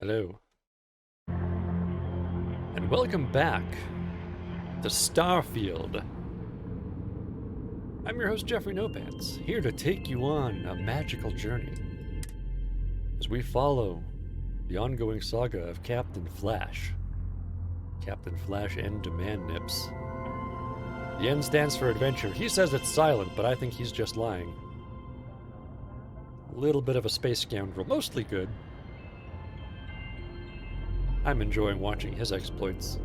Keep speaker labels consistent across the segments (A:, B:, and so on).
A: Hello, and welcome back to Starfield. I'm your host, Jeffrey Nopants, here to take you on a magical journey as we follow the ongoing saga of Captain Flash. Captain Flash N Demand Nips. The N stands for adventure. He says it's silent, but I think he's just lying. A little bit of a space scoundrel, mostly good. I'm enjoying watching his exploits.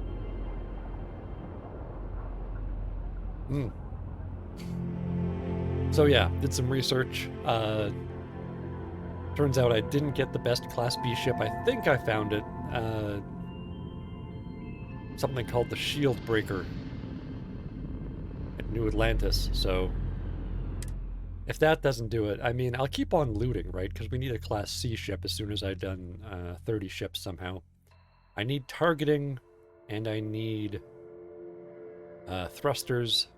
A: So yeah, did some research. Turns out I didn't get the best Class B ship. I think I found it. Something called the Shield Breaker at New Atlantis. So if that doesn't do it, I mean, I'll keep on looting, right? Because we need a Class C ship as soon as I've done 30 ships somehow. I need targeting, and I need thrusters.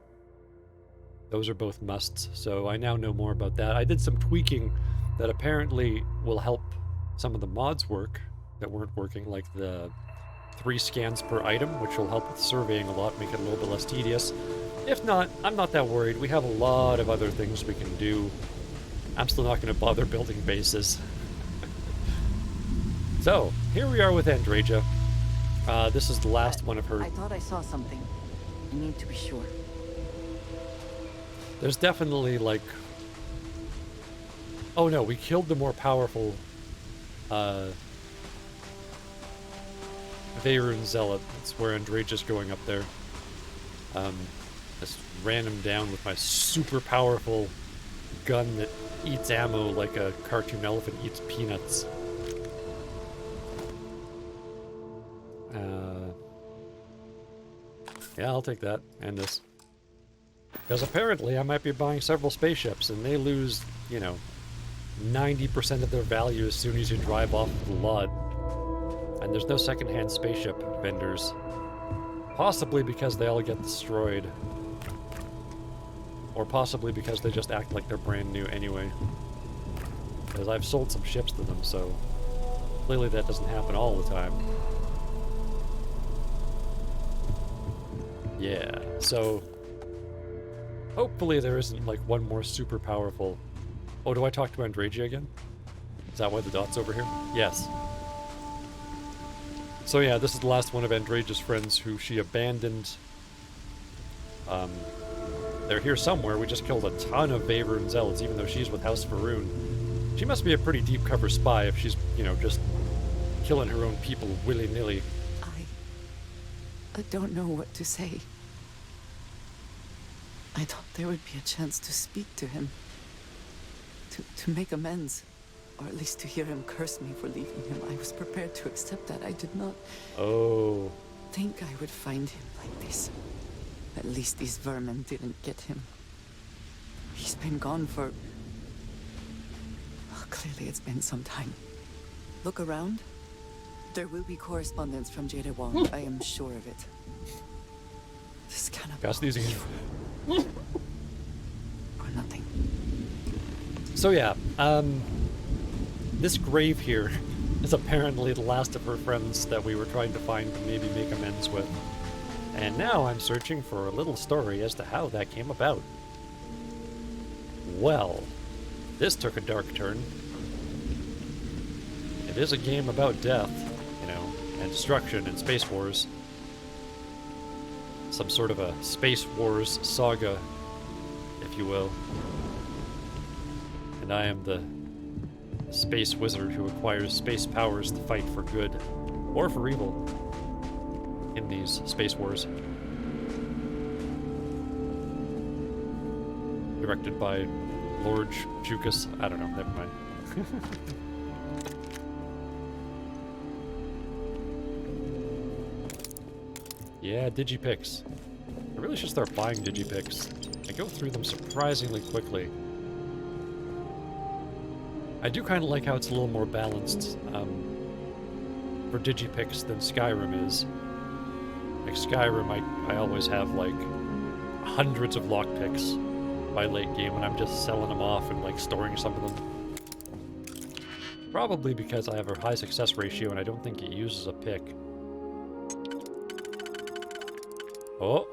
A: Those are both musts, so I now know more about that. I did some tweaking that apparently will help some of the mods work that weren't working, like the 3 scans per item, which will help with surveying a lot, make it a little bit less tedious. If not, I'm not that worried. We have a lot of other things we can do. I'm still not going to bother building bases. So, here we are with Andraja. This is the last one of her.
B: I thought I saw something. I need to be sure.
A: There's definitely, like... Oh no, we killed the more powerful Veyron Zealot. That's where Andraja's going up there. Just ran him down with my super powerful gun that eats ammo like a cartoon elephant eats peanuts. Yeah, I'll take that, and this. Because apparently I might be buying several spaceships, and they lose, 90% of their value as soon as you drive off the lot. And there's no secondhand spaceship vendors. Possibly because they all get destroyed. Or possibly because they just act like they're brand new anyway. Because I've sold some ships to them, so clearly that doesn't happen all the time. Yeah, so hopefully there isn't like one more super powerful... Oh, do I talk to Andraja again? Is that why the dot's over here? Yes. So yeah, this is the last one of Andraja's friends who she abandoned. They're here somewhere. We just killed a ton of Veyron Zealots, even though she's with House Faroon. She must be a pretty deep cover spy if she's, just killing her own people willy-nilly.
B: I don't know what to say. I thought there would be a chance to speak to him. To make amends. Or at least to hear him curse me for leaving him. I was prepared to accept that. I did not think I would find him like this. At least these vermin didn't get him. He's been gone for... Oh, clearly it's been some time. Look around. There will be correspondence from Jade Wong. I am sure of it. This cannot
A: Got sneezing.
B: or nothing.
A: So yeah, this grave here is apparently the last of her friends that we were trying to find to maybe make amends with. And now I'm searching for a little story as to how that came about. Well, this took a dark turn. It is a game about death, and destruction and space wars. Some sort of a space wars saga, if you will. And I am the space wizard who acquires space powers to fight for good, or for evil, in these space wars. Directed by Lord Jukas. I don't know, never mind. Yeah, Digipicks. I really should start buying Digipicks. I go through them surprisingly quickly. I do kind of like how it's a little more balanced for Digipicks than Skyrim is. Like Skyrim, I always have like hundreds of lockpicks by late game, and I'm just selling them off and like storing some of them. Probably because I have a high success ratio and I don't think it uses a pick. Oh,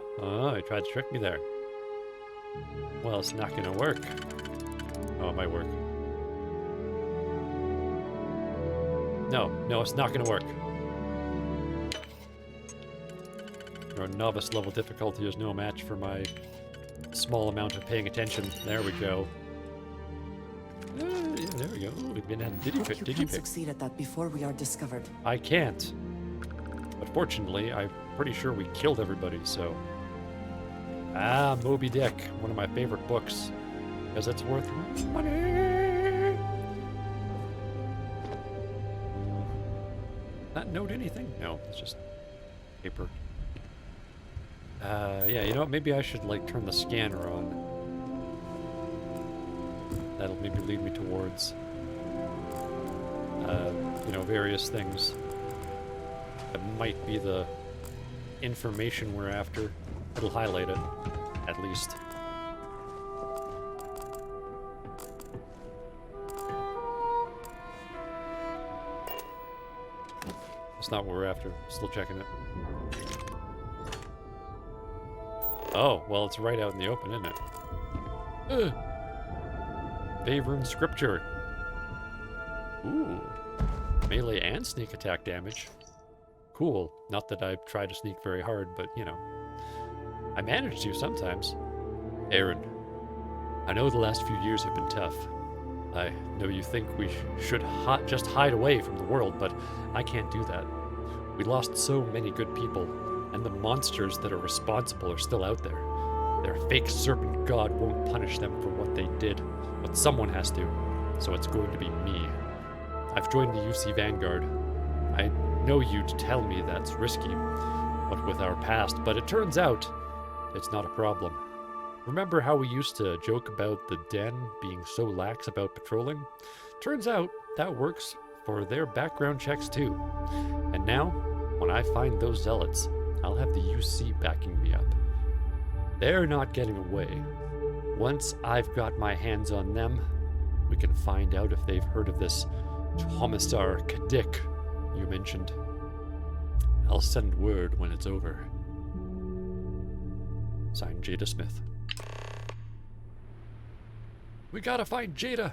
A: he tried to trick me there. Well, it's not gonna work. Oh, it might work. No, it's not gonna work. Your novice level difficulty is no match for my small amount of paying attention. There we go. Yeah, there we go. We've been at
B: You can't succeed at that before we are discovered.
A: I can't. But fortunately, I'm pretty sure we killed everybody, so... Ah, Moby Dick, one of my favorite books. Because it's worth money! Not note anything? No, it's just paper. Yeah, you know what? Maybe I should, like, turn the scanner on. That'll maybe lead me towards, you know, various things. That might be the information we're after. It'll highlight it, at least. That's not what we're after. Still checking it. Oh, well, it's right out in the open, isn't it? Ugh. Favorite scripture. Ooh. Melee and sneak attack damage. Cool. Not that I try to sneak very hard, but, you know. I manage to sometimes. Aaron, I know the last few years have been tough. I know you think we should just hide away from the world, but I can't do that. We lost so many good people, and the monsters that are responsible are still out there. Their fake serpent god won't punish them for what they did, but someone has to, so it's going to be me. I've joined the UC Vanguard. I know you'd tell me that's risky, what with our past, but it turns out it's not a problem. Remember how we used to joke about the Den being so lax about patrolling? Turns out that works for their background checks too. And now, when I find those zealots, I'll have the UC backing me up. They're not getting away. Once I've got my hands on them, we can find out if they've heard of this Commissar Kadik you mentioned. I'll send word when it's over. Signed, Jada Smith. We gotta find Jada!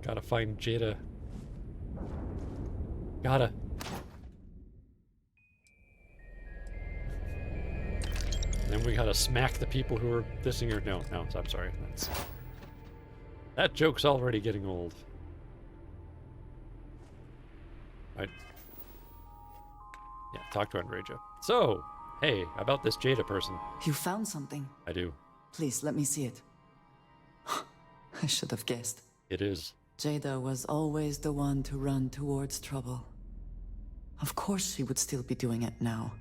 A: Gotta find Jada. Gotta. Then we gotta smack the people who are dissing her. No, I'm sorry. That joke's already getting old. Right. Yeah, talk to Andreja. So, hey, about this Jada person.
B: You found something.
A: I do.
B: Please, let me see it. I should have guessed.
A: It is.
B: Jada was always the one to run towards trouble. Of course she would still be doing it now.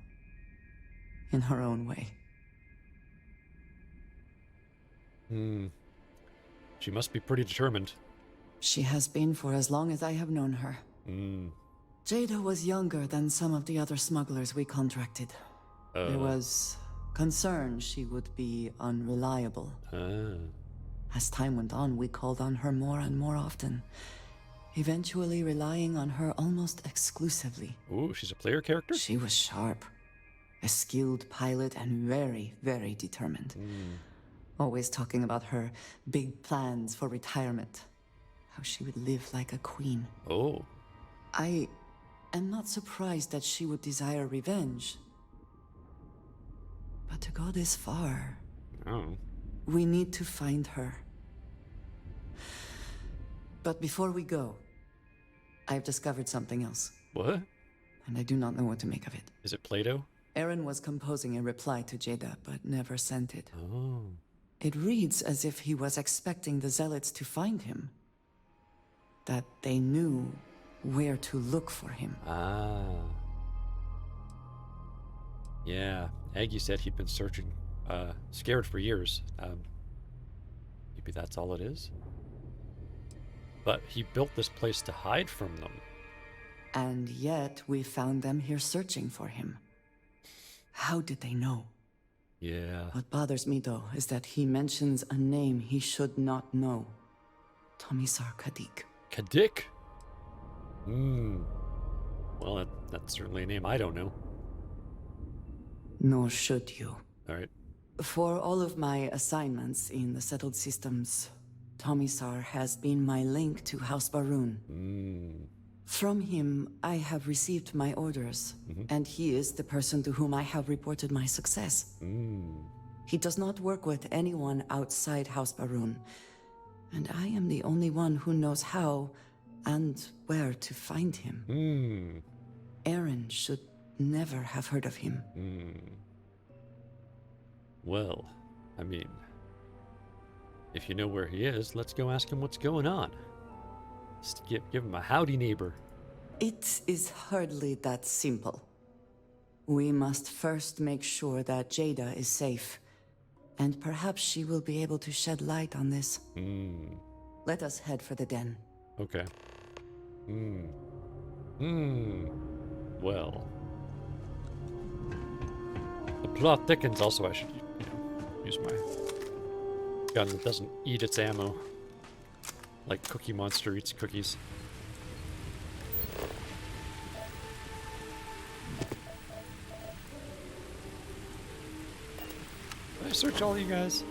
B: In her own way.
A: She must be pretty determined.
B: She has been for as long as I have known her. Jada was younger than some of the other smugglers we contracted. There was concern she would be unreliable. As time went on, we called on her more and more often, eventually relying on her almost exclusively.
A: Ooh, she's a player character?
B: She was sharp, a skilled pilot, and very, very determined. Always talking about her big plans for retirement, how she would live like a queen.
A: Oh.
B: I am not surprised that she would desire revenge. But to go this far, we need to find her. But before we go, I've discovered something else.
A: What?
B: And I do not know what to make of it.
A: Is it Play-Doh?
B: Aaron was composing a reply to Jada, but never sent it.
A: Oh.
B: It reads as if he was expecting the Zealots to find him. That they knew where to look for him.
A: Ah. Yeah, Aggie said he'd been searching, scared for years. Maybe that's all it is? But he built this place to hide from them.
B: And yet we found them here searching for him. How did they know?
A: Yeah.
B: What bothers me, though, is that he mentions a name he should not know. Tomisar Kadik.
A: Kadik? Hmm. Well, that's certainly a name I don't know.
B: Nor should you.
A: All right.
B: For all of my assignments in the settled systems, Tomisar has been my link to House Barun. From him, I have received my orders, and he is the person to whom I have reported my success. He does not work with anyone outside House Barun, and I am the only one who knows how and where to find him. Aaron should never have heard of him.
A: Well, I mean, if you know where he is, let's go ask him what's going on. Just give him a howdy, neighbor.
B: It is hardly that simple. We must first make sure that Jada is safe, and perhaps she will be able to shed light on this. Let us head for the den.
A: Okay. Well. The plot thickens. Also, I should, use my gun that doesn't eat its ammo. Like Cookie Monster eats cookies. Did I search all you guys?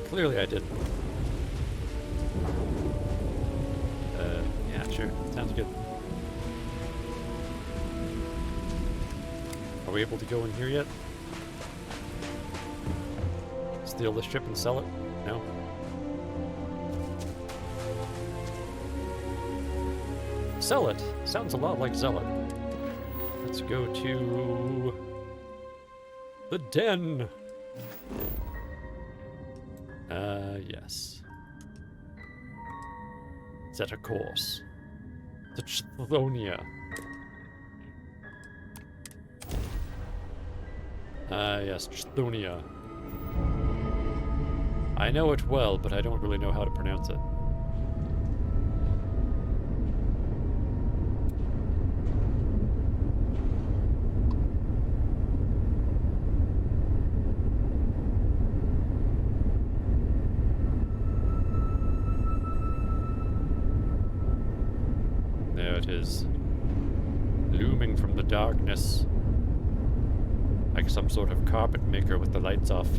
A: Clearly I didn't. Yeah, sure. Sounds good. Are we able to go in here yet? Steal the ship and sell it? No? Sell it! Sounds a lot like Zealot. Let's go to the den! Yes. Set a course. To Chthoniya. Yes, Chthoniya. I know it well, but I don't really know how to pronounce it. There it is. Looming from the darkness. Like some sort of carpet maker with the lights off.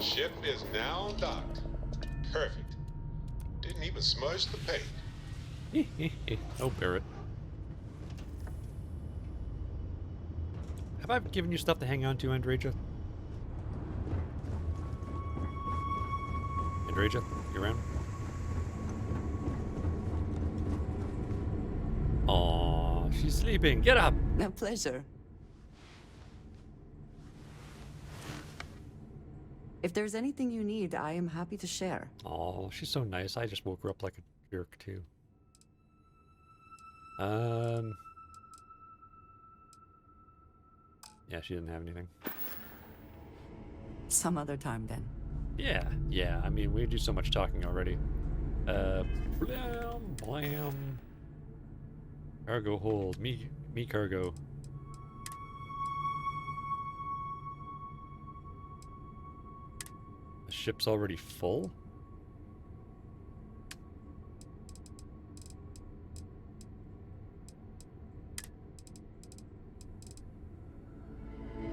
C: Ship is now docked. Perfect. Didn't even smudge the paint.
A: Oh, Barrett. Have I given you stuff to hang on to, Andreja? Andreja, you around? Aw, she's sleeping. Get up!
B: A pleasure. If there's anything you need, I am happy to share.
A: Oh, she's so nice. I just woke her up like a jerk, too. Yeah, she didn't have anything.
B: Some other time, then.
A: Yeah. I mean, we do so much talking already. Blam, blam. Cargo hold. Me cargo. The ship's already full?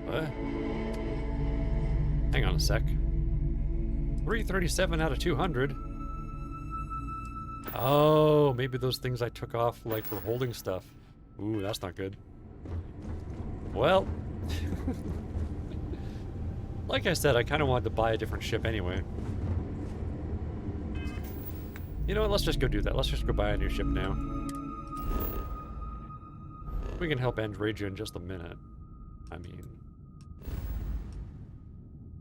A: What? Hang on a sec. 337 out of 200. Oh, maybe those things I took off, like, were holding stuff. Ooh, that's not good. Well. Like I said, I kind of wanted to buy a different ship anyway. You know what, let's just go do that. Let's just go buy a new ship now. We can help Andreja in just a minute. I mean...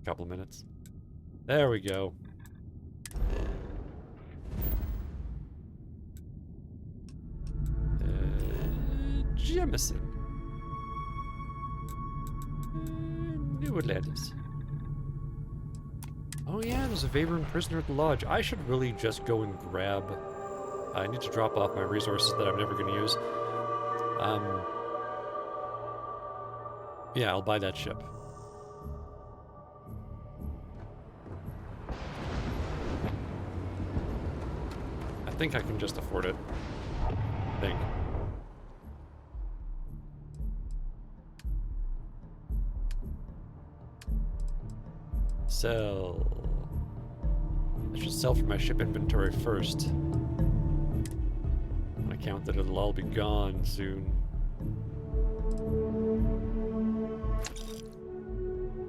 A: couple of minutes. There we go. Jemison. New Atlantis. Oh yeah, there's a Vagrant prisoner at the lodge. I should really just go and grab... I need to drop off my resources that I'm never going to use. Yeah, I'll buy that ship. I think I can just afford it. I think. Sell. I should sell from my ship inventory first. On account that it'll all be gone soon.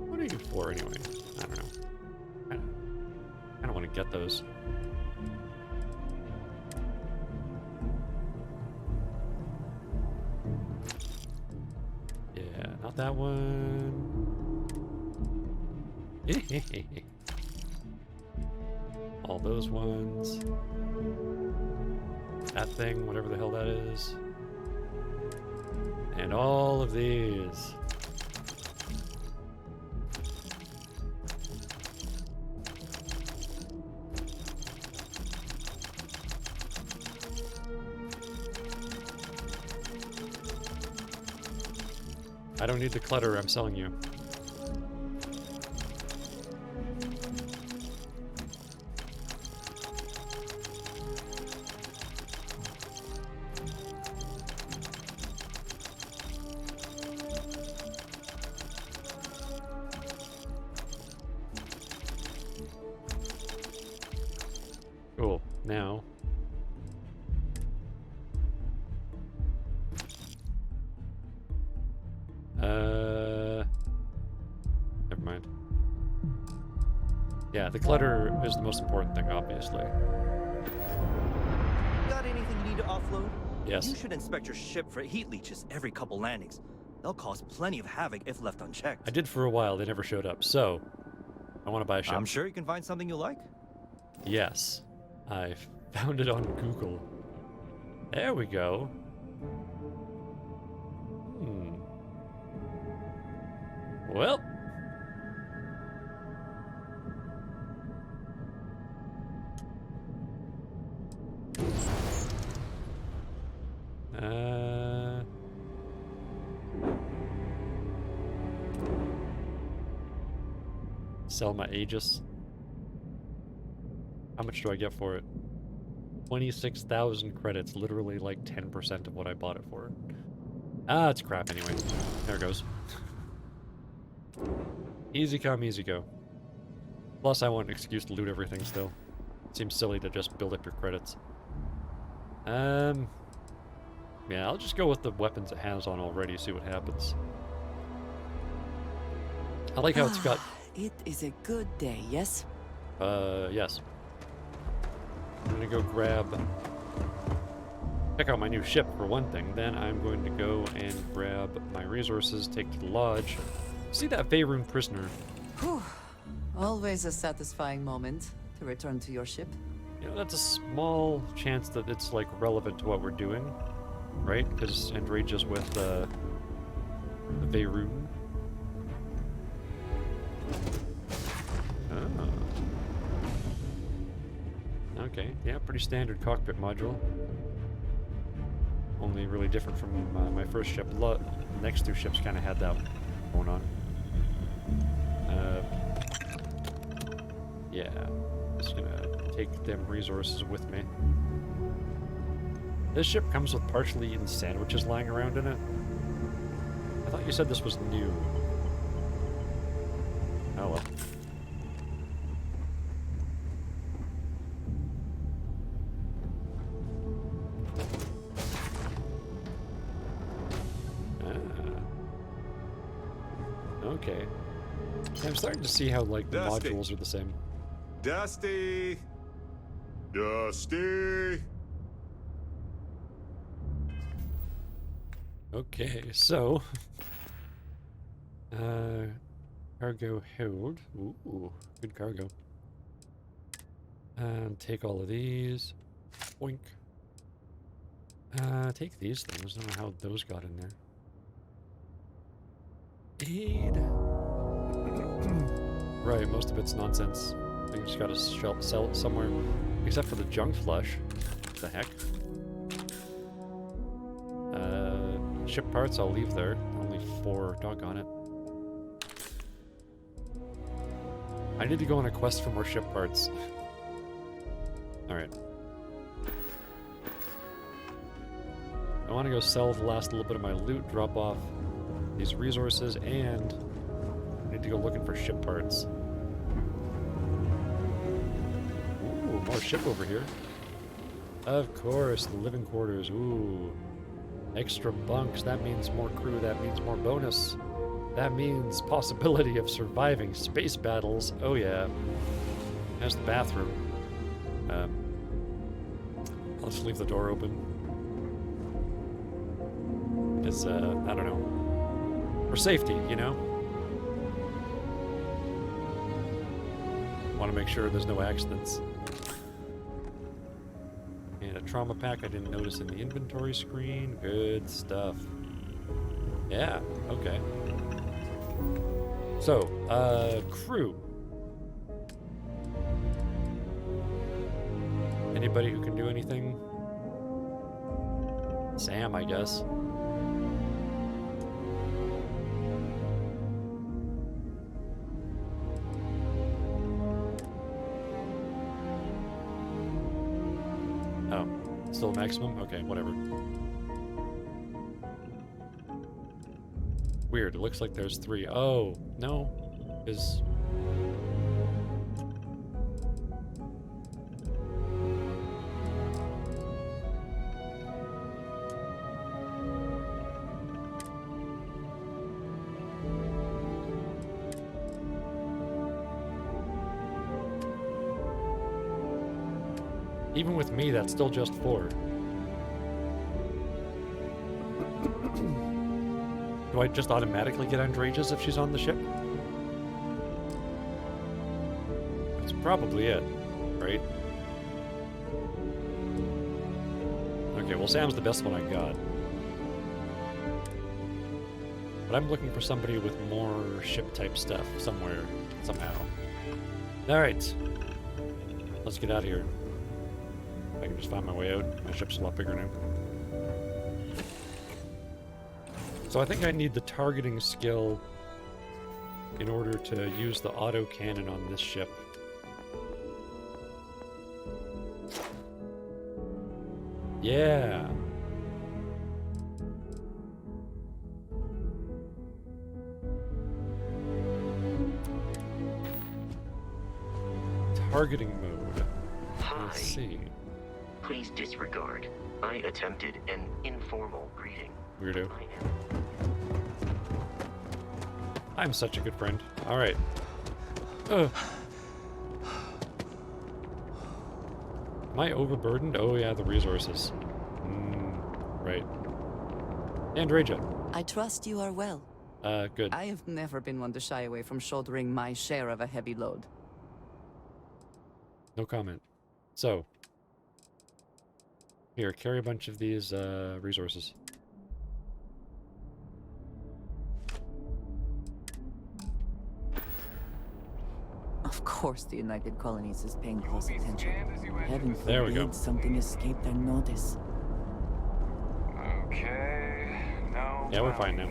A: What are you for anyway? I don't know. I don't want to get those. Yeah, not that one. All those ones. That thing, whatever the hell that is. And all of these. I don't need the clutter I'm selling you. Cool. Now. Never mind. Yeah, the clutter is the most important thing, obviously.
D: Got anything you need to offload?
A: Yes.
D: You should inspect your ship for heat leeches every couple landings. They'll cause plenty of havoc if left unchecked.
A: I did for a while, they never showed up, so I want to buy a ship.
D: I'm sure you can find something you like.
A: Yes. I found it on Google. There we go. Well. Sell my Aegis. How much do I get for it? 26,000 credits, literally like 10% of what I bought it for. Ah, it's crap anyway. There it goes. Easy come, easy go. Plus, I want an excuse to loot everything still. Seems silly to just build up your credits. Yeah, I'll just go with the weapons it has on already, see what happens. I like how it's got...
B: It is a good day, yes?
A: Yes. I'm gonna go check out my new ship for one thing. Then I'm going to go and grab my resources, take to the lodge. See that Faerun prisoner.
B: Whew. Always a satisfying moment to return to your ship.
A: You know, that's a small chance that it's, like, relevant to what we're doing. Right? Because Andrade is with, the Faerun. Oh. Okay, yeah, pretty standard cockpit module. Only really different from my first ship. The next two ships kind of had that going on. Yeah, just gonna take them resources with me. This ship comes with partially eaten sandwiches lying around in it. I thought you said this was new. Oh well. Okay. I'm starting to see how, like, the
C: Dusty.
A: modules are the same.
C: Dusty! Dusty!
A: Okay, so... cargo hold. Ooh, good cargo. And take all of these. Boink. Take these things. I don't know how those got in there. Aid. Right, most of it's nonsense. I think you just gotta sell it somewhere. Except for the junk flush. What the heck? Ship parts I'll leave there. Only 4. Doggone it. I need to go on a quest for more ship parts. Alright. I want to go sell the last little bit of my loot, drop off these resources, and I need to go looking for ship parts. Ooh, more ship over here. Of course, the living quarters. Ooh. Extra bunks. That means more crew. That means more bonus. That means possibility of surviving space battles. Oh yeah. There's the bathroom. Let's leave the door open. Because, I don't know. For safety, you know? Want to make sure there's no accidents. And a trauma pack I didn't notice in the inventory screen. Good stuff. Yeah, okay. So, crew. Anybody who can do anything? Sam, I guess. Oh, still maximum? Okay, whatever. Weird, it looks like there's 3. Oh, no, is... Even with me, that's still just 4. Do I just automatically get Andrages if she's on the ship? That's probably it, right? Okay, well Sam's the best one I got. But I'm looking for somebody with more ship-type stuff somewhere, somehow. Alright. Let's get out of here. I can just find my way out. My ship's a lot bigger now. So I think I need the targeting skill in order to use the auto cannon on this ship. Yeah. Targeting mode. Let's see.
E: Please disregard. I attempted an informal greeting.
A: Weirdo. I'm such a good friend. Alright. Am I overburdened? Oh yeah, the resources. Right. Andraja.
B: I trust you are well.
A: Good.
B: I have never been one to shy away from shouldering my share of a heavy load.
A: No comment. So. Here, carry a bunch of these, resources.
B: Of course the United Colonies is paying close attention. Heaven
A: There we go.
B: forbid something escaped their notice.
C: Okay. No.
A: Yeah, we're fine now.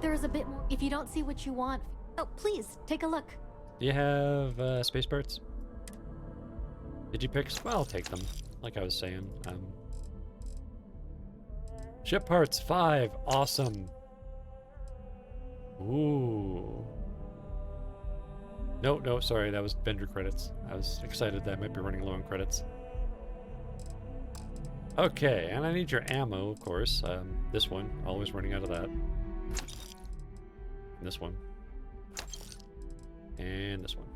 F: There's a bit more. If you don't see what you want, oh, please take a look.
A: Do you have, space parts? Did you pick? Well, I'll take them. Like I was saying. Ship parts 5. Awesome. Ooh. No, sorry. That was vendor credits. I was excited that I might be running low on credits. Okay, and I need your ammo, of course. This one. Always running out of that. And this one. And this one.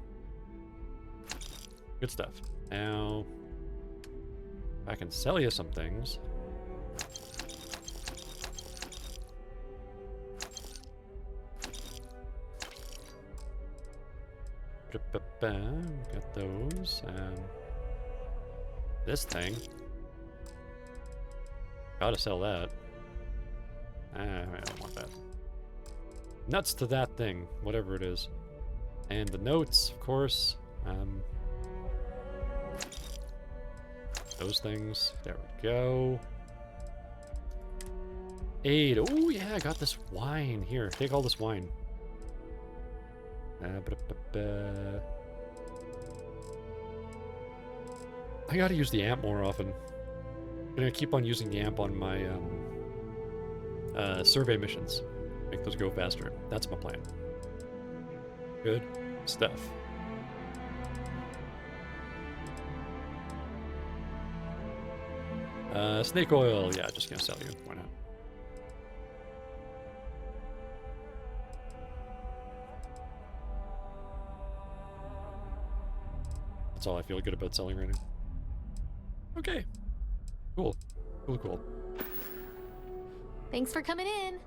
A: Good stuff. Now, I can sell you some things. Got those. This thing. Gotta sell that. I don't want that. Nuts to that thing, whatever it is. And the notes, of course. Those things. There we go. Aid. Oh, yeah, I got this wine. Here, take all this wine. I gotta use the amp more often. I'm gonna keep on using the amp on my survey missions. Make those go faster. That's my plan. Good stuff. Snake oil. Yeah, just gonna sell you. Why not? That's all I feel good about selling right now. Okay. Cool. Cool.
F: Thanks for coming in.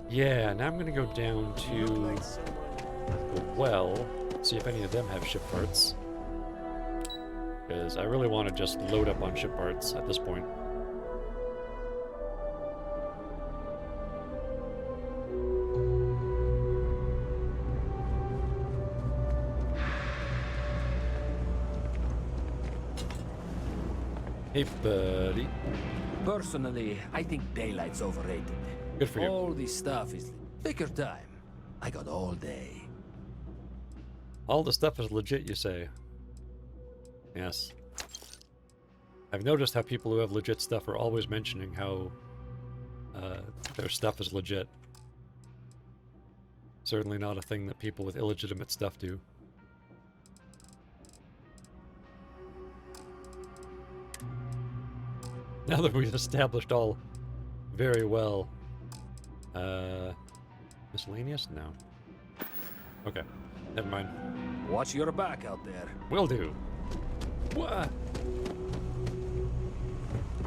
A: Yeah, now I'm gonna go down to the well, see if any of them have ship parts. Because I really want to just load up on ship parts at this point. Hey, buddy.
G: Personally, I think daylight's overrated.
A: Good for you.
G: All this stuff is... Take your time. I got all day.
A: All the stuff is legit, you say? Yes. I've noticed how people who have legit stuff are always mentioning how their stuff is legit. Certainly not a thing that people with illegitimate stuff do. Now that we've established all very well. Miscellaneous? No. Okay. Never mind.
G: Watch your back out there.
A: Will do. What?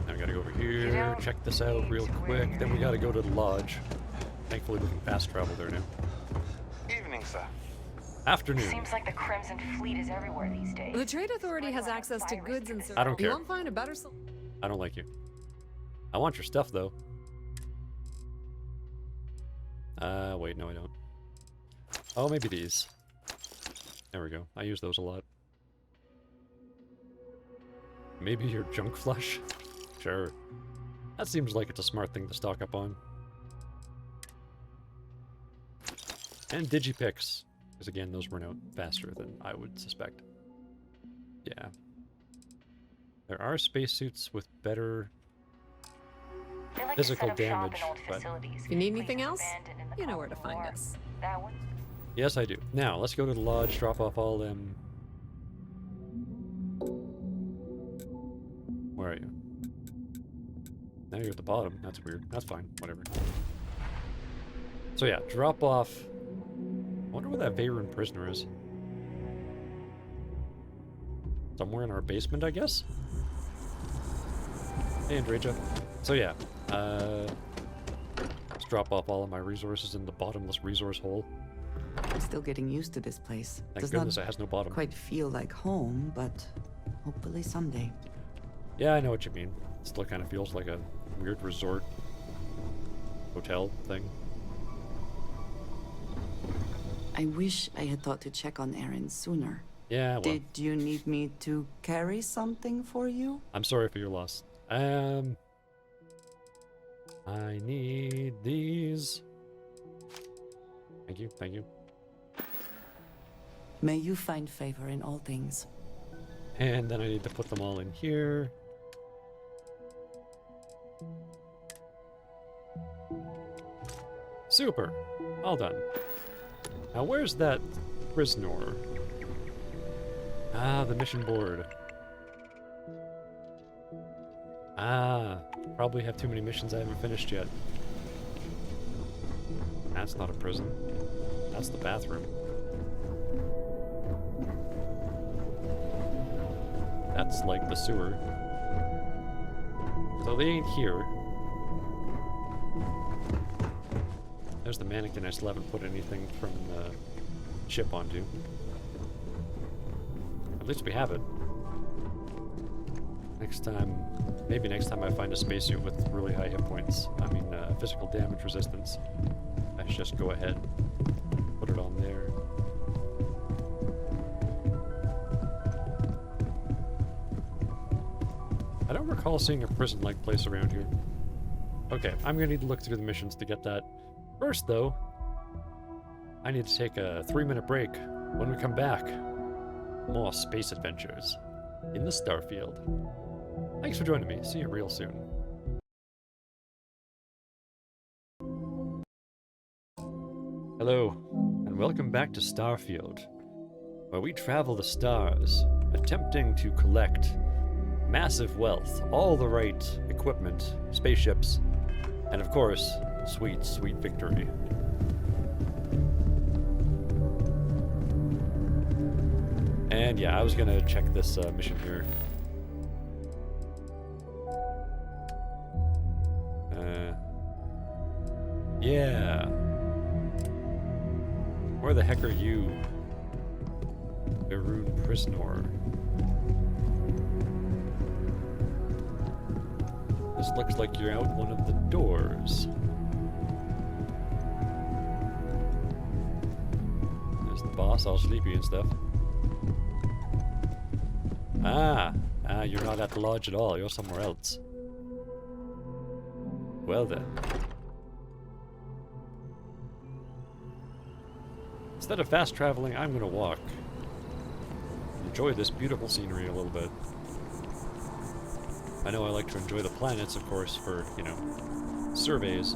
A: Now we gotta go over here, check this out real quick. Then we gotta go to the lodge. Thankfully we can fast travel there now.
C: Evening, sir.
A: Afternoon.
H: Seems like the Crimson Fleet is everywhere these days.
I: The Trade Authority has access to goods and services.
A: I don't care.
I: You won't find a better
A: I don't like you. I want your stuff, though. Wait, no I don't. Oh, maybe these. There we go. I use those a lot. Maybe your junk flush? Sure. That seems like it's a smart thing to stock up on. And digipicks. Because again, those run out faster than I would suspect. Yeah. There are spacesuits with better physical damage, but...
I: If you need anything else, you know where to find us.
A: Yes, I do. Now, let's go to the lodge, drop off all them... Where are you? Now you're at the bottom. That's weird. That's fine. Whatever. So yeah, drop off... I wonder where that Veyron prisoner is. Somewhere in our basement, I guess? Hey, Andreja. So yeah, let's drop off all of my resources in the bottomless resource hole.
B: I'm still getting used to this place.
A: Thank
B: Does
A: goodness
B: not
A: it has no bottom.
B: quite feel like home, but hopefully someday.
A: Yeah, I know what you mean. It still kind of feels like a weird resort hotel thing.
B: I wish I had thought to check on Aaron sooner.
A: Yeah, well,
B: Did you need me to carry something for you?
A: I'm sorry for your loss. I need these. Thank you, thank you.
B: May you find favor in all things.
A: And then I need to put them all in here. Super. All done. Now where's that prisoner? Ah, the mission board. Ah, probably have too many missions I haven't finished yet. That's not a prison. That's the bathroom. That's like the sewer. So they ain't here. There's the mannequin I still haven't put anything from the ship onto. least we have it. Next time, maybe next time I find a spacesuit with really high hit points, physical damage resistance, I should just go ahead, put it on there. I don't recall seeing a prison-like place around here. Okay, I'm gonna need to look through the missions to get that. First, though, I need to take a 3-minute break. When we come back, more space adventures in the Starfield. Thanks for joining me. See you real soon. Hello, and welcome back to Starfield, where we travel the stars, attempting to collect massive wealth, all the right equipment, spaceships, and of course, sweet, sweet victory. And yeah, I was gonna check this mission here. Yeah. Where the heck are you, Maroon prisoner? This looks like you're out one of the doors. There's the boss, all sleepy and stuff. You're not at the lodge at all. You're somewhere else. Well then. Instead of fast traveling, I'm gonna walk. Enjoy this beautiful scenery a little bit. I know I like to enjoy the planets, of course, for, you know, surveys.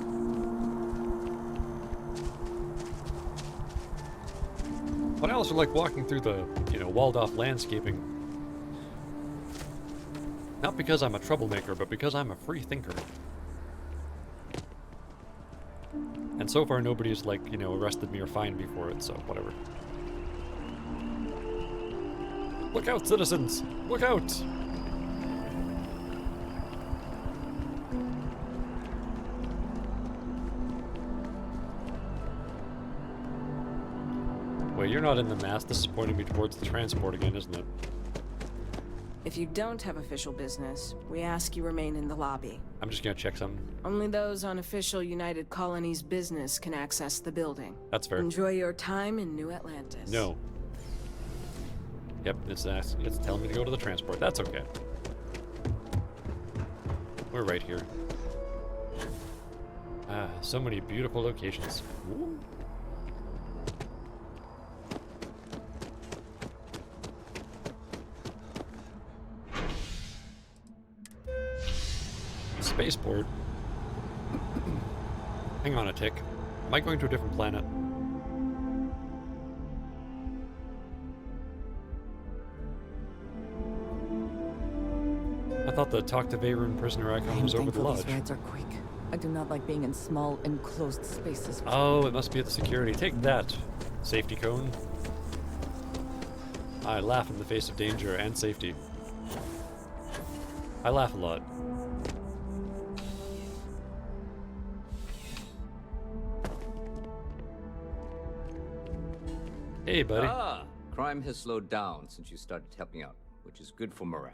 A: But I also like walking through the, you know, walled-off landscaping. Not because I'm a troublemaker, but because I'm a free thinker. And so far, nobody's, like, you know, arrested me or fined me for it, so whatever. Look out, citizens! Look out! Wait, you're not in the mass. This is pointing me towards the transport again, isn't it?
J: If you don't have official business, we ask you remain in the lobby.
A: I'm just gonna check something.
J: Only those on official United Colonies business can access the building.
A: That's fair.
J: Enjoy your time in New Atlantis.
A: No. Yep, it's telling me to go to the transport. That's okay. We're right here. Ah, so many beautiful locations. Ooh. Spaceport. Hang on a tick. Am I going to a different planet? I thought the talk to Veyron prisoner icon was over the lodge.
B: These rides are quick. I do not like being in small, enclosed spaces.
A: Oh, it must be at the security. Take that, safety cone. I laugh in the face of danger and safety. I laugh a lot. Hey, buddy.
G: Crime has slowed down since you started helping out, which is good for morale.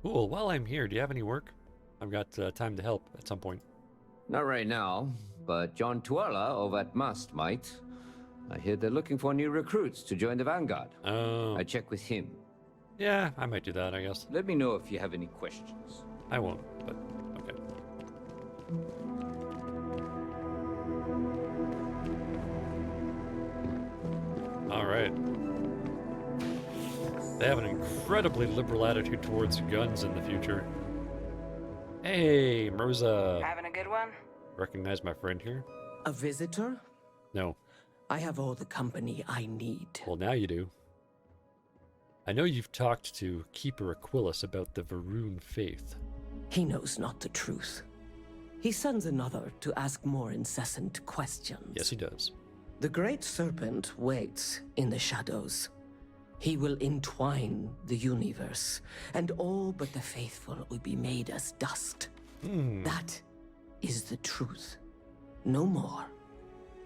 A: Cool. While I'm here, do you have any work? I've got time to help at some point.
G: Not right now, but John Tuala over at Must might. I hear they're looking for new recruits to join the Vanguard.
A: Oh.
G: I check with him.
A: Yeah, I might do that, I guess.
G: Let me know if you have any questions.
A: I won't, but okay. Alright. They have an incredibly liberal attitude towards guns in the future. Hey, Mirza.
H: Having a good one?
A: Recognize my friend here?
K: A visitor?
A: No.
K: I have all the company I need.
A: Well, now you do. I know you've talked to Keeper Aquilus about the Varoon faith.
K: He knows not the truth. He sends another to ask more incessant questions.
A: Yes, he does.
K: The Great Serpent waits in the shadows. He will entwine the universe, and all but the faithful will be made as dust. That is the truth. No more,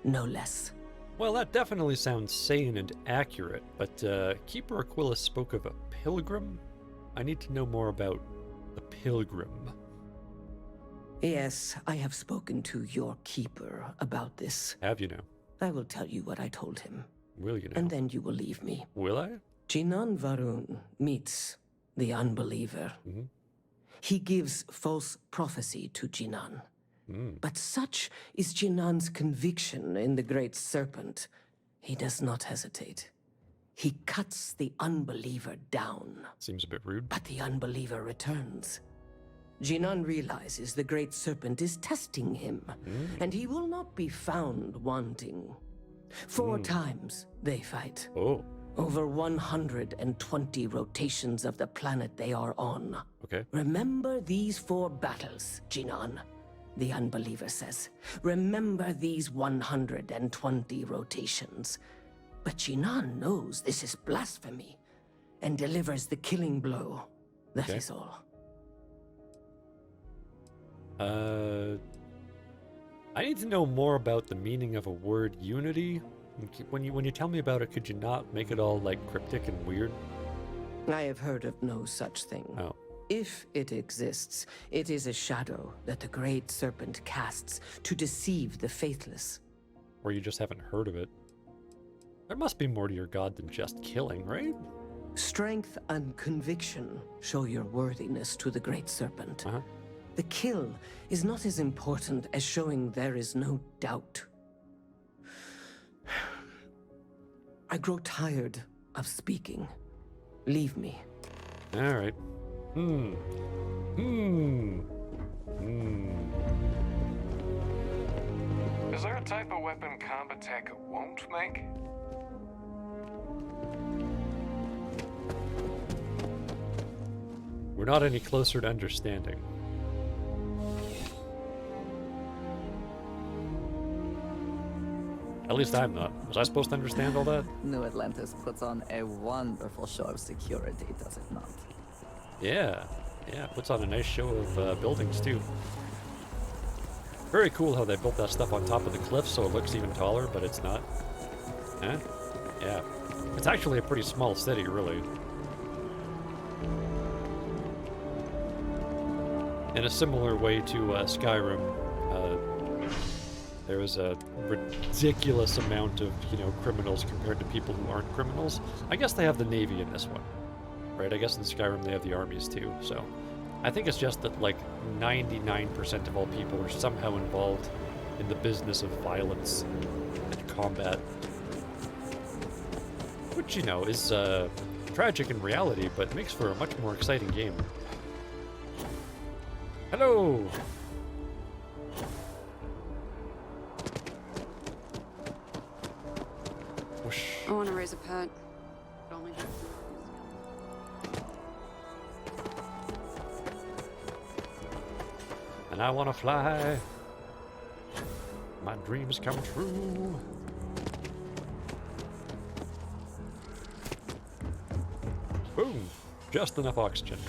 K: no less.
A: Well, that definitely sounds sane and accurate, but Keeper Aquila spoke of a pilgrim? I need to know more about the pilgrim.
K: Yes, I have spoken to your keeper about this.
A: Have you now?
K: I will tell you what I told him.
A: Will you now?
K: And then you will leave me.
A: Will I?
K: Jinan Varun meets the unbeliever. He gives false prophecy to Jinan. But such is Jinan's conviction in the Great Serpent, he does not hesitate. He cuts the unbeliever down.
A: Seems a bit rude.
K: But the unbeliever returns. Jinan realizes the Great Serpent is testing him, and he will not be found wanting. 4 times they fight.
A: Oh.
K: Over 120 rotations of the planet they are on.
A: Okay.
K: Remember these 4 battles, Jinan. The unbeliever says, remember these 120 rotations. But Jinan knows this is blasphemy and delivers the killing blow. That is all.
A: I need to know more about the meaning of a word unity. When you tell me about it, could you not make it all like cryptic and weird?
K: I have heard of no such thing.
A: Oh.
K: If it exists, it is a shadow that the Great Serpent casts to deceive the faithless.
A: Or you just haven't heard of it. There must be more to your god than just killing, right?
K: Strength and conviction show your worthiness to the Great Serpent. The kill is not as important as showing there is no doubt. I grow tired of speaking. Leave me.
A: All right.
C: Is there a type of weapon combat tech won't make?
A: We're not any closer to understanding. At least I'm not. Was I supposed to understand all that?
B: New Atlantis puts on a wonderful show of security, does it not?
A: Yeah. Yeah, puts on a nice show of buildings, too. Very cool how they built that stuff on top of the cliff so it looks even taller, but it's not. Huh? Yeah. It's actually a pretty small city, really. In a similar way to Skyrim, there was a ridiculous amount of, criminals compared to people who aren't criminals. I guess they have the Navy in this one, right? I guess in Skyrim they have the armies too, so... I think it's just that, 99% of all people are somehow involved in the business of violence and combat. Which, is tragic in reality, but makes for a much more exciting game. Hello! Whoosh.
L: I want to raise a pet.
A: And I want to fly. My dreams come true. Boom. Just enough oxygen.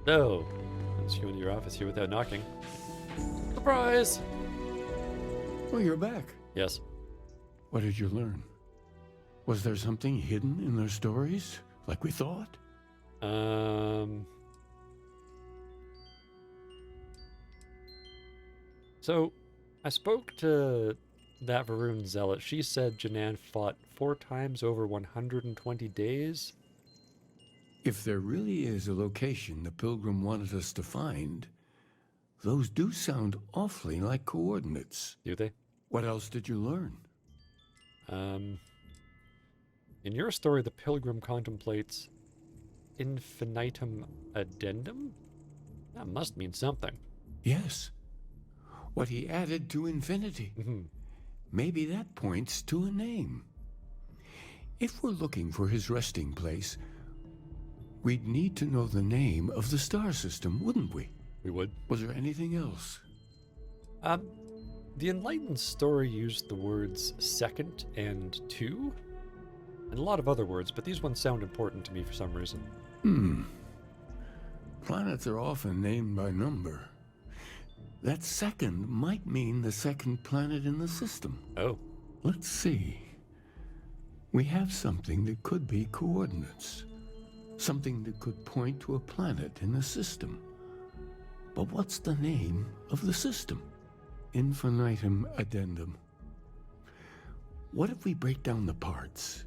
A: No. Let's you in your office here without knocking. Surprise!
M: Oh, you're back.
A: Yes.
M: What did you learn? Was there something hidden in their stories, like we thought?
A: So, I spoke to that Varun Zealot. She said Jinan fought 4 times over 120 days.
M: If there really is a location the Pilgrim wanted us to find, those do sound awfully like coordinates.
A: Do they?
M: What else did you learn?
A: In your story, the Pilgrim contemplates infinitum addendum? That must mean something.
M: Yes. What he added to infinity. Maybe that points to a name. If we're looking for his resting place, we'd need to know the name of the star system, wouldn't we?
A: We would.
M: Was there anything else?
A: The Enlightened story used the words second and two, and a lot of other words, but these ones sound important to me for some reason.
M: Planets are often named by number. That second might mean the second planet in the system.
A: Oh.
M: Let's see. We have something that could be coordinates. Something that could point to a planet in the system. But what's the name of the system? Infinitum addendum. What if we break down the parts?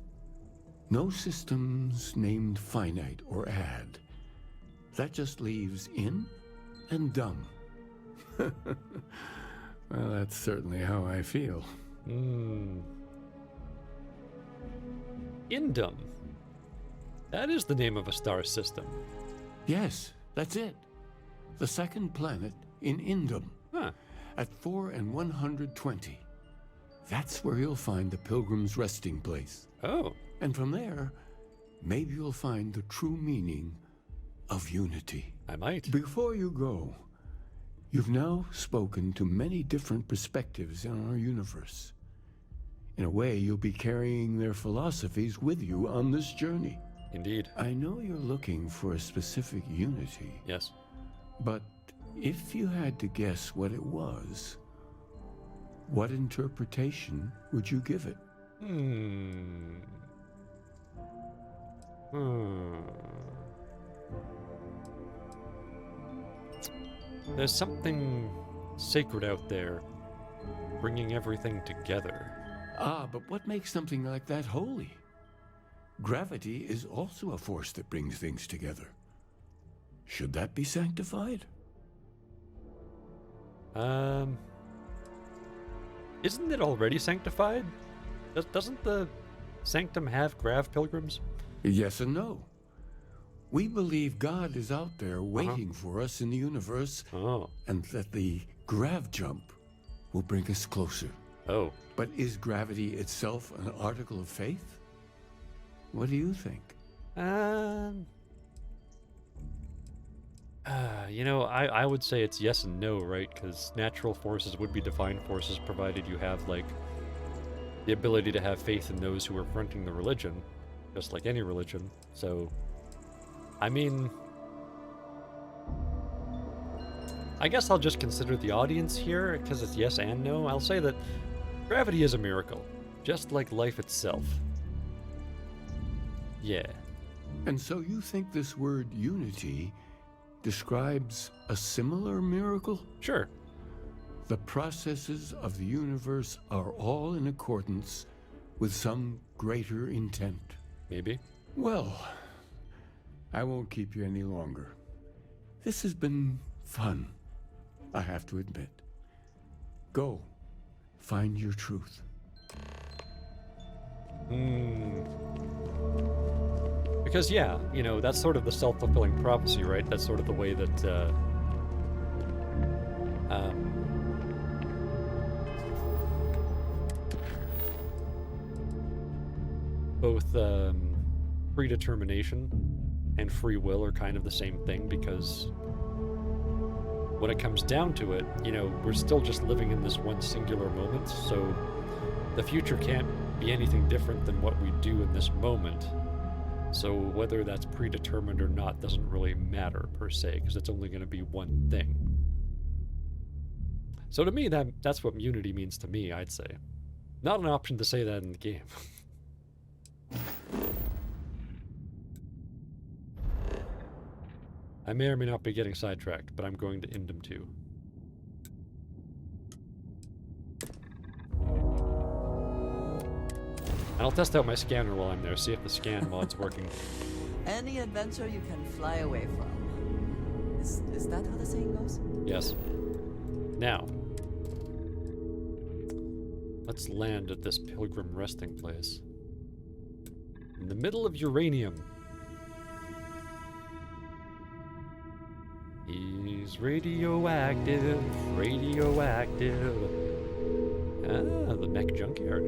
M: No systems named finite or add. That just leaves in and dum. Well, that's certainly how I feel.
A: Indum. That is the name of a star system.
M: Yes, that's it. The second planet in Indum.
A: Huh.
M: At 4 and 120. That's where you'll find the Pilgrim's resting place.
A: Oh.
M: And from there, maybe you'll find the true meaning of unity.
A: I might.
M: Before you go, you've now spoken to many different perspectives in our universe. In a way, you'll be carrying their philosophies with you on this journey.
A: Indeed.
M: I know you're looking for a specific unity.
A: Yes.
M: But if you had to guess what it was, what interpretation would you give it?
A: There's something sacred out there, bringing everything together.
M: Ah, but what makes something like that holy? Gravity is also a force that brings things together. Should that be sanctified?
A: Isn't it already sanctified? Doesn't the sanctum have grav pilgrims?
M: Yes and no. We believe God is out there waiting for us in the universe, and that the grav jump will bring us closer.
A: Oh.
M: But is gravity itself an article of faith? What do you think?
A: You know, I would say it's yes and no, right? Because natural forces would be divine forces, provided you have, like, the ability to have faith in those who are fronting the religion, just like any religion. So, I mean, I guess I'll just consider the audience here, because it's yes and no. I'll say that gravity is a miracle, just like life itself. Yeah.
M: And so you think this word unity describes a similar miracle?
A: Sure.
M: The processes of the universe are all in accordance with some greater intent.
A: Maybe.
M: Well, I won't keep you any longer. This has been fun, I have to admit. Go, find your truth.
A: Because, yeah, you know, that's sort of the self-fulfilling prophecy, right? That's sort of the way that, both, predetermination and free will are kind of the same thing, because when it comes down to it, you know, we're still just living in this one singular moment, so the future can't be anything different than what we do in this moment. So whether that's predetermined or not doesn't really matter, per se, because it's only going to be one thing. So to me, that's what unity means to me, I'd say. Not an option to say that in the game. I may or may not be getting sidetracked, but I'm going to Indum 2. And I'll test out my scanner while I'm there, see if the scan mod's working.
B: Any adventure you can fly away from. Is that how the saying goes?
A: Yes. Now, let's land at this pilgrim resting place. In the middle of uranium. He's radioactive, radioactive. Ah, the mech junkyard.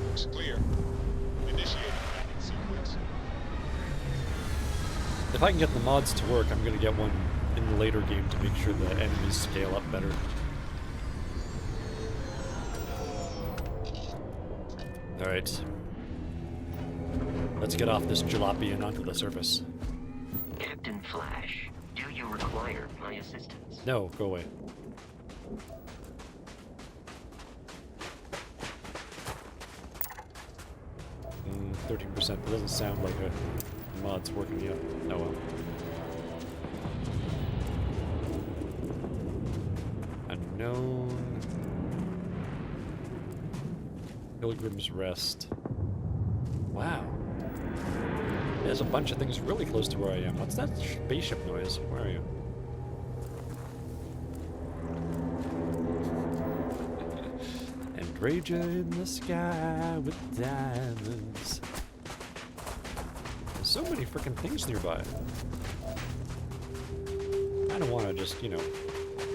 L: Looks clear. Initiating landing sequence.
A: If I can get the mods to work, I'm gonna get one in the later game to make sure the enemies scale up better. Alright. Let's get off this jalopy and onto the surface.
E: Captain Flash, do you require my assistance?
A: No, go away. 13%. It doesn't sound like a mod's working yet. Oh well. Unknown. Pilgrim's Rest. Wow. There's a bunch of things really close to where I am. What's that spaceship noise? Where are you? Andreja in the sky with diamonds. There's so many freaking things nearby. I don't want to just, you know,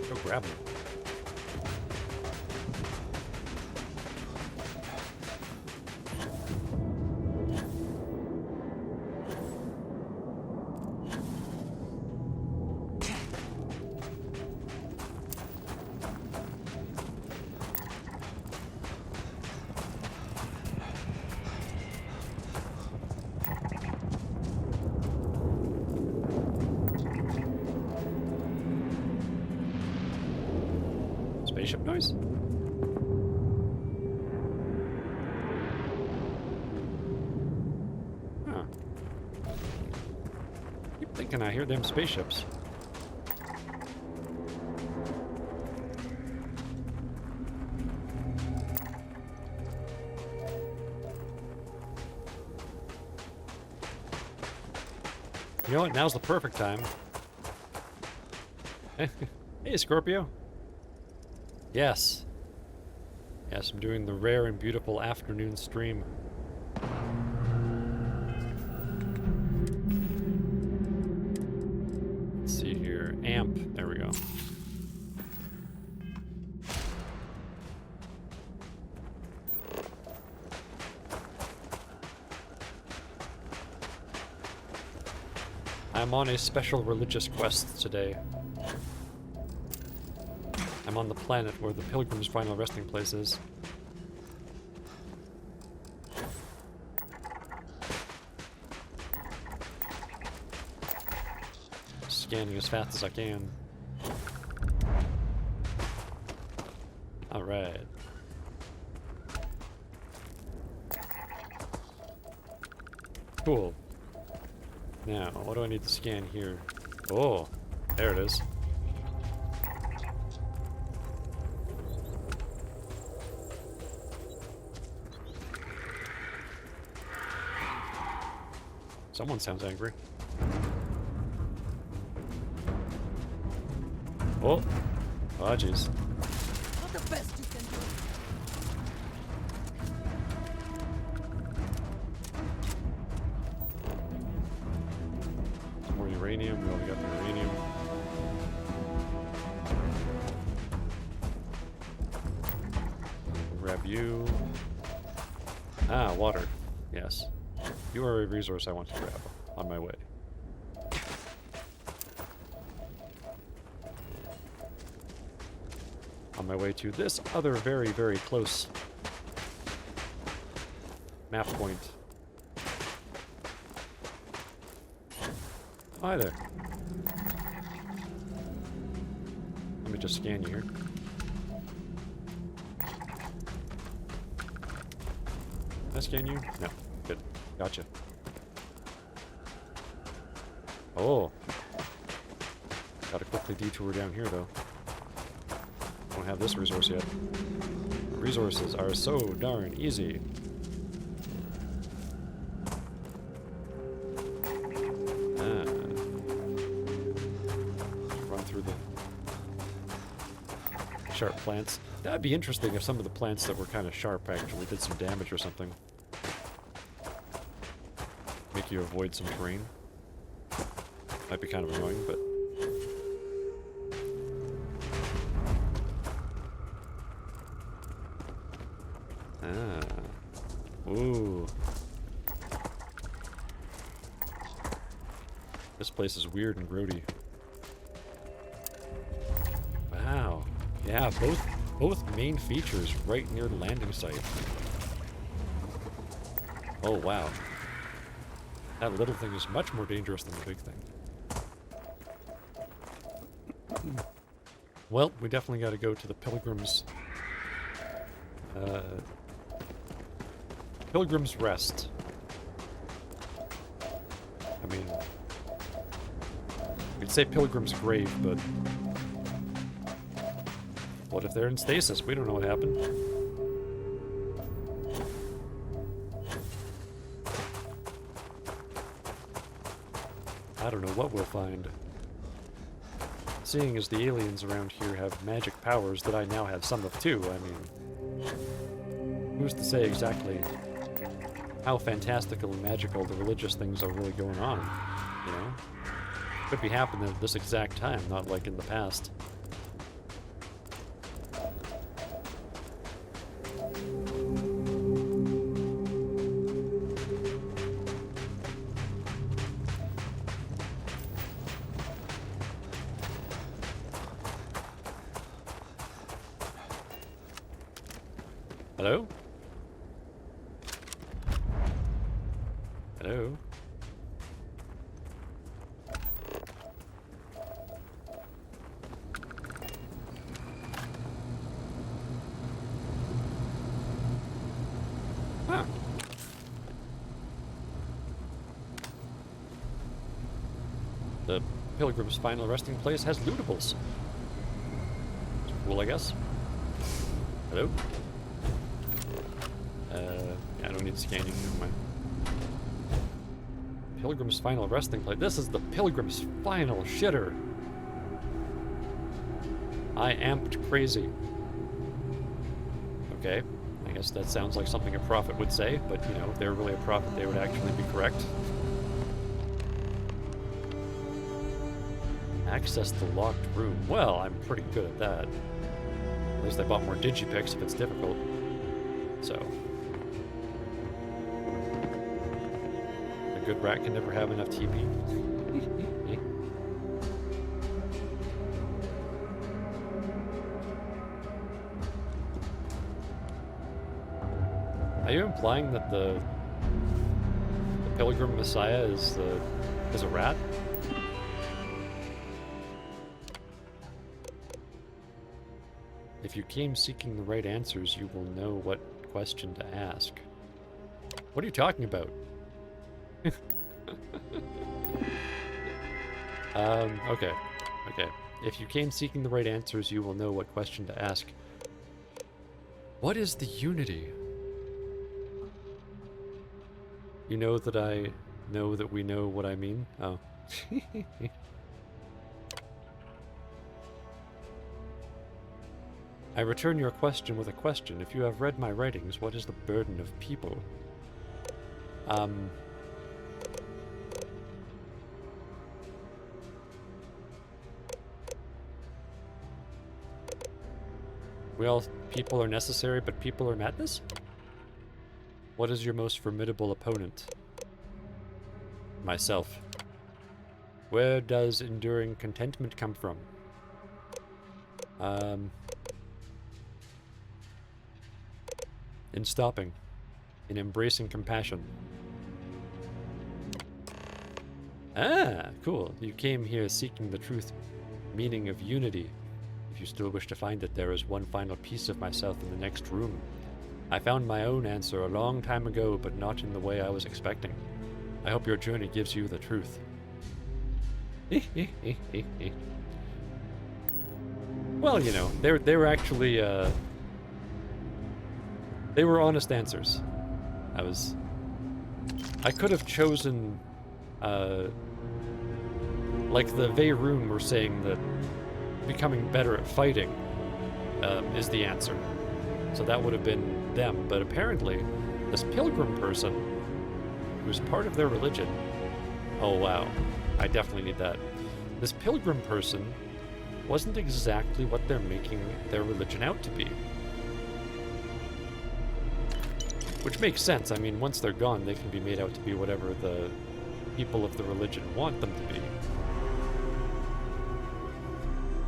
A: go grab them. Spaceship noise? Huh. Keep thinking I hear them spaceships. You know what? Now's the perfect time. Hey, Scorpio. Yes. Yes, I'm doing the rare and beautiful afternoon stream. Let's see here. Amp. There we go. I'm on a special religious quest today. I'm on the planet where the Pilgrim's final resting place is. Scanning as fast as I can. Alright. Cool. Now, what do I need to scan here? Oh, there it is. Someone sounds angry. Oh! Oh, jeez.
B: Not the best you can do.
A: Some more uranium. We already got the uranium. Grab you. Ah, water. Yes. You are a resource I want to grab. On my way. On my way to this other very, very close map point. Hi there. Let me just scan you here. Can I scan you? No. Good. Gotcha. Oh. Gotta quickly detour down here, though. Don't have this resource yet. Resources are so darn easy. Run through the sharp plants. That'd be interesting if some of the plants that were kind of sharp actually did some damage or something. Make you avoid some terrain. Might be kind of annoying, but... Ah. Ooh. This place is weird and grody. Wow. Yeah, both main features right near the landing site. Oh, wow. That little thing is much more dangerous than the big thing. Well, we definitely got to go to the Pilgrim's Rest. I mean, we'd say Pilgrim's Grave, but what if they're in stasis? We don't know what happened. I don't know what we'll find. Seeing as the aliens around here have magic powers that I now have some of too, I mean, who's to say exactly how fantastical and magical the religious things are really going on, you know? Could be happening at this exact time, not like in the past. Hello? Hello? Huh. The Pilgrim's final resting place has lootables. Cool, I guess. Hello? I don't need scanning, never mind. Pilgrim's final resting place. This is the Pilgrim's final shitter. I amped crazy. Okay, I guess that sounds like something a prophet would say, but you know, if they were really a prophet, they would actually be correct. Access the locked room. Well, I'm pretty good at that. At least I bought more digipicks if it's difficult. So. A good rat can never have enough TP. Are you implying that the Pilgrim Messiah is a rat? If you came seeking the right answers, you will know what question to ask. What are you talking about? Okay. Okay. If you came seeking the right answers, you will know what question to ask. What is the unity? You know that I know that we know what I mean? Oh. I return your question with a question. If you have read my writings, what is the burden of people? Well, people are necessary, but people are madness? What is your most formidable opponent? Myself. Where does enduring contentment come from? In stopping. In embracing compassion. Ah, cool. You came here seeking the truth, meaning of unity. If you still wish to find it, there is one final piece of myself in the next room. I found my own answer a long time ago, but not in the way I was expecting. I hope your journey gives you the truth. Well, you know, they were actually, they were honest answers. I could have chosen, like the Veyroon were saying that becoming better at fighting is the answer. So that would have been them. But apparently, this pilgrim person, who's part of their religion... Oh, wow. I definitely need that. This pilgrim person wasn't exactly what they're making their religion out to be. Which makes sense. I mean, once they're gone, they can be made out to be whatever the people of the religion want them to be.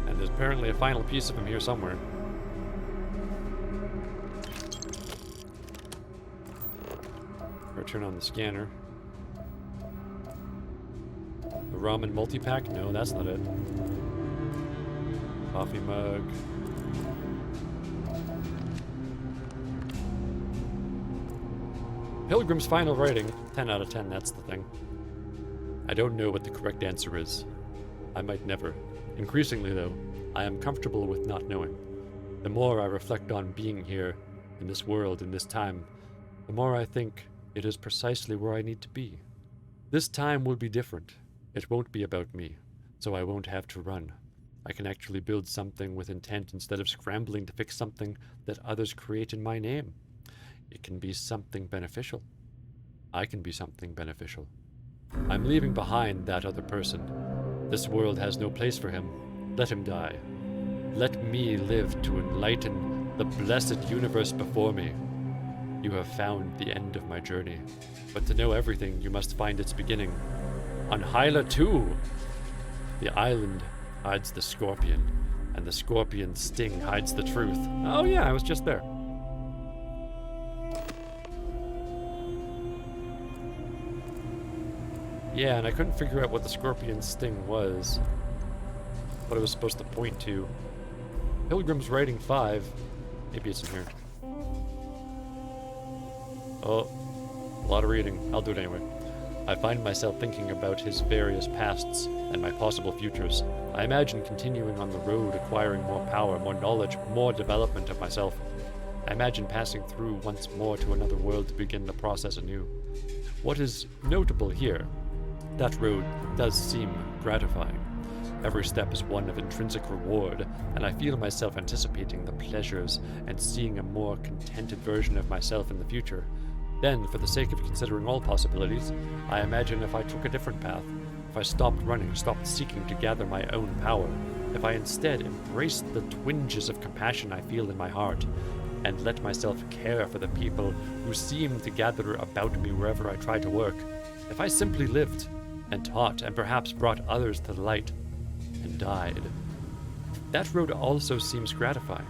A: And there's apparently a final piece of him here somewhere. Or turn on the scanner. The ramen multi-pack? No, that's not it. Coffee mug. Pilgrim's final writing. 10 out of 10, that's the thing. I don't know what the correct answer is. I might never. Increasingly, though, I am comfortable with not knowing. The more I reflect on being here, in this world, in this time, the more I think it is precisely where I need to be. This time will be different. It won't be about me, so I won't have to run. I can actually build something with intent instead of scrambling to fix something that others create in my name. It can be something beneficial. I can be something beneficial. I'm leaving behind that other person. This world has no place for him. Let him die. Let me live to enlighten the blessed universe before me. You have found the end of my journey, but to know everything, you must find its beginning. On Hyla 2, the island hides the scorpion, and the scorpion's sting hides the truth. Oh yeah, I was just there. Yeah, and I couldn't figure out what the scorpion's sting was. What it was supposed to point to. Pilgrim's Writing 5. Maybe it's in here. Oh, a lot of reading. I'll do it anyway. I find myself thinking about his various pasts and my possible futures. I imagine continuing on the road, acquiring more power, more knowledge, more development of myself. I imagine passing through once more to another world to begin the process anew. What is notable here, that road does seem gratifying. Every step is one of intrinsic reward, and I feel myself anticipating the pleasures and seeing a more contented version of myself in the future. Then, for the sake of considering all possibilities, I imagine if I took a different path, if I stopped running, stopped seeking to gather my own power, if I instead embraced the twinges of compassion I feel in my heart, and let myself care for the people who seem to gather about me wherever I try to work, if I simply lived, and taught, and perhaps brought others to the light, and died, that road also seems gratifying.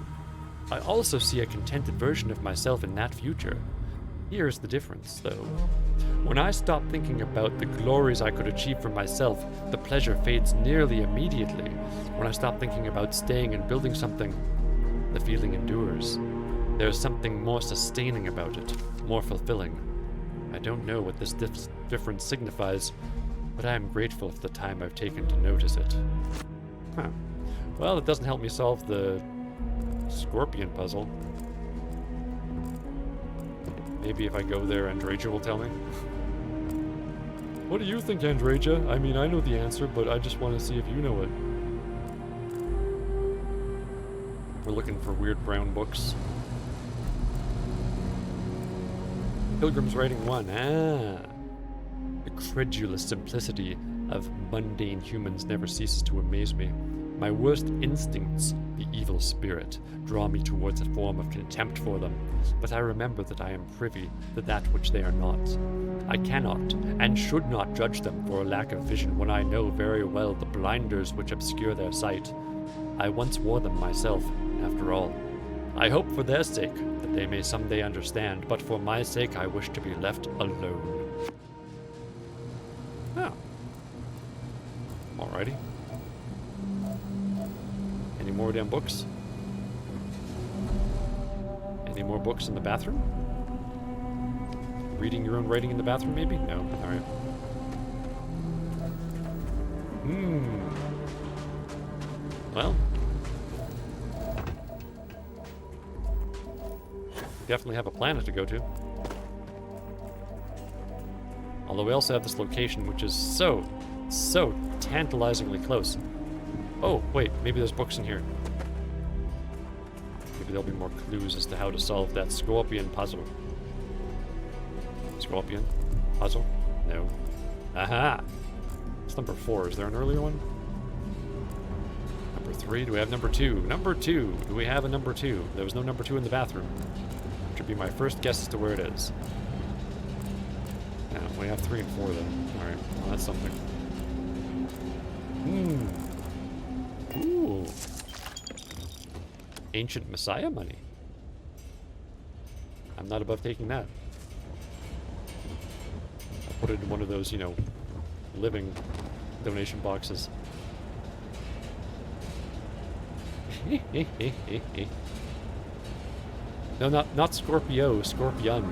A: I also see a contented version of myself in that future. Here's the difference, though. When I stop thinking about the glories I could achieve for myself, the pleasure fades nearly immediately. When I stop thinking about staying and building something, the feeling endures. There's something more sustaining about it, more fulfilling. I don't know what this difference signifies, but I am grateful for the time I've taken to notice it. Huh. Well, it doesn't help me solve the scorpion puzzle. Maybe if I go there, Andreja will tell me. What do you think, Andreja? I mean, I know the answer, but I just want to see if you know it. We're looking for weird brown books. Pilgrim's Writing 1. The credulous simplicity of mundane humans never ceases to amaze me. My worst instincts, the evil spirit, draw me towards a form of contempt for them, but I remember that I am privy to that which they are not. I cannot and should not judge them for a lack of vision when I know very well the blinders which obscure their sight. I once wore them myself, after all. I hope for their sake that they may someday understand, but for my sake I wish to be left alone. Oh. Alrighty. Any more damn books? Any more books in the bathroom? Reading your own writing in the bathroom, maybe? No. Alright. Well. We definitely have a planet to go to. Although we also have this location, which is so tantalizingly close. Oh, wait, maybe there's books in here. Maybe there'll be more clues as to how to solve that scorpion puzzle. Scorpion? Puzzle? No. Aha! It's number 4. Is there an earlier one? Number 3? Do we have number 2? Number 2! Do we have a number 2? There was no number 2 in the bathroom. Which would be my first guess as to where it is. Yeah, we have 3 and 4 then. Alright, well, that's something. Ooh. Ancient Messiah money. I'm not above taking that. I'll put it in one of those, living donation boxes. No, not Scorpio, Scorpion.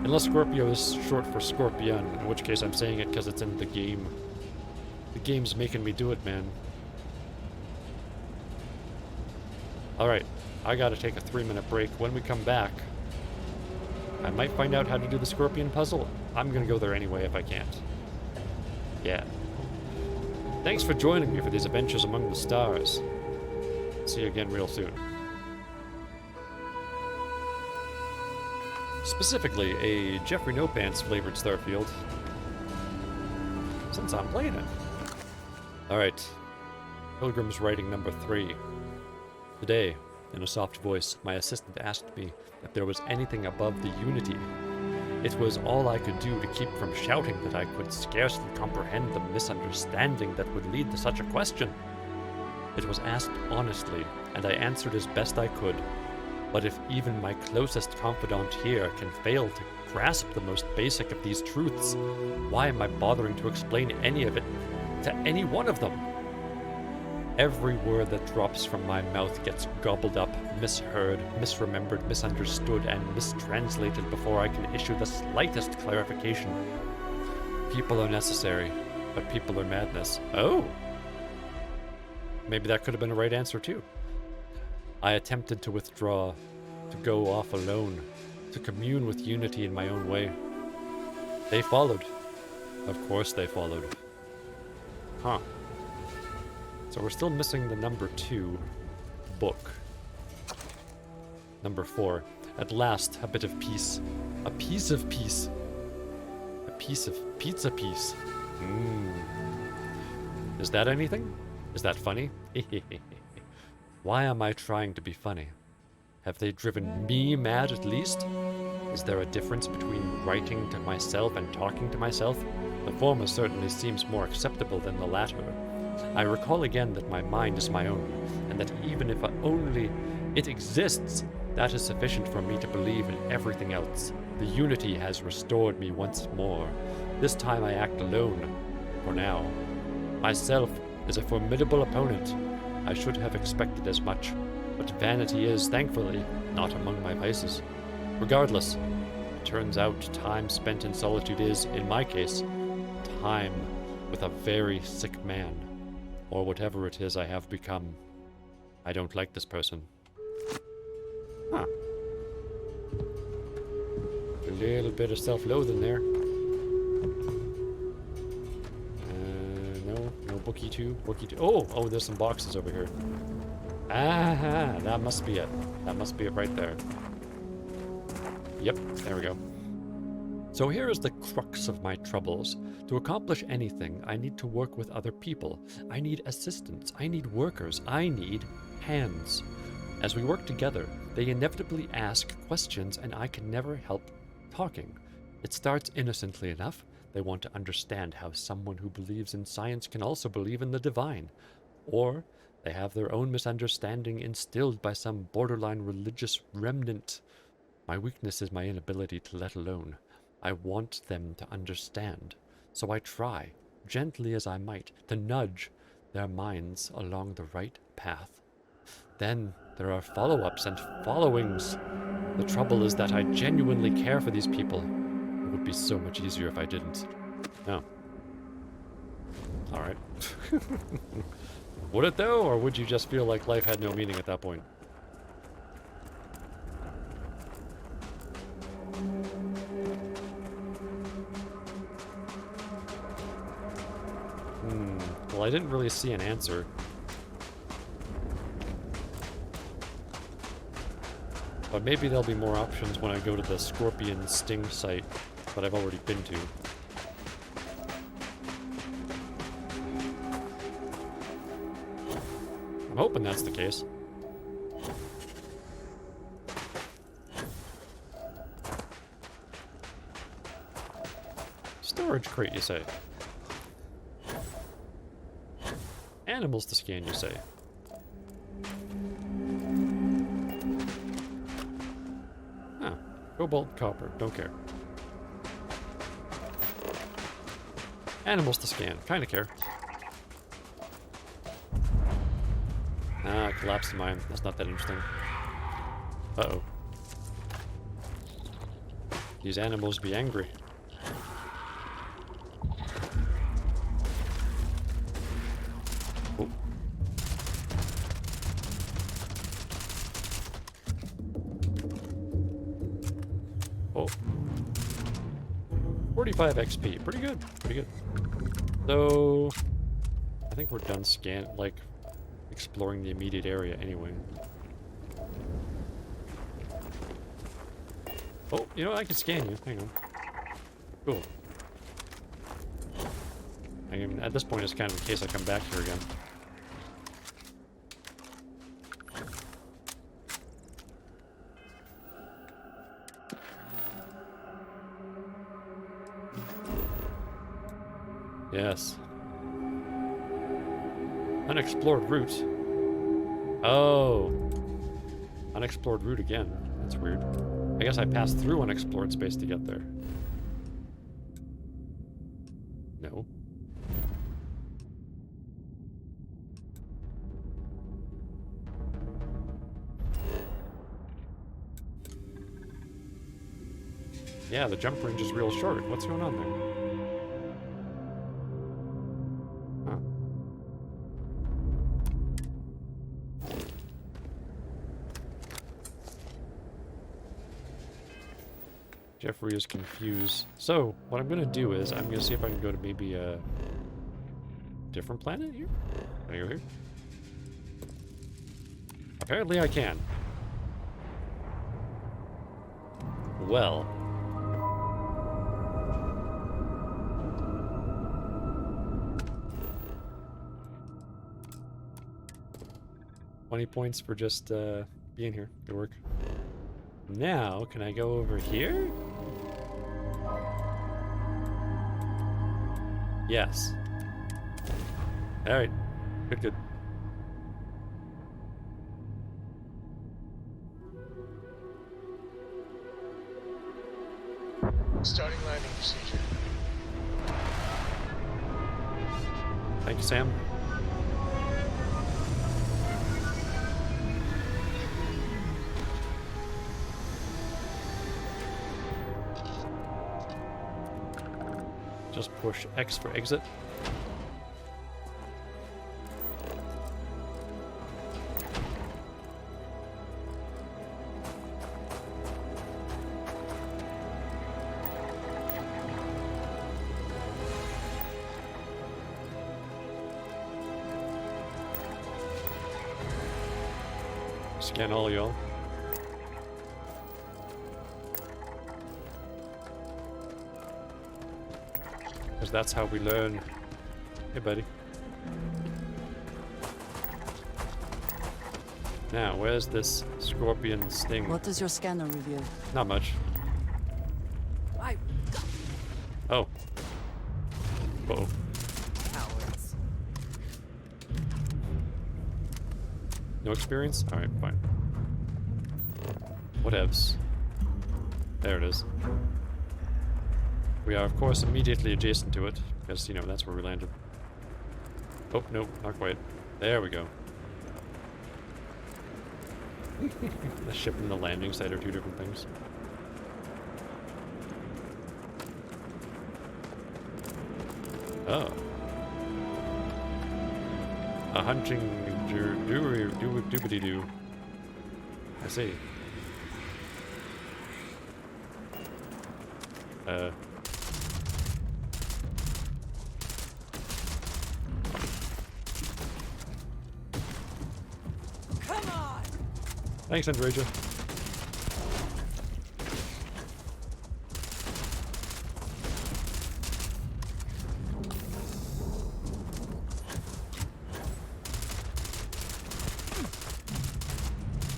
A: Unless Scorpio is short for Scorpion, in which case I'm saying it because it's in the game. The game's making me do it, man. Alright, I gotta take a 3-minute break. When we come back, I might find out how to do the Scorpion puzzle. I'm gonna go there anyway if I can't. Yeah. Thanks for joining me for these adventures among the stars. See you again real soon. Specifically, a Jeffrey No Pants flavored Starfield. Since I'm playing it. Alright. Pilgrim's Writing number 3. Today, in a soft voice, my assistant asked me if there was anything above the unity. It was all I could do to keep from shouting that I could scarcely comprehend the misunderstanding that would lead to such a question. It was asked honestly, and I answered as best I could. But if even my closest confidant here can fail to grasp the most basic of these truths, why am I bothering to explain any of it to any one of them? Every word that drops from my mouth gets gobbled up, misheard, misremembered, misunderstood, and mistranslated before I can issue the slightest clarification. People are necessary, but people are madness. Oh! Maybe that could have been a right answer too. I attempted to withdraw, to go off alone, to commune with unity in my own way. They followed. Of course they followed. Huh. So we're still missing the number 2 book. Number 4. At last, a bit of peace. A piece of peace. A piece of pizza piece. Is that anything? Is that funny? Why am I trying to be funny? Have they driven me mad at least? Is there a difference between writing to myself and talking to myself? The former certainly seems more acceptable than the latter. I recall again that my mind is my own, and that even if only it exists, that is sufficient for me to believe in everything else. The unity has restored me once more. This time I act alone, for now. Myself is a formidable opponent. I should have expected as much, but vanity is, thankfully, not among my vices. Regardless, it turns out time spent in solitude is, in my case, time with a very sick man. Or whatever it is I have become. I don't like this person. Huh. A little bit of self-loathing there. No bookie 2. Bookie 2. Oh, there's some boxes over here. Ah, that must be it. That must be it right there. Yep, there we go. So here is the crux of my troubles. To accomplish anything, I need to work with other people. I need assistants. I need workers. I need hands. As we work together, they inevitably ask questions, and I can never help talking. It starts innocently enough. They want to understand how someone who believes in science can also believe in the divine. Or they have their own misunderstanding instilled by some borderline religious remnant. My weakness is my inability to let alone. I want them to understand, so I try, gently as I might, to nudge their minds along the right path. Then there are follow-ups and followings. The trouble is that I genuinely care for these people. It would be so much easier if I didn't. No. Alright. Would it though, or would you just feel like life had no meaning at that point? Well, I didn't really see an answer. But maybe there'll be more options when I go to the Scorpion Sting site that I've already been to. I'm hoping that's the case. Storage crate, you say? Animals to scan, you say? Huh. Cobalt, copper, don't care. Animals to scan, kinda care. Ah, collapsed mine. That's not that interesting. Uh-oh. These animals be angry. Oh. Oh. 45 XP. Pretty good. Pretty good. So, I think we're done exploring the immediate area anyway. Oh, you know, I can scan you. Hang on. Cool. I mean, at this point, it's kind of in case I come back here again. Yes. Unexplored route. Oh. Unexplored route again. That's weird. I guess I passed through unexplored space to get there. No. Yeah, the jump range is real short. What's going on there? Jeffrey is confused. So, what I'm going to do is, I'm going to see if I can go to maybe a different planet here? Can I go here? Apparently I can. Well. $20 points for just being here. Good work. Now, can I go over here? Yes. Alright. Good, good.
L: Starting landing procedure.
A: Thank you, Sam. Just push X for exit. Scan all y'all. Because that's how we learn. Hey, buddy. Now, where's this scorpion sting?
B: What does your scanner reveal?
A: Not much. Oh. Uh-oh.
J: Cowards.
A: No experience? Alright, fine. Whatevs. There it is. We are, of course, immediately adjacent to it, because, you know, that's where we landed. Oh, no, not quite. There we go. The ship and the landing site are two different things. Oh. A hunting doobity-doo. I see.
J: Come on!
A: Thanks, Andreja.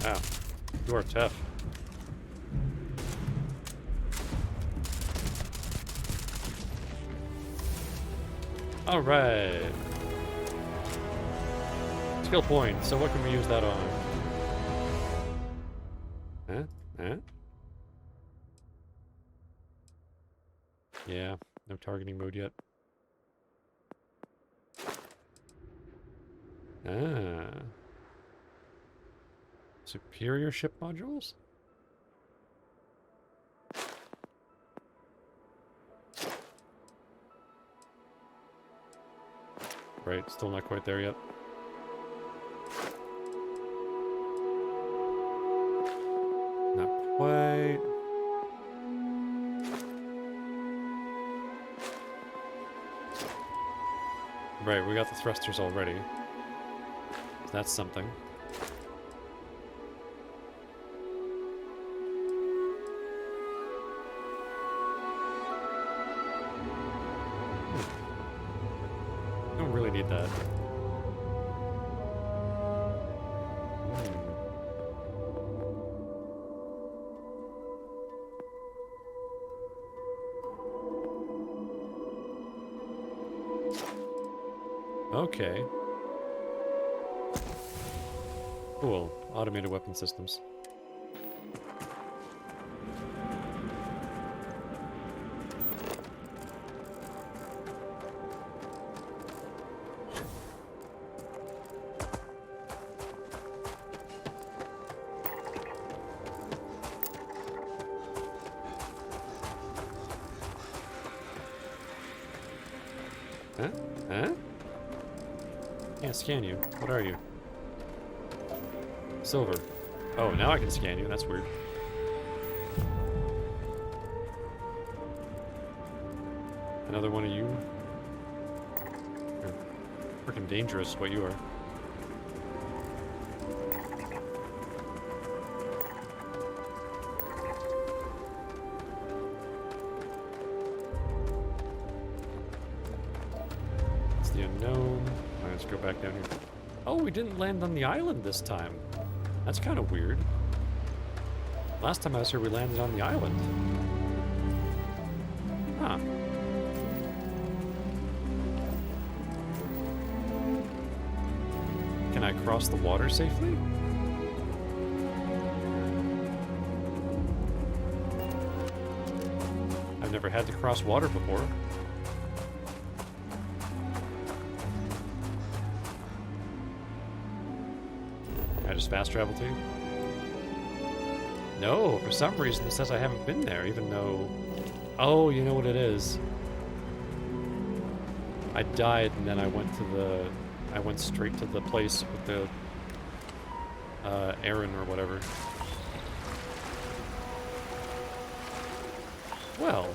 A: Wow, you are tough. All right. Skill point. So what can we use that on? Huh? Huh? Yeah, no targeting mode yet. Ah. Superior ship modules? Right, still not quite there yet. Not quite. Right, we got the thrusters already. That's something. Don't really need that. Okay. Cool. Automated weapon systems. Huh? Huh? Can't scan you. What are you? Silver. Oh, now I can scan you. That's weird. Another one of you. You're freaking dangerous, what you are. It's the unknown. Alright, let's go back down here. Oh, we didn't land on the island this time. That's kind of weird. Last time I was here, we landed on the island. Huh. Can I cross the water safely? I've never had to cross water before. Can I just fast travel to you? No, for some reason it says I haven't been there, even though... Oh, you know what it is? I died and then I went to the... I went straight to the place with the... Aaron or whatever. Well...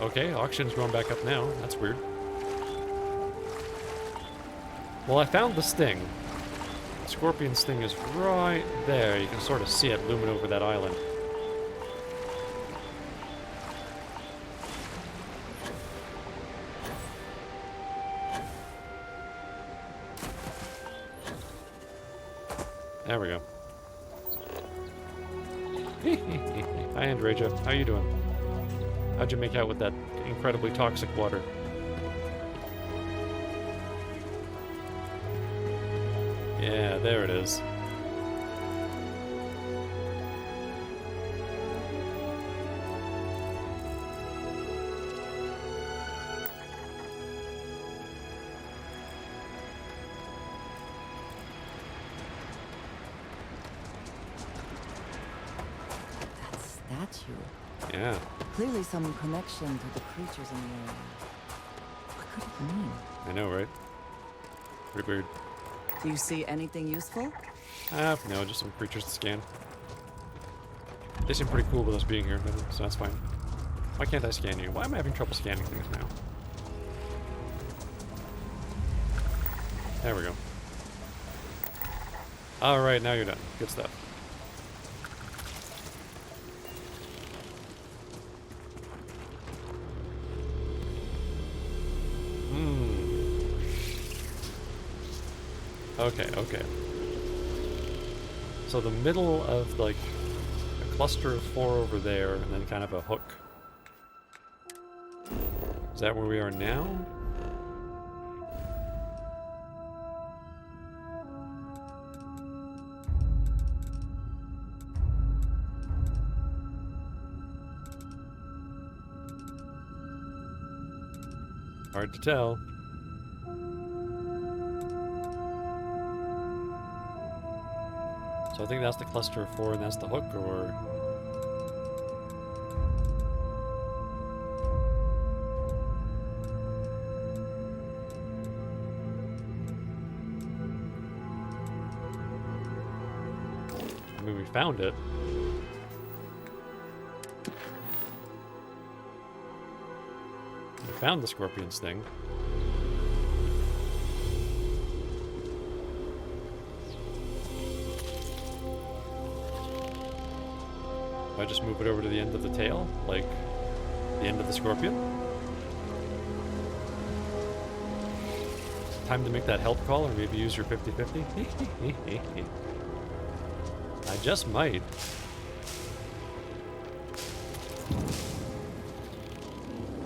A: Okay, auction's going back up now. That's weird. Well, I found the sting. The scorpion sting is right there. You can sort of see it looming over that island. There we go. Hi, Andreja. How you doing? How'd you make out with that incredibly toxic water? Yeah, there it is.
B: That statue.
A: Yeah.
B: Clearly some connection to the creatures in the area. What could it mean?
A: I know, right? Pretty weird.
B: Do you see anything useful?
A: No, just some creatures to scan. They seem pretty cool with us being here, so that's fine. Why can't I scan you? Why am I having trouble scanning things now? There we go. Alright, now you're done. Good stuff. Okay, okay. So the middle of, like, a cluster of 4 over there, and then kind of a hook. Is that where we are now? Hard to tell. So I think that's the cluster of 4 and that's the hook, or... I mean, we found it. We found the scorpion's thing. I just move it over to the end of the tail, like the end of the scorpion. Time to make that help call, or maybe use your 50-50. I just might.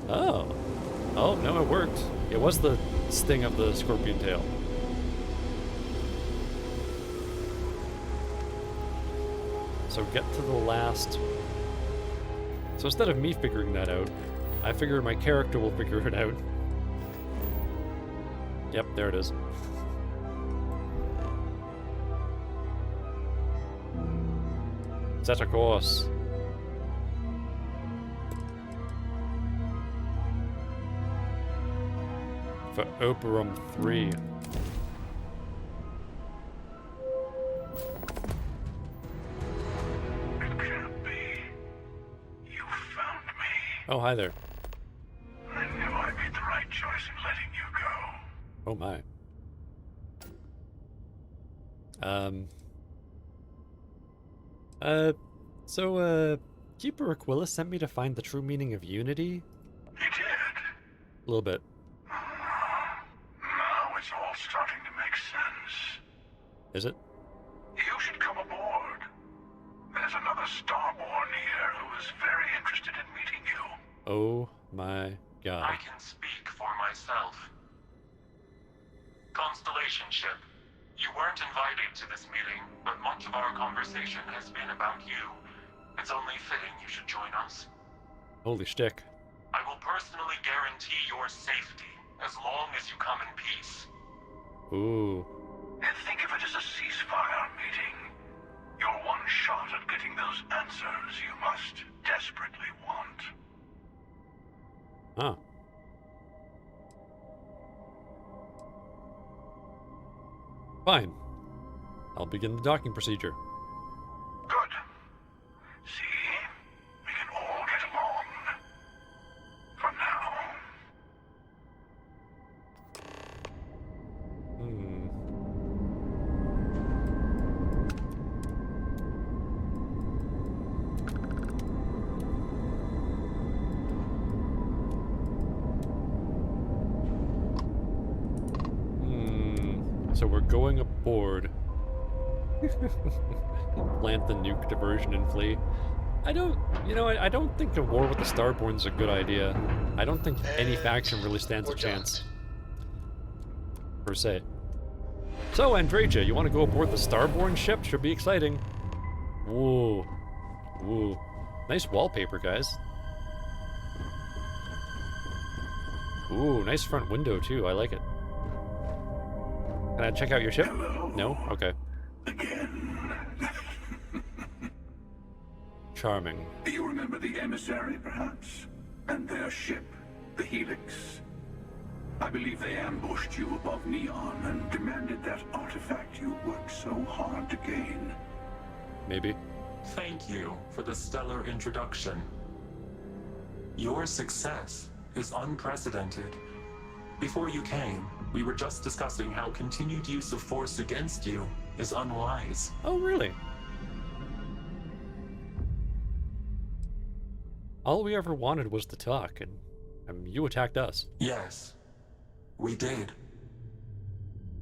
A: Oh. Oh, no, it worked. It was the sting of the scorpion tail. So get to the last... So instead of me figuring that out, I figure my character will figure it out. Yep, there it is. Set a course. For Operum 3. Oh, hi there.
N: I knew I made the right choice in letting you go.
A: Oh my. Keeper Aquila sent me to find the true meaning of unity?
N: He did?
A: A little bit.
N: Now it's all starting to make sense.
A: Is it?
N: You should come aboard. There's another Starborn here who is very interested in meeting you.
A: Oh my god.
C: I can speak for myself. Constellation ship, you weren't invited to this meeting, but much of our conversation has been about you. It's only fitting you should join us.
A: Holy shtick.
C: I will personally guarantee your safety as long as you come in peace.
A: Ooh.
N: And think of it as a ceasefire meeting. Your one shot at getting those answers you must desperately want.
A: Huh. Fine. I'll begin the docking procedure.
N: Good. See? We can all get along. For now.
A: So we're going aboard. Plant the nuke diversion and flee. I don't think a war with the Starborn is a good idea. I don't think any faction really stands a chance. Per se. So, Andreja, you want to go aboard the Starborn ship? Should be exciting. Whoa. Whoa. Nice wallpaper, guys. Ooh, nice front window, too. I like it. Can I check out your ship?
N: Hello.
A: No? Okay.
N: Again.
A: Charming.
N: Do you remember the emissary, perhaps? And their ship, the Helix? I believe they ambushed you above Neon and demanded that artifact you worked so hard to gain.
A: Maybe.
C: Thank you for the stellar introduction. Your success is unprecedented. Before you came, we were just discussing how continued use of force against you is unwise.
A: Oh, really? All we ever wanted was to talk, and you attacked us.
C: Yes, we did.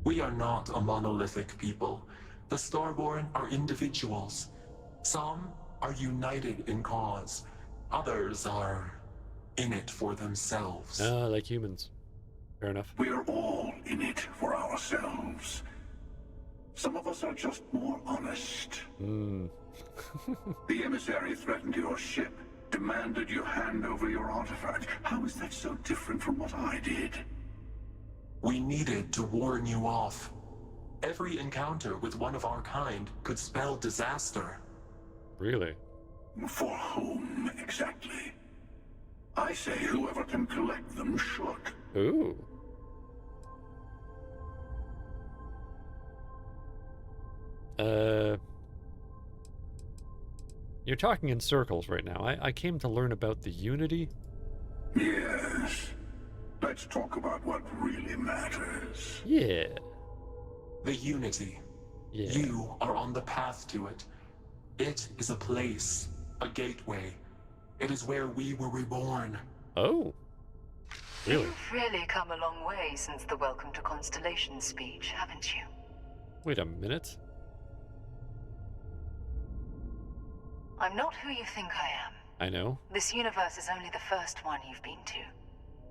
C: We are not a monolithic people. The Starborn are individuals. Some are united in cause. Others are in it for themselves.
A: Like humans. Fair enough.
N: We are all in it for ourselves. Some of us are just more honest. The emissary threatened your ship, demanded you hand over your artifact. How is that so different from what I did?
C: We needed to warn you off. Every encounter with one of our kind could spell disaster.
A: Really?
N: For whom, exactly? I say whoever can collect them should.
A: Ooh. You're talking in circles right now. I came to learn about the Unity.
N: Yes. Let's talk about what really matters.
A: Yeah.
C: The Unity.
A: Yeah.
C: You are on the path to it. It is a place, a gateway. It is where we were reborn.
A: Oh. Really?
H: You've really come a long way since the Welcome to Constellation speech, haven't you?
A: Wait a minute.
H: I'm not who you think I am.
A: I know.
H: This universe is only the first one you've been to.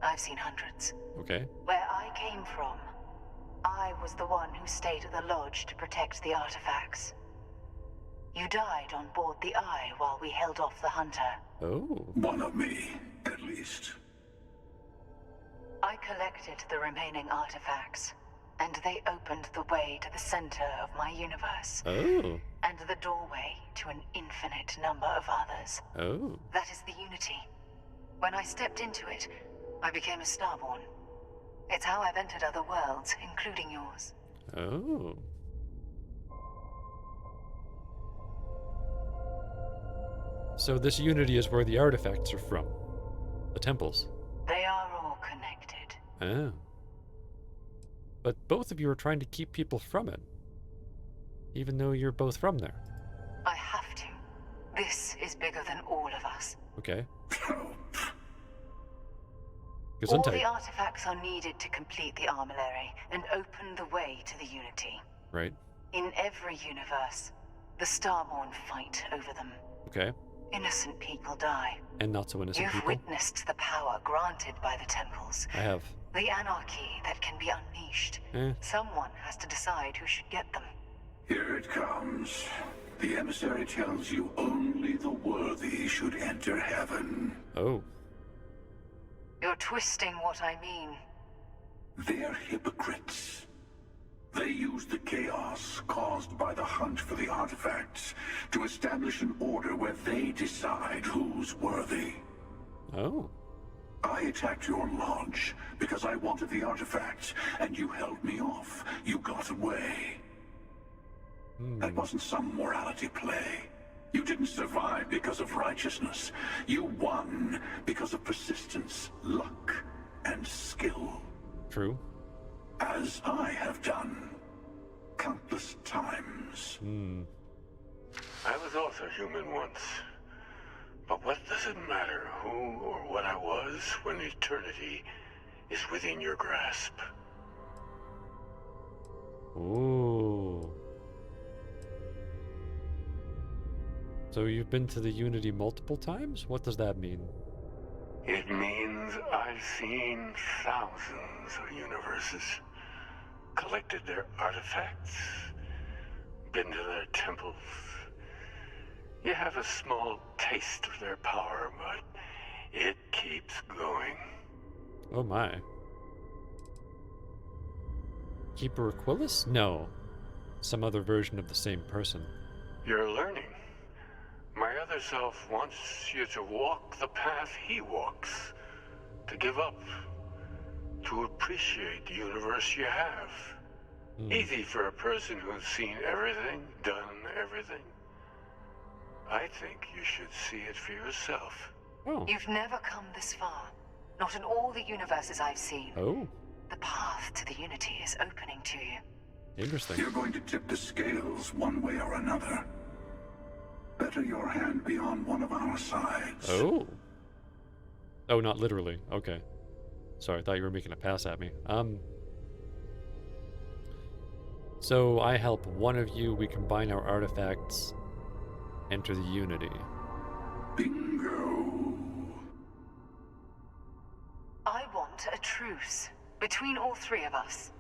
H: I've seen hundreds.
A: Okay.
H: Where I came from, I was the one who stayed at the lodge to protect the artifacts. You died on board the Eye while we held off the Hunter.
A: Oh.
N: One of me, at least.
H: I collected the remaining artifacts, and they opened the way to the center of my universe.
A: Oh.
H: And the doorway to an infinite number of others.
A: Oh.
H: That is the Unity. When I stepped into it, I became a Starborn. It's how I've entered other worlds, including yours.
A: Oh. So this Unity is where the artifacts are from. The temples.
H: They are all connected.
A: Ah. But both of you are trying to keep people from it. Even though you're both from there.
H: I have to. This is bigger than all of us.
A: Okay.
H: All the artifacts are needed to complete the armillary and open the way to the Unity.
A: Right.
H: In every universe, the Starborn fight over them.
A: Okay.
H: Innocent people die.
A: And not so innocent
H: You've
A: people.
H: witnessed the power granted by the temples.
A: I have.
H: The anarchy that can be unleashed. Someone has to decide who should get them.
N: Here it comes. The emissary tells you only the worthy should enter heaven.
A: Oh.
H: You're twisting what I mean.
N: They're hypocrites. They use the chaos caused by the hunt for the artifacts to establish an order where they decide who's worthy.
A: Oh.
N: I attacked your lodge because I wanted the artifacts, and you held me off. You got away. That wasn't some morality play. You didn't survive because of righteousness. You won because of persistence, luck, and skill.
A: True.
N: As I have done countless times.
M: I was also human once. But what does it matter who or what I was when eternity is within your grasp?
A: Ooh. So you've been to the Unity multiple times? What does that mean?
M: It means I've seen thousands of universes, collected their artifacts, been to their temples. You have a small taste of their power, but it keeps going.
A: Oh my. Keeper Aquilus? No. Some other version of the same person.
M: You're learning. My other self wants you to walk the path he walks, to give up, to appreciate the universe you have. Easy for a person who's seen everything, done everything. I think you should see it for yourself.
A: Oh.
H: You've never come this far. Not in all the universes I've seen.
A: Oh.
H: The path to the Unity is opening to you.
A: Interesting.
N: You're going to tip the scales one way or another. Better your hand be on one of our sides.
A: Oh. Oh, not literally. Okay. Sorry, I thought you were making a pass at me. So I help one of you, we combine our artifacts, enter the Unity.
N: Bingo.
H: I want a truce between all three of us.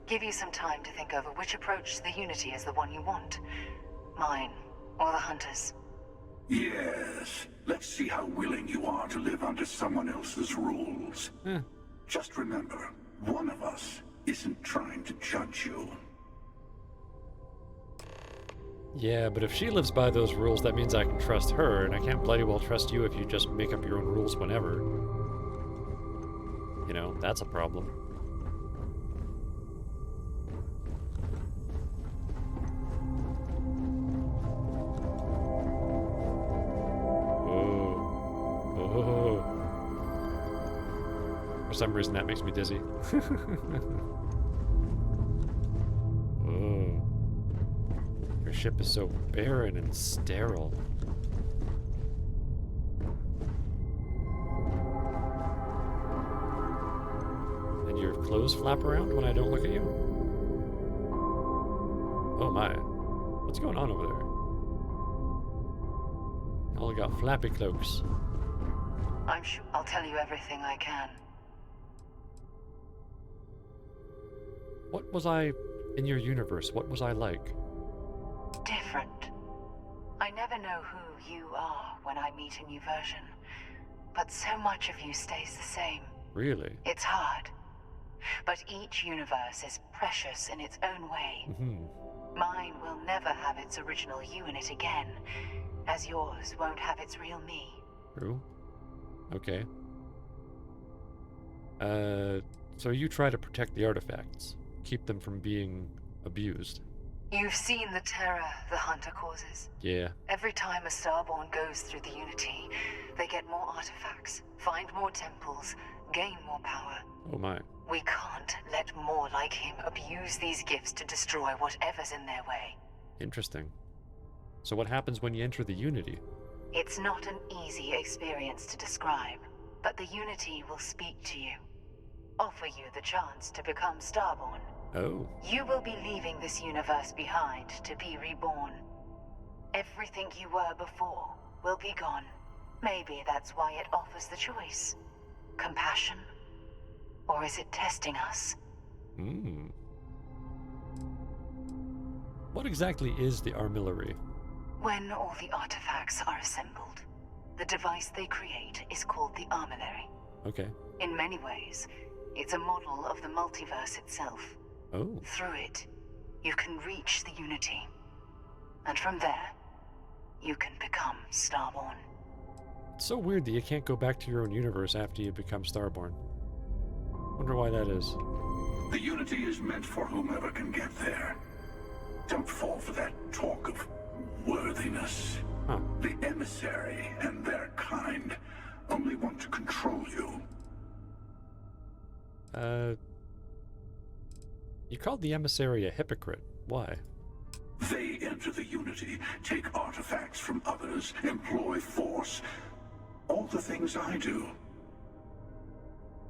H: Give you some time to think over which approach to the Unity is the one you want. Mine, or the Hunters.
N: Yes. Let's see how willing you are to live under someone else's rules. Just remember, one of us isn't trying to judge you.
A: Yeah, but if she lives by those rules, that means I can trust her, and I can't bloody well trust you if you just make up your own rules whenever. You know, that's a problem. Oh. For some reason, that makes me dizzy. Oh. Your ship is so barren and sterile. And your clothes flap around when I don't look at you? Oh my. What's going on over there? All got flappy cloaks.
H: I'm sure I'll tell you everything I can.
A: What was I in your universe? What was I like?
H: Different. I never know who you are when I meet a new version, but so much of you stays the same.
A: Really?
H: It's hard. But each universe is precious in its own way. Mine will never have its original you in it again, as yours won't have its real me.
A: True. Okay. So you try to protect the artifacts, keep them from being abused.
H: You've seen the terror the Hunter causes.
A: Yeah.
H: Every time a Starborn goes through the Unity, they get more artifacts, find more temples, gain more power.
A: Oh my.
H: We can't let more like him abuse these gifts to destroy whatever's in their way.
A: Interesting. So what happens when you enter the Unity?
H: It's not an easy experience to describe, but the Unity will speak to you, offer you the chance to become Starborn.
A: Oh.
H: You will be leaving this universe behind to be reborn. Everything you were before will be gone. Maybe that's why it offers the choice. Compassion? Or is it testing us?
A: What exactly is the armillary?
H: When all the artifacts are assembled, the device they create is called the armillary.
A: Okay.
H: In many ways, it's a model of the multiverse itself.
A: Oh.
H: Through it, you can reach the Unity. And from there, you can become Starborn.
A: It's so weird that you can't go back to your own universe after you become Starborn. Wonder why that is.
N: The Unity is meant for whomever can get there. Don't fall for that talk of worthiness. The emissary and their kind only want to control you.
A: You called the emissary a hypocrite. Why?
N: They enter the Unity, take artifacts from others, employ force. All the things I do.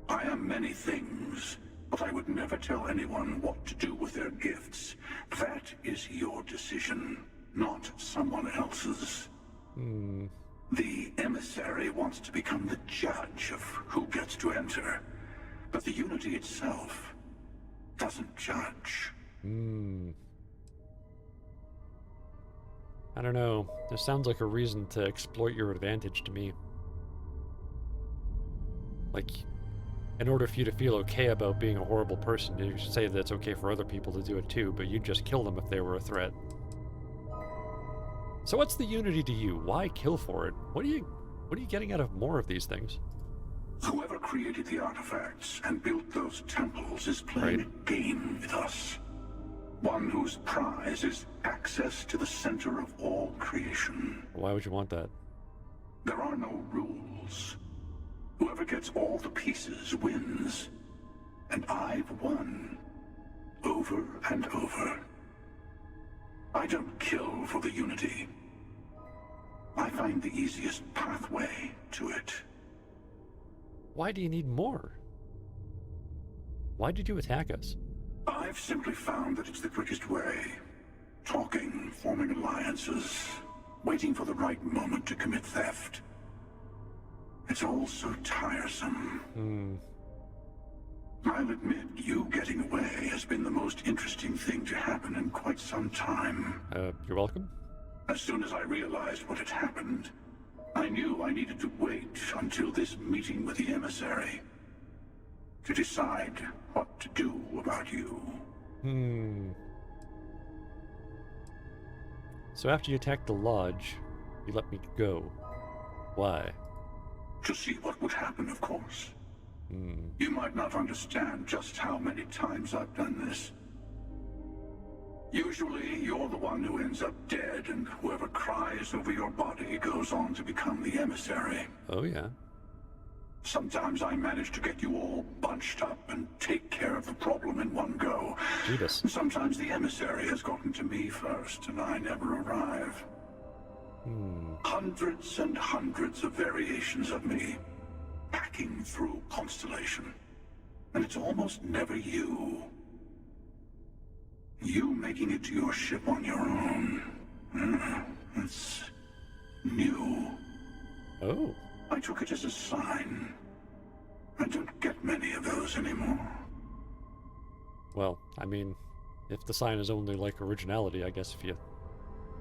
N: I am many things, but I would never tell anyone what to do with their gifts. That is your decision, not someone else's. The emissary wants to become the judge of who gets to enter, but the Unity itself doesn't judge.
A: I don't know. This sounds like a reason to exploit your advantage to me. Like, in order for you to feel okay about being a horrible person, you should say that it's okay for other people to do it too, but you'd just kill them if they were a threat. So what's the Unity to you? Why kill for it? What are you getting out of more of these things?
N: Whoever created the artifacts and built those temples is playing a game with us. One whose prize is access to the center of all creation.
A: Why would you want that?
N: There are no rules. Whoever gets all the pieces wins. And I've won. Over and over. I don't kill for the Unity. I find the easiest pathway to it.
A: Why do you need more? Why did you attack us?
N: I've simply found that it's the quickest way. Talking, forming alliances, waiting for the right moment to commit theft. It's all so tiresome. I'll admit, you getting away has been the most interesting thing to happen in quite some time.
A: You're welcome.
N: As soon as I realized what had happened, I knew I needed to wait until this meeting with the emissary to decide what to do about you.
A: So after you attacked the lodge, you let me go. Why?
N: To see what would happen, of course. You might not understand just how many times I've done this. Usually, you're the one who ends up dead, and whoever cries over your body goes on to become the emissary.
A: Oh, yeah.
N: Sometimes I manage to get you all bunched up and take care of the problem in one go.
A: Judas.
N: Sometimes the emissary has gotten to me first, and I never arrive. Hundreds and hundreds of variations of me, hacking through Constellation. And it's almost never you. You making it to your ship on your own. It's new.
A: Oh.
N: I took it as a sign. I don't get many of those anymore.
A: Well, I mean, if the sign is only like originality, I guess if you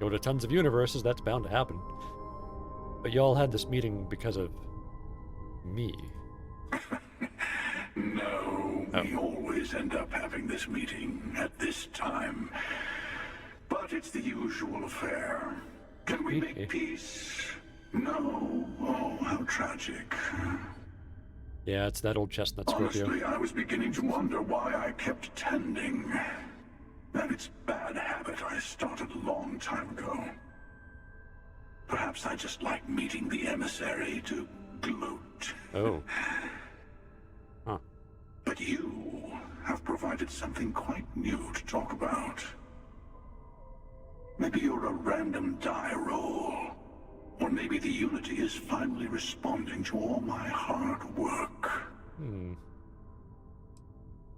A: go to tons of universes, that's bound to happen. But y'all had this meeting because of me.
N: No, we always end up having this meeting at this time. But it's the usual affair. Can we make peace? No. Oh, how tragic.
A: Yeah, it's that old chestnut Scorpio.
N: Honestly, I was beginning to wonder why I kept attending. And it's a bad habit I started a long time ago. Perhaps I just like meeting the emissary to gloat.
A: Oh. Huh.
N: But you have provided something quite new to talk about. Maybe you're a random die roll. Or maybe the Unity is finally responding to all my hard work.
A: I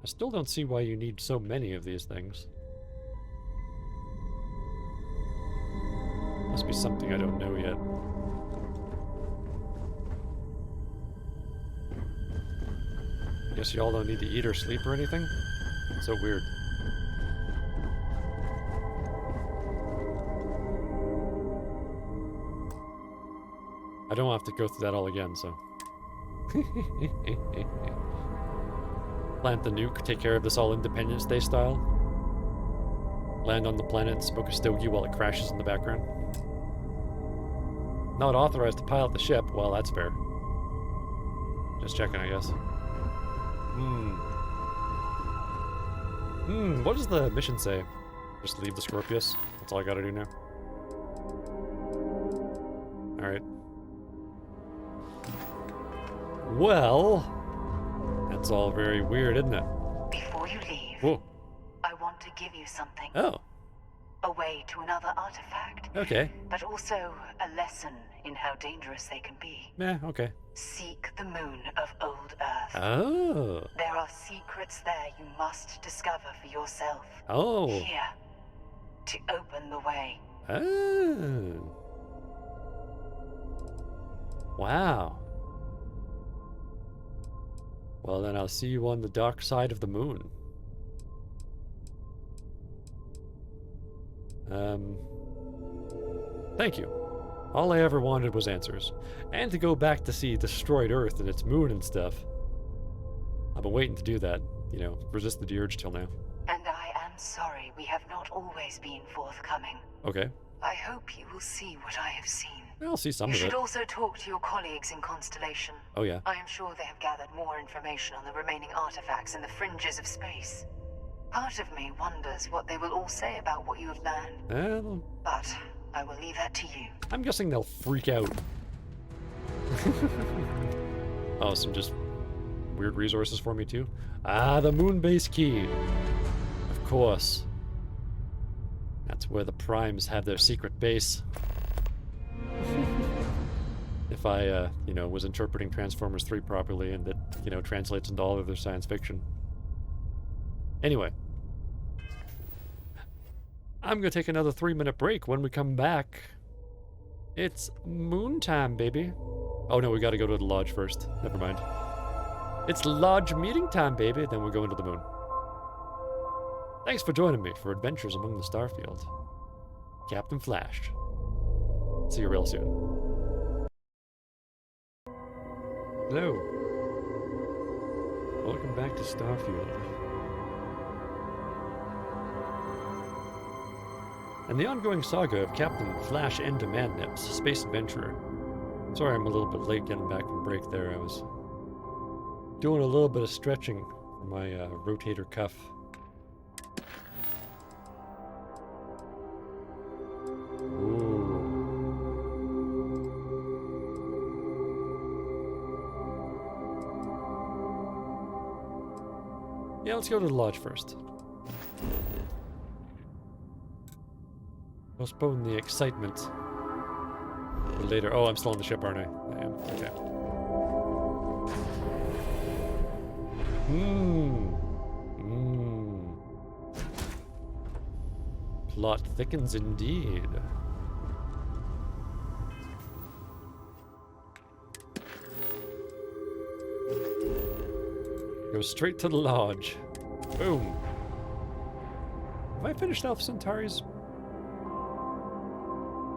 A: still don't see why you need so many of these things. Must be something I don't know yet. Guess y'all don't need to eat or sleep or anything? So weird. I don't have to go through that all again, so. Plant the nuke, take care of this all Independence Day style. Land on the planet and smoke a stogie while it crashes in the background. Not authorized to pilot the ship. Well, that's fair. Just checking, I guess. What does the mission say? Just leave the Scorpius? That's all I gotta do now. Alright. Well, that's all very weird, isn't it?
H: Before you leave,
A: Whoa.
H: I want to give you something.
A: Oh.
H: A way to another artifact.
A: Okay.
H: But also a lesson in how dangerous they can be.
A: Okay.
H: Seek the moon of old Earth.
A: Oh.
H: There are secrets there you must discover for yourself.
A: Oh.
H: Here. To open the way.
A: Oh. Wow. Well, then I'll see you on the dark side of the moon. Thank you. All I ever wanted was answers. And to go back to see destroyed Earth and its moon and stuff. I've been waiting to do that. You know, resisted the urge till now.
H: And I am sorry we have not always been forthcoming.
A: Okay.
H: I hope you will see what I have seen.
A: I'll see some
H: You
A: of it.
H: should also talk to your colleagues in Constellation.
A: Oh, yeah.
H: I am sure they have gathered more information on the remaining artifacts in the fringes of space. Part of me wonders what they will all say about what you have learned. But I will leave that to you.
A: I'm guessing they'll freak out. Oh, some just weird resources for me too? Ah, the moon base key. Of course. That's where the primes have their secret base. If I, you know, was interpreting Transformers 3 properly and it, you know, translates into all of their science fiction. Anyway. I'm gonna take another 3-minute break. When we come back, it's moon time, baby. Oh no, we gotta go to the lodge first. Never mind. It's lodge meeting time, baby. Then we're going to the moon. Thanks for joining me for Adventures Among the Starfield. Captain Flash. See you real soon. Hello. Welcome back to Starfield. And the ongoing saga of Captain Flash and Demand Nips, Space Adventurer. Sorry I'm a little bit late getting back from break there. I was doing a little bit of stretching for my rotator cuff. Ooh. Yeah, let's go to the lodge first. Postpone the excitement for later. Oh, I'm still on the ship, aren't I? I am. Okay. Plot thickens indeed. Go straight to the lodge. Boom. Have I finished Alpha Centauri's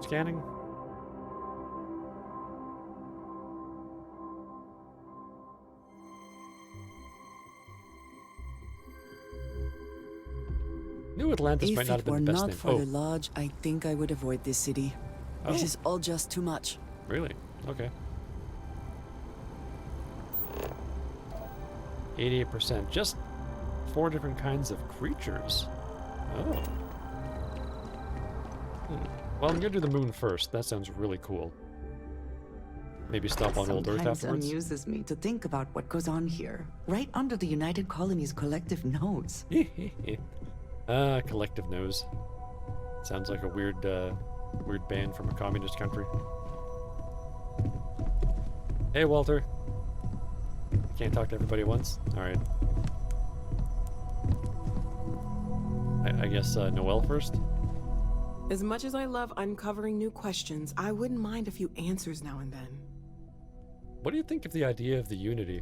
A: scanning? New Atlantis might not have been the best name.
B: If it were not for the lodge, I think I would avoid this city.
A: Oh.
B: This is all just too much.
A: Really? Okay. 88%. Just 4 different kinds of creatures. Oh. Well, I'm gonna do the moon first. That sounds really cool. Maybe stop on old Earth
B: Sometimes
A: afterwards.
B: amuses me to think about what goes on here, right under the United Colony's collective nose.
A: Collective nose. Sounds like a weird band from a communist country. Hey, Walter. Can't talk to everybody at once? Alright. I guess Noelle first?
O: As much as I love uncovering new questions, I wouldn't mind a few answers now and then.
A: What do you think of the idea of the Unity?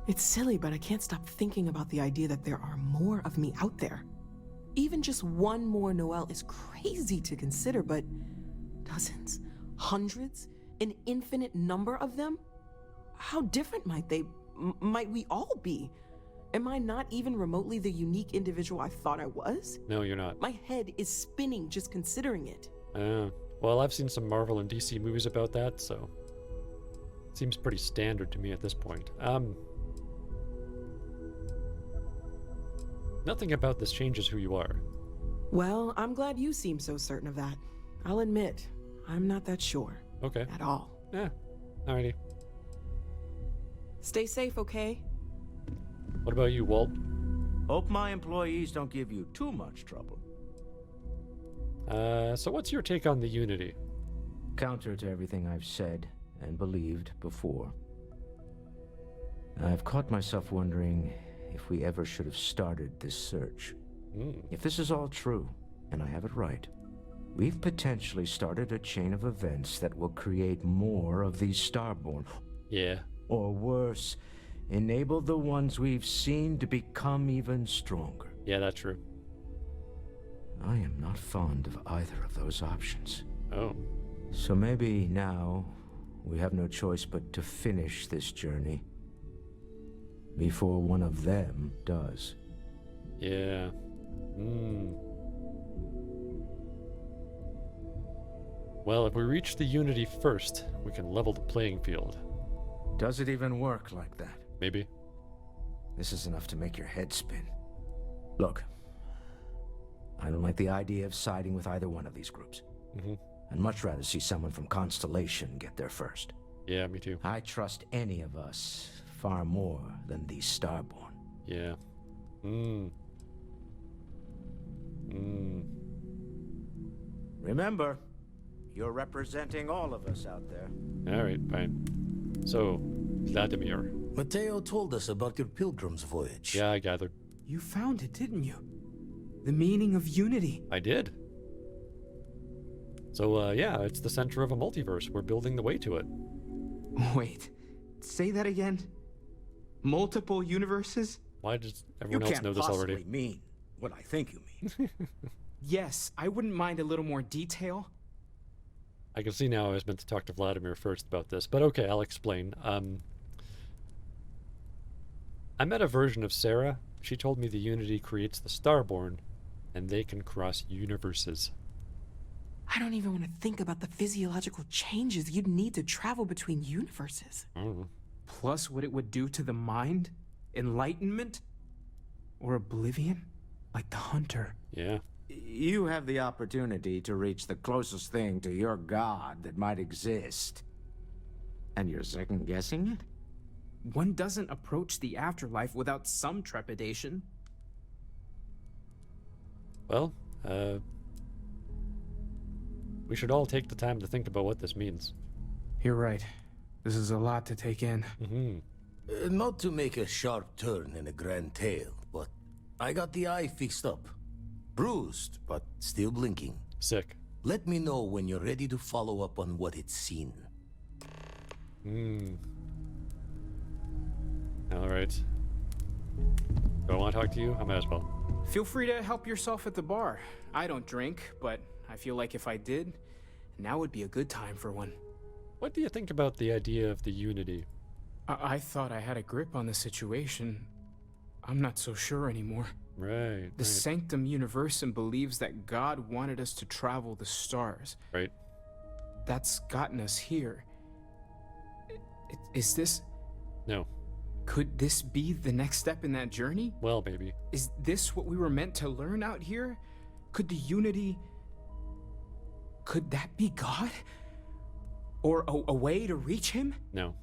O: It's silly, but I can't stop thinking about the idea that there are more of me out there. Even just one more Noelle is crazy to consider, but dozens, hundreds, an infinite number of them? How different might we all be? Am I not even remotely the unique individual I thought I was?
A: No, you're not.
O: My head is spinning just considering it.
A: Well, I've seen some Marvel and DC movies about that, so it seems pretty standard to me at this point. Nothing about this changes who you are.
O: Well, I'm glad you seem so certain of that. I'll admit, I'm not that sure.
A: Okay.
O: At all.
A: Yeah. Alrighty.
O: Stay safe, okay?
A: What about you, Walt?
P: Hope my employees don't give you too much trouble.
A: So what's your take on the Unity?
P: Counter to everything I've said and believed before. I've caught myself wondering if we ever should have started this search. If this is all true, and I have it right, we've potentially started a chain of events that will create more of these Starborn.
A: Yeah.
P: Or worse, enable the ones we've seen to become even stronger.
A: Yeah, that's true.
P: I am not fond of either of those options.
A: Oh.
P: So maybe now we have no choice but to finish this journey before one of them does.
A: Yeah. Well, if we reach the Unity first, we can level the playing field.
P: Does it even work like that?
A: Maybe.
P: This is enough to make your head spin. Look, I don't like the idea of siding with either one of these groups. I'd much rather see someone from Constellation get there first.
A: Yeah, me too.
P: I trust any of us far more than these Starborn.
A: Yeah.
P: Remember, you're representing all of us out there.
A: Alright, fine. So, Vladimir.
Q: Mateo told us about your pilgrim's voyage.
A: Yeah, I gathered.
R: You found it, didn't you? The meaning of unity.
A: I did. So, yeah, it's the center of a multiverse. We're building the way to it.
R: Wait, say that again? Multiple universes?
A: Why does everyone else know this already?
P: You can't possibly mean what I think you mean.
R: Yes, I wouldn't mind a little more detail.
A: I can see now I was meant to talk to Vladimir first about this, but okay, I'll explain. I met a version of Sarah. She told me the Unity creates the Starborn, and they can cross universes.
O: I don't even want to think about the physiological changes you'd need to travel between universes.
R: Plus what it would do to the mind? Enlightenment? Or oblivion? Like the Hunter.
A: Yeah.
P: You have the opportunity to reach the closest thing to your god that might exist. And you're second-guessing it?
R: One doesn't approach the afterlife without some trepidation.
A: Well, we should all take the time to think about what this means.
R: You're right. This is a lot to take in.
Q: Not to make a sharp turn in a grand tale, but I got the eye fixed up. Bruised, but still blinking.
A: Sick.
Q: Let me know when you're ready to follow up on what it's seen.
A: Alright. Do I want to talk to you? I might as well.
R: Feel free to help yourself at the bar. I don't drink, but I feel like if I did, now would be a good time for one.
A: What do you think about the idea of the Unity?
R: I thought I had a grip on the situation. I'm not so sure anymore.
A: Right.
R: The Sanctum Universum believes that God wanted us to travel the stars.
A: Right.
R: That's gotten us here. Is this...
A: No.
R: Could this be the next step in that journey?
A: Well, maybe.
R: Is this what we were meant to learn out here? Could the Unity... Could that be God? Or a way to reach him?
A: No.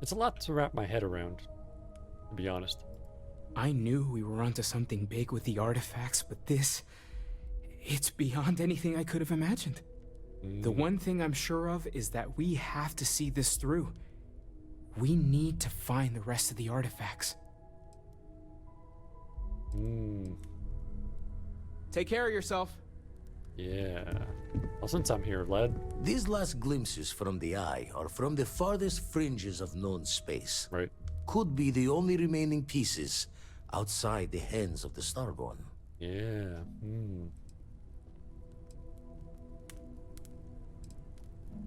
A: It's a lot to wrap my head around, to be honest.
R: I knew we were onto something big with the artifacts, but this... It's beyond anything I could have imagined. The one thing I'm sure of is that we have to see this through. We need to find the rest of the artifacts. Take care of yourself.
A: Yeah. Well, since I'm here, Vlad.
Q: These last glimpses from the eye are from the farthest fringes of known space.
A: Right.
Q: Could be the only remaining pieces outside the hands of the Starborn.
A: Yeah.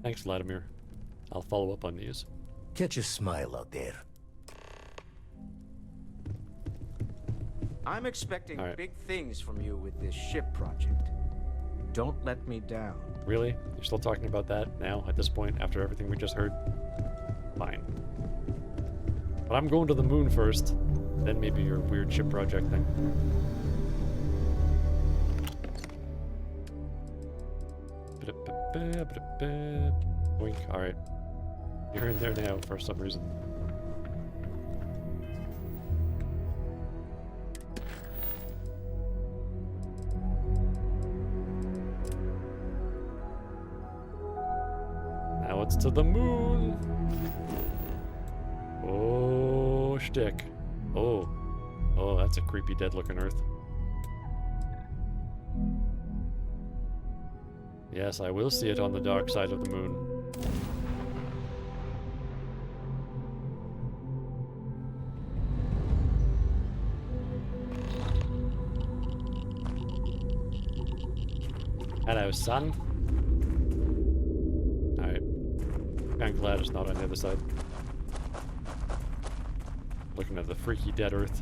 A: Thanks, Vladimir. I'll follow up on these.
Q: Catch a smile out there.
P: I'm expecting big things from you with this ship project. Don't let me down.
A: Really? You're still talking about that now, at this point, after everything we just heard? Fine. But I'm going to the moon first. Then maybe your weird ship project thing. Boink. Alright. You're in there now for some reason. Now it's to the moon. Oh, shtick. Oh. Oh, that's a creepy dead looking Earth. Yes, I will see it on the dark side of the moon. Hello, son. Alright. I'm glad it's not on the other side. Looking at the freaky dead Earth.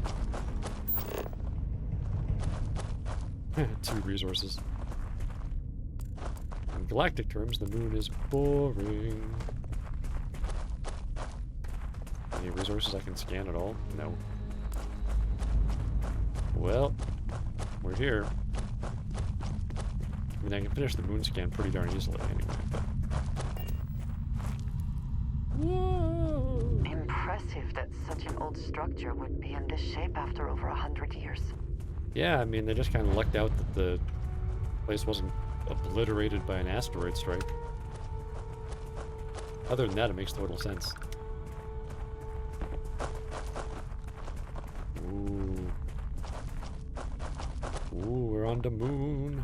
A: 2 resources. In galactic terms, the moon is boring. Any resources I can scan at all? No. Well, we're here. I mean, I can finish the moon scan pretty darn easily anyway, but...
H: Whoa. Impressive that such an old structure would be in this shape after over 100 years.
A: Yeah, I mean, they just kind of lucked out that the place wasn't obliterated by an asteroid strike. Other than that, it makes total sense. Ooh. Ooh, we're on the moon.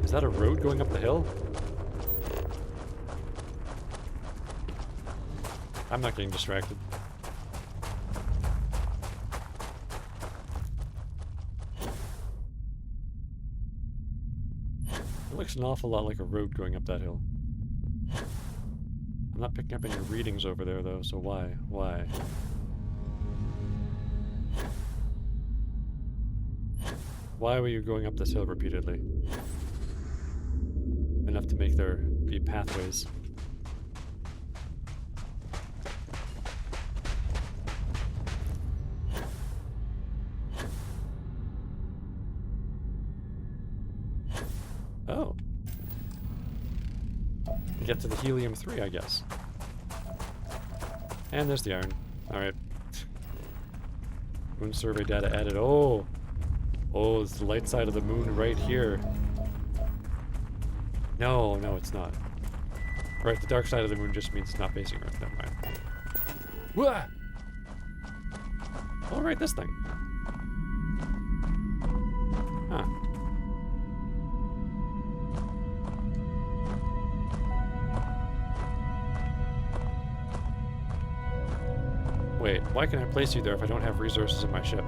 A: Is that a road going up the hill? I'm not getting distracted. It looks an awful lot like a road going up that hill. I'm not picking up any readings over there, though, so why? Why? Why were you going up this hill repeatedly? Enough to make there be pathways. Oh. Get to the helium-3, I guess. And there's the iron. Alright. Moon survey data added. Oh! Oh, it's the light side of the moon right here. No, no, it's not. Right, the dark side of the moon just means it's not facing Earth. Never mind. Wah! Oh, right, this thing. Huh. Wait, why can I place you there if I don't have resources in my ship?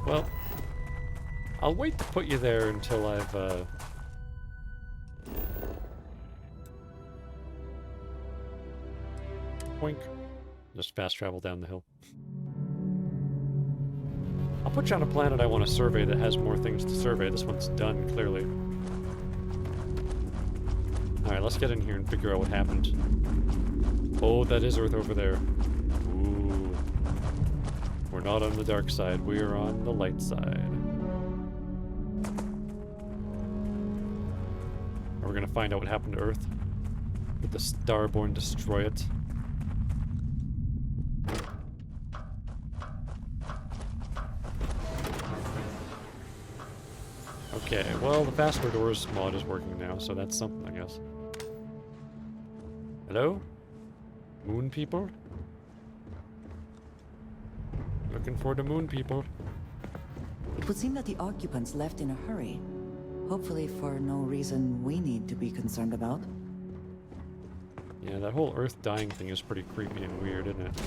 A: Well, I'll wait to put you there until I've, Boink. Just fast travel down the hill. I'll put you on a planet I want to survey that has more things to survey. This one's done, clearly. Alright, let's get in here and figure out what happened. Oh, that is Earth over there. Ooh. We're not on the dark side, we are on the light side. We're gonna find out what happened to Earth. Did the Starborn destroy it? Okay, well, the faster doors mod is working now, so that's something, I guess. Hello? Moon people? Looking for the moon people.
B: It would seem that the occupants left in a hurry. Hopefully for no reason we need to be concerned about.
A: Yeah, that whole Earth dying thing is pretty creepy and weird, isn't it?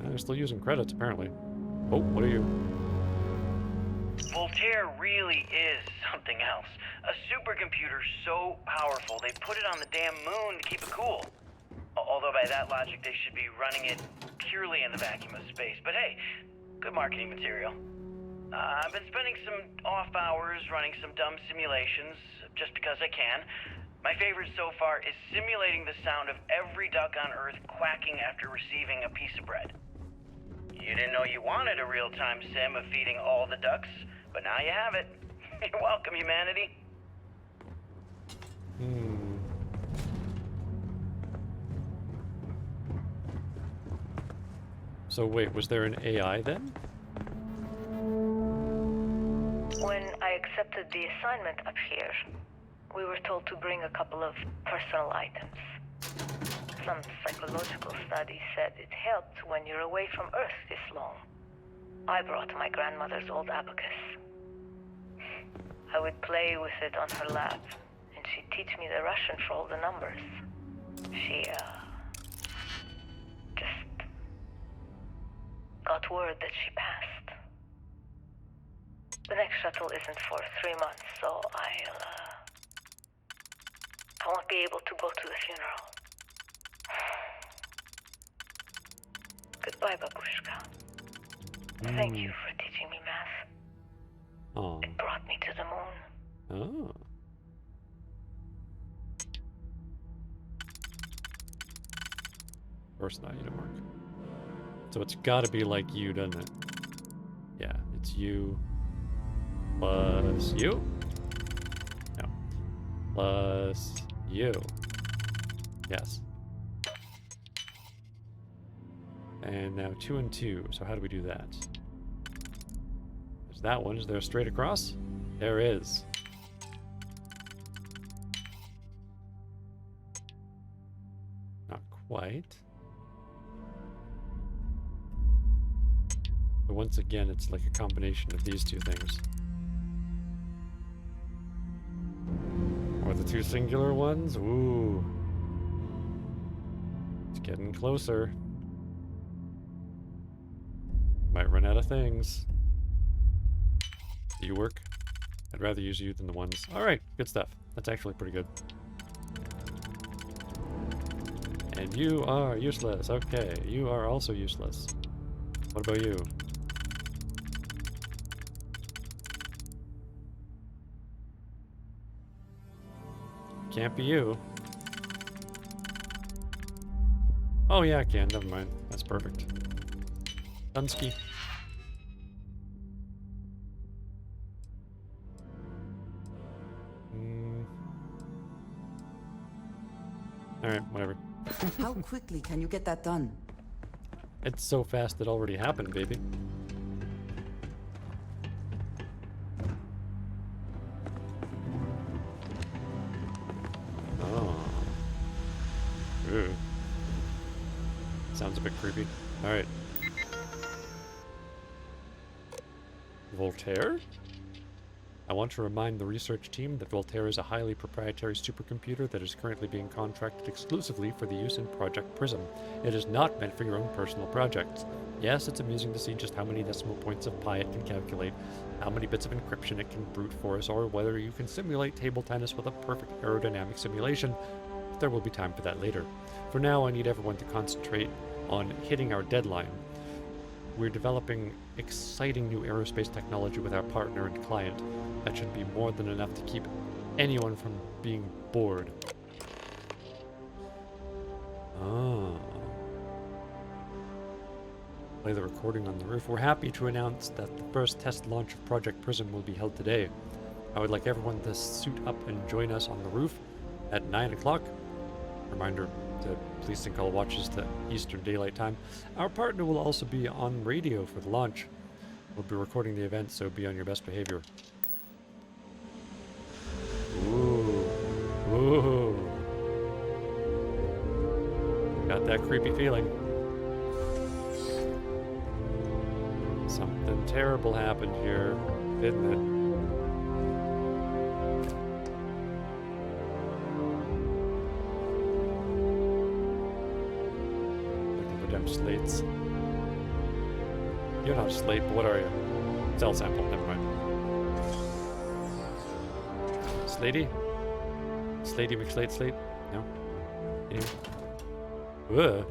A: They're still using credits, apparently. Oh, what are you?
S: Voltaire really is something else. A supercomputer so powerful they put it on the damn moon to keep it cool. Although by that logic they should be running it purely in the vacuum of space. But hey, good marketing material. I've been spending some off hours running some dumb simulations, just because I can. My favorite so far is simulating the sound of every duck on Earth quacking after receiving a piece of bread. You didn't know you wanted a real-time sim of feeding all the ducks, but now you have it. You're welcome, humanity.
A: So wait, was there an AI then?
H: When I accepted the assignment up here, we were told to bring a couple of personal items. Some psychological studies said it helped when you're away from Earth this long. I brought my grandmother's old abacus. I would play with it on her lap, and she'd teach me the Russian for all the numbers. She, just got word that she passed. The next shuttle isn't for 3 months, so I won't be able to go to the funeral. Goodbye, Babushka. Thank you for teaching me math.
A: Oh.
H: It brought me to the moon.
A: Oh. Of course not, you don't work. So it's gotta be like you, doesn't it? Yeah, it's you. Plus you? No. Plus you. Yes. And now 2 and 2. So how do we do that? There's that one. Is there a straight across? There is. Not quite. But once again, it's like a combination of these two things. Or the two singular ones? Ooh. It's Getting closer. Might run out of things. You work? I'd rather use you than the ones. Alright, good stuff. That's actually pretty good. And you are useless. Okay, you are also useless. What about you? Can't be you. Oh yeah, I can. Never mind. That's perfect. Dunsky. Alright, whatever.
B: How quickly can you get that done?
A: It's so fast it already happened, baby. Oh. Ooh. Sounds a bit creepy. Alright. Voltaire? I want to remind the research team that Voltaire is a highly proprietary supercomputer that is currently being contracted exclusively for the use in Project Prism. It is not meant for your own personal projects. Yes, it's amusing to see just how many decimal points of pi it can calculate, how many bits of encryption it can brute force, or whether you can simulate table tennis with a perfect aerodynamic simulation. But there will be time for that later. For now, I need everyone to concentrate on hitting our deadline. We're developing exciting new aerospace technology with our partner and client. That should be more than enough to keep anyone from being bored. Ah. Play the recording on the roof. We're happy to announce that the first test launch of Project Prism will be held today. I would like everyone to suit up and join us on the roof at 9 o'clock. Reminder to please sync all watches to Eastern Daylight Time. Our partner will also be on radio for the launch. We'll be recording the event, so be on your best behavior. Ooh. Ooh. Got that creepy feeling. Something terrible happened here, didn't it? Looking for them slates. You're not a slate, but what are you? Cell sample, never mind. Slatey? Slatey McSlate Slate? No? Anyway. Ugh.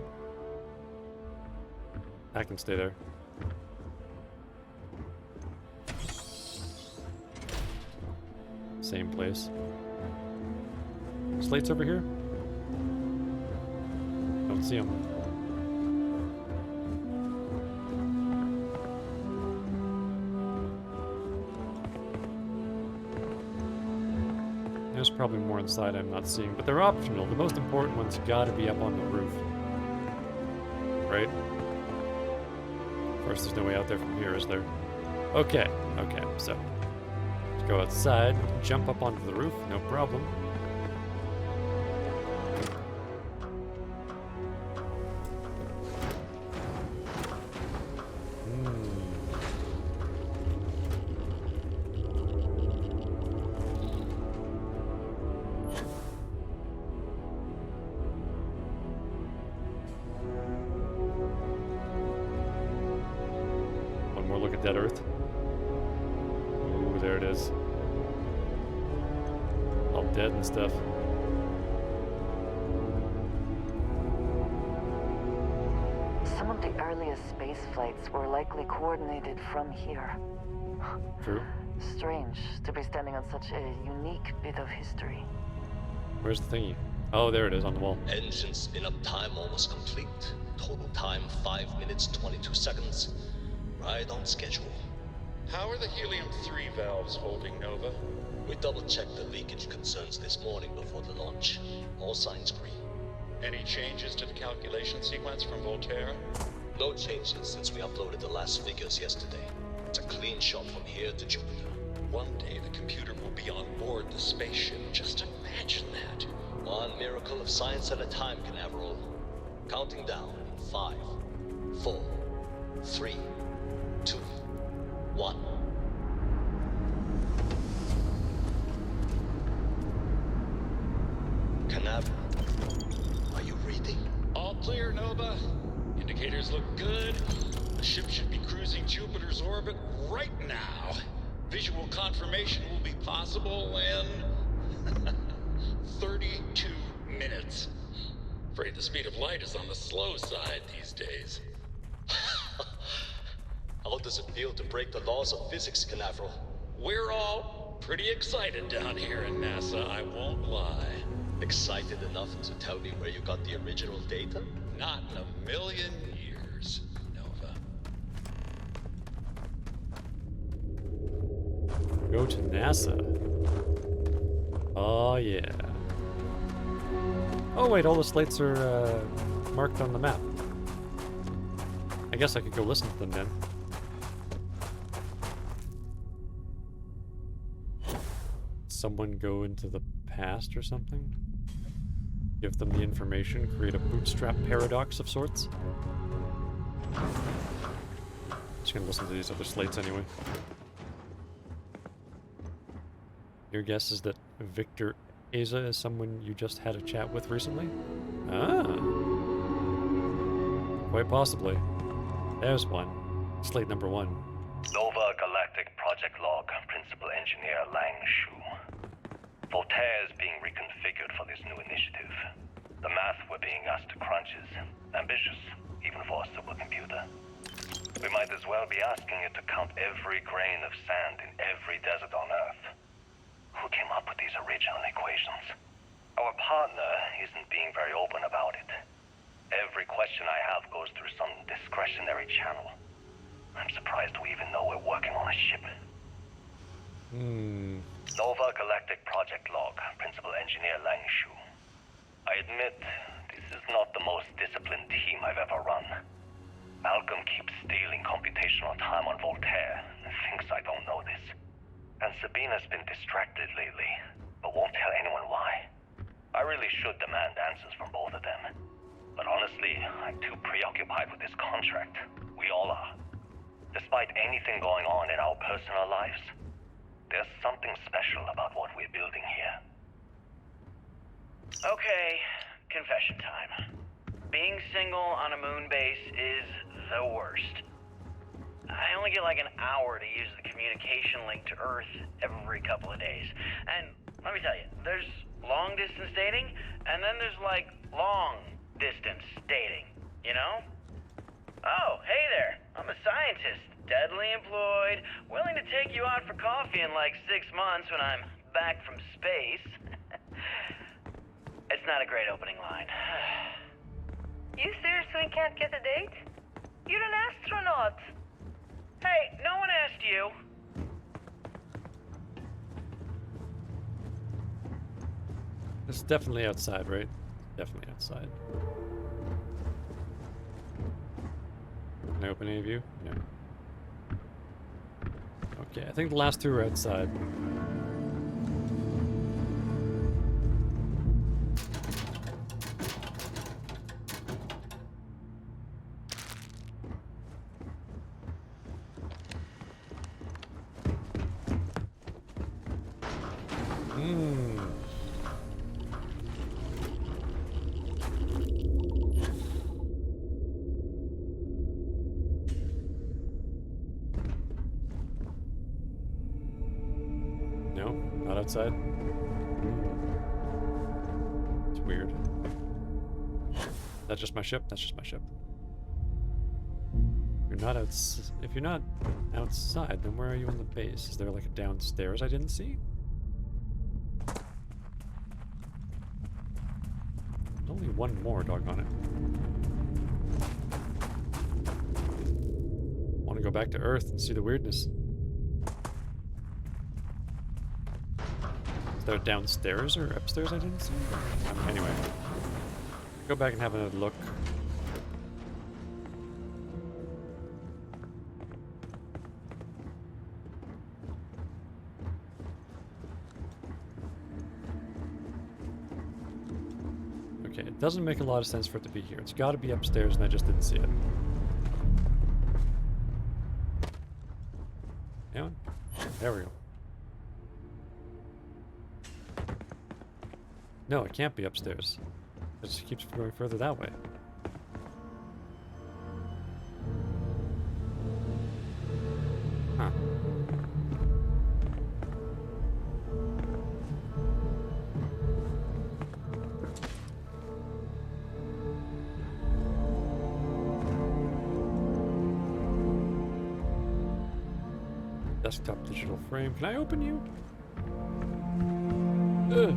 A: I can stay there. Same place. Slates over here? Don't see them. There's probably more inside I'm not seeing, but they're optional. The most important one's gotta be up on the roof. Right? Of course, there's no way out there from here, is there? Okay, okay, so let's go outside, jump up onto the roof, no problem. Dead Earth. Ooh, there it is. All dead and stuff.
H: Some of the earliest space flights were likely coordinated from here.
A: True.
H: Strange to be standing on such a unique bit of history.
A: Where's the thingy? Oh, there it is on the wall.
T: Engine spin-up time almost complete. Total time 5 minutes 22 seconds. Right on schedule.
L: How are the helium-3 valves holding, Nova?
T: We double-checked the leakage concerns this morning before the launch. All signs green.
L: Any changes to the calculation sequence from Voltaire?
T: No changes since we uploaded the last figures yesterday. It's a clean shot from here to Jupiter.
L: One day the computer will be on board the spaceship. Just imagine that.
T: One miracle of science at a time, Canaveral. Counting down. 5, 4, 3, 2, 1. Canaveral, are you reading?
L: All clear Nova. Indicators look good. The ship should be cruising Jupiter's orbit right now. Visual confirmation will be possible in 32 minutes. Afraid the speed of light is on the slow side these days.
T: How does it feel to break the laws of physics, Canaveral?
L: We're all pretty excited down here in NASA, I won't lie.
T: Excited enough to tell me where you got the original data?
L: Not in a million years, Nova.
A: Go to NASA. Oh, yeah. Oh, wait, all the slates are marked on the map. I guess I could go listen to them then. Someone go into the past or something? Give them the information, create a bootstrap paradox of sorts? Just gonna listen to these other slates anyway. Your guess is that Victor Asa is someone you just had a chat with recently? Ah. Quite possibly. There's one. Slate number 1.
U: Nova Galactic Project Log, Principal Engineer Lang Shu. Voltaire is being reconfigured for this new initiative. The math we're being asked to crunch is ambitious, even for a supercomputer. We might as well be asking it to count every grain of sand in every desert on Earth. Who came up with these original equations? Our partner isn't being very open about it. Every question I have goes through some discretionary channel. I'm surprised we even know we're working on a ship. Nova Galactic Project Log, Principal Engineer Lang Shu. I admit, this is not the most disciplined team I've ever run. Malcolm keeps stealing computational time on Voltaire and thinks I don't know this. And Sabina's been distracted lately, but won't tell anyone why. I really should demand answers from both of them. But honestly, I'm too preoccupied with this contract. We all are. Despite anything going on in our personal lives, there's something special about what we're building here. Okay, confession time. Being single on a moon base is the worst. I only get like an hour to use the communication link to Earth every couple of days. And let me tell you, there's long distance dating, and then there's like long distance dating, you know? Oh, hey there, I'm a scientist, deadly employed, willing to take you out for coffee in like 6 months when I'm back from space. It's not a great opening line.
V: You seriously can't get a date? You're an astronaut.
S: Hey, no one asked you.
A: It's definitely outside, right? Definitely outside. Can I open any of you? No. Okay, I think the last 2 are outside. Outside. It's weird. That's just my ship. That's just my ship. You're not if you're not outside, then where are you in the base? Is there like a downstairs I didn't see? Only one more, doggone it. Want to go back to Earth and see the weirdness. Is there downstairs or upstairs I didn't see? Anyway. Go back and have another look. Okay, it doesn't make a lot of sense for it to be here. It's got to be upstairs and I just didn't see it. Anyone? There we go. No, it can't be upstairs. It just keeps going further that way. desktop digital frame. Can I open you? Ugh.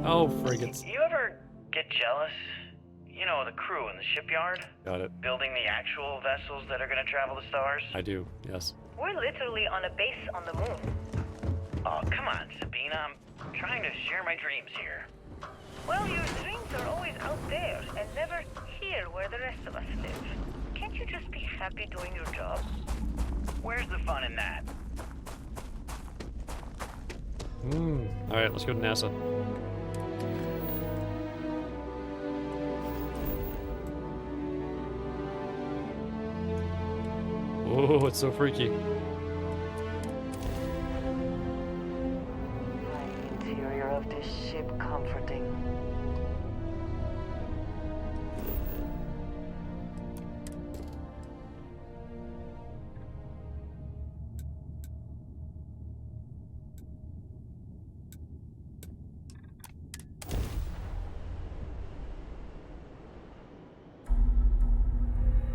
A: Oh, frigates.
S: You ever get jealous? You know, the crew in the shipyard?
A: Got it.
S: Building the actual vessels that are gonna travel the stars?
A: I do, yes.
V: We're literally on a base on the moon.
S: Oh, come on, Sabina. I'm trying to share my dreams here.
V: Well, your dreams are always out there and never here where the rest of us live. Can't you just be happy doing your job?
S: Where's the fun in that?
A: Alright, let's go to NASA. Oh, it's so freaky.
B: Interior of this ship comforting.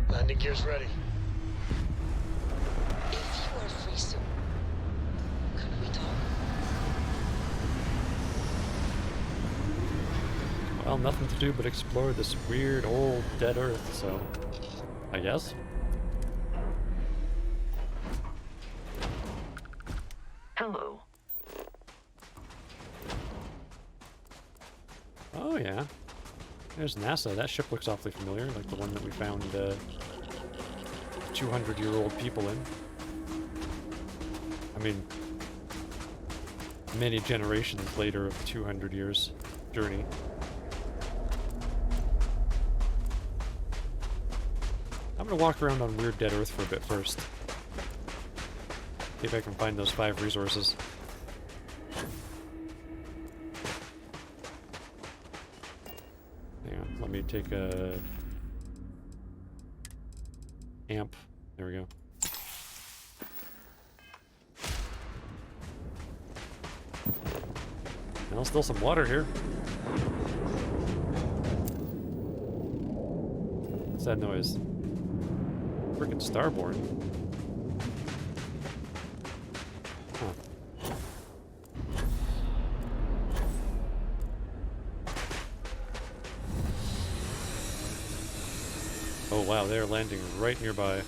D: Landing gear's ready.
F: If you are free soon, could we talk?
A: Well, nothing to do but explore this weird old dead Earth, so I guess.
E: Hello.
A: Oh yeah. There's NASA. That ship looks awfully familiar, like the one that we found 200-year-old people in. I mean, many generations later of 200 years journey. I'm gonna walk around on weird dead Earth for a bit first. See if I can find those 5 resources. Hang on, let me take a amp. There we go. Well, still some water here. What's that noise? Freaking starboard. Huh. Oh wow, they're landing right nearby.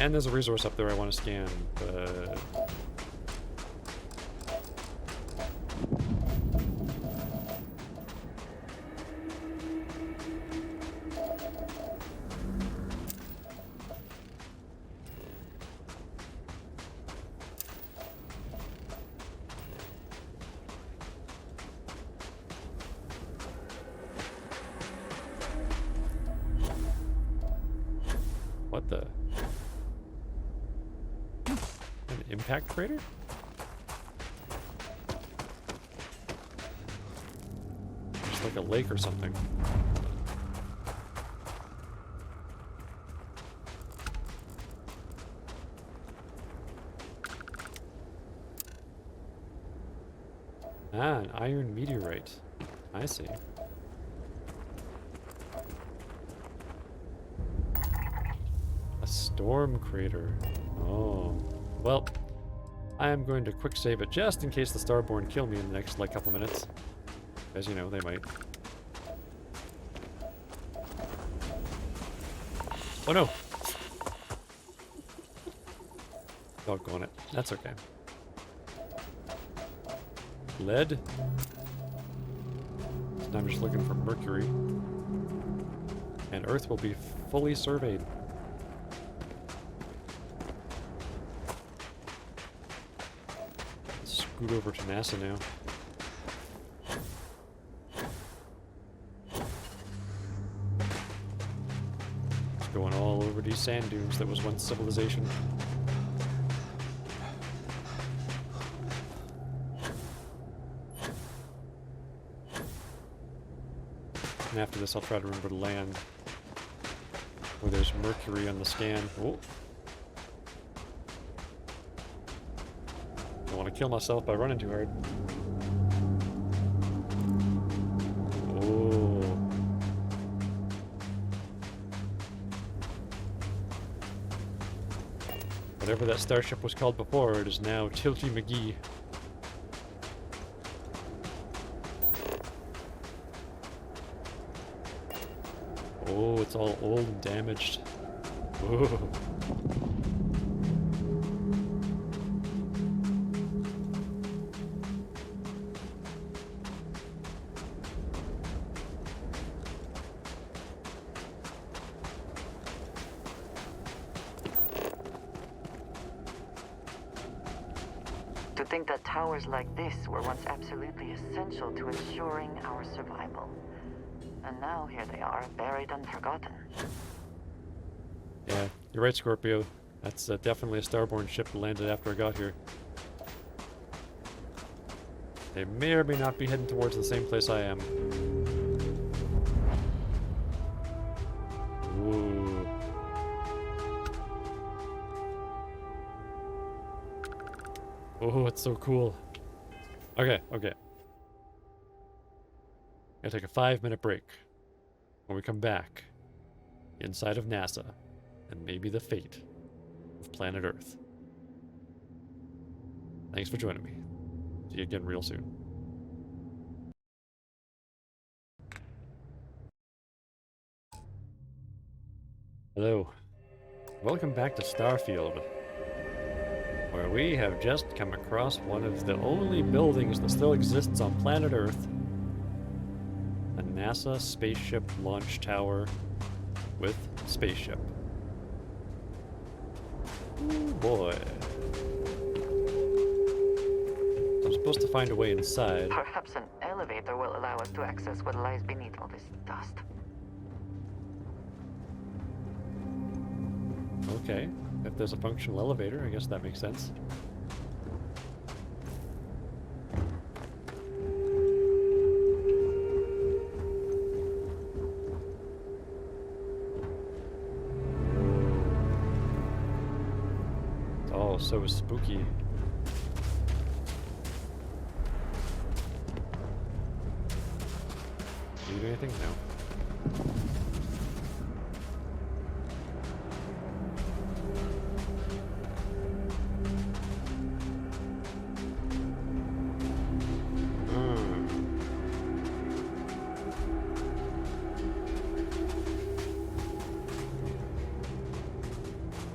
A: And there's a resource up there I want to scan, but... What the? An impact crater? Just like a lake or something. Ah, an iron meteorite. I see. A storm crater. Oh. Well, I am going to quick save it just in case the Starborn kill me in the next, like, couple minutes. As you know, they might. Oh no! Doggone it. That's okay. Lead. So I'm just looking for mercury. And Earth will be fully surveyed. Scoot over to NASA now. Just going all over these sand dunes that was once civilization. And after this, I'll try to remember to land. where there's mercury on the scan. Oh. I want to kill myself by running too hard. Oh. Whatever that starship was called before, it is now Tilty McGee. Oh, it's all old and damaged. Ooh.
H: To think that towers like this were once absolutely essential to ensuring our survival. And now here they are, buried and forgotten.
A: Yeah, you're right, Scorpio. That's definitely a Starborn ship that landed after I got here. They may or may not be heading towards the same place I am. Ooh. Oh, it's so cool. Okay, okay. Gotta take a 5-minute break. When we come back, inside of NASA, and maybe the fate of planet Earth. Thanks for joining me. See you again real soon. Hello. Welcome back to Starfield, where we have just come across one of the only buildings that still exists on planet Earth. A NASA spaceship launch tower with spaceship. Ooh, boy. I'm supposed to find a way inside.
H: Perhaps an elevator will allow us to access what lies beneath all this dust.
A: Okay. If there's a functional elevator, I guess that makes sense. It's all so spooky. Do you do anything? No.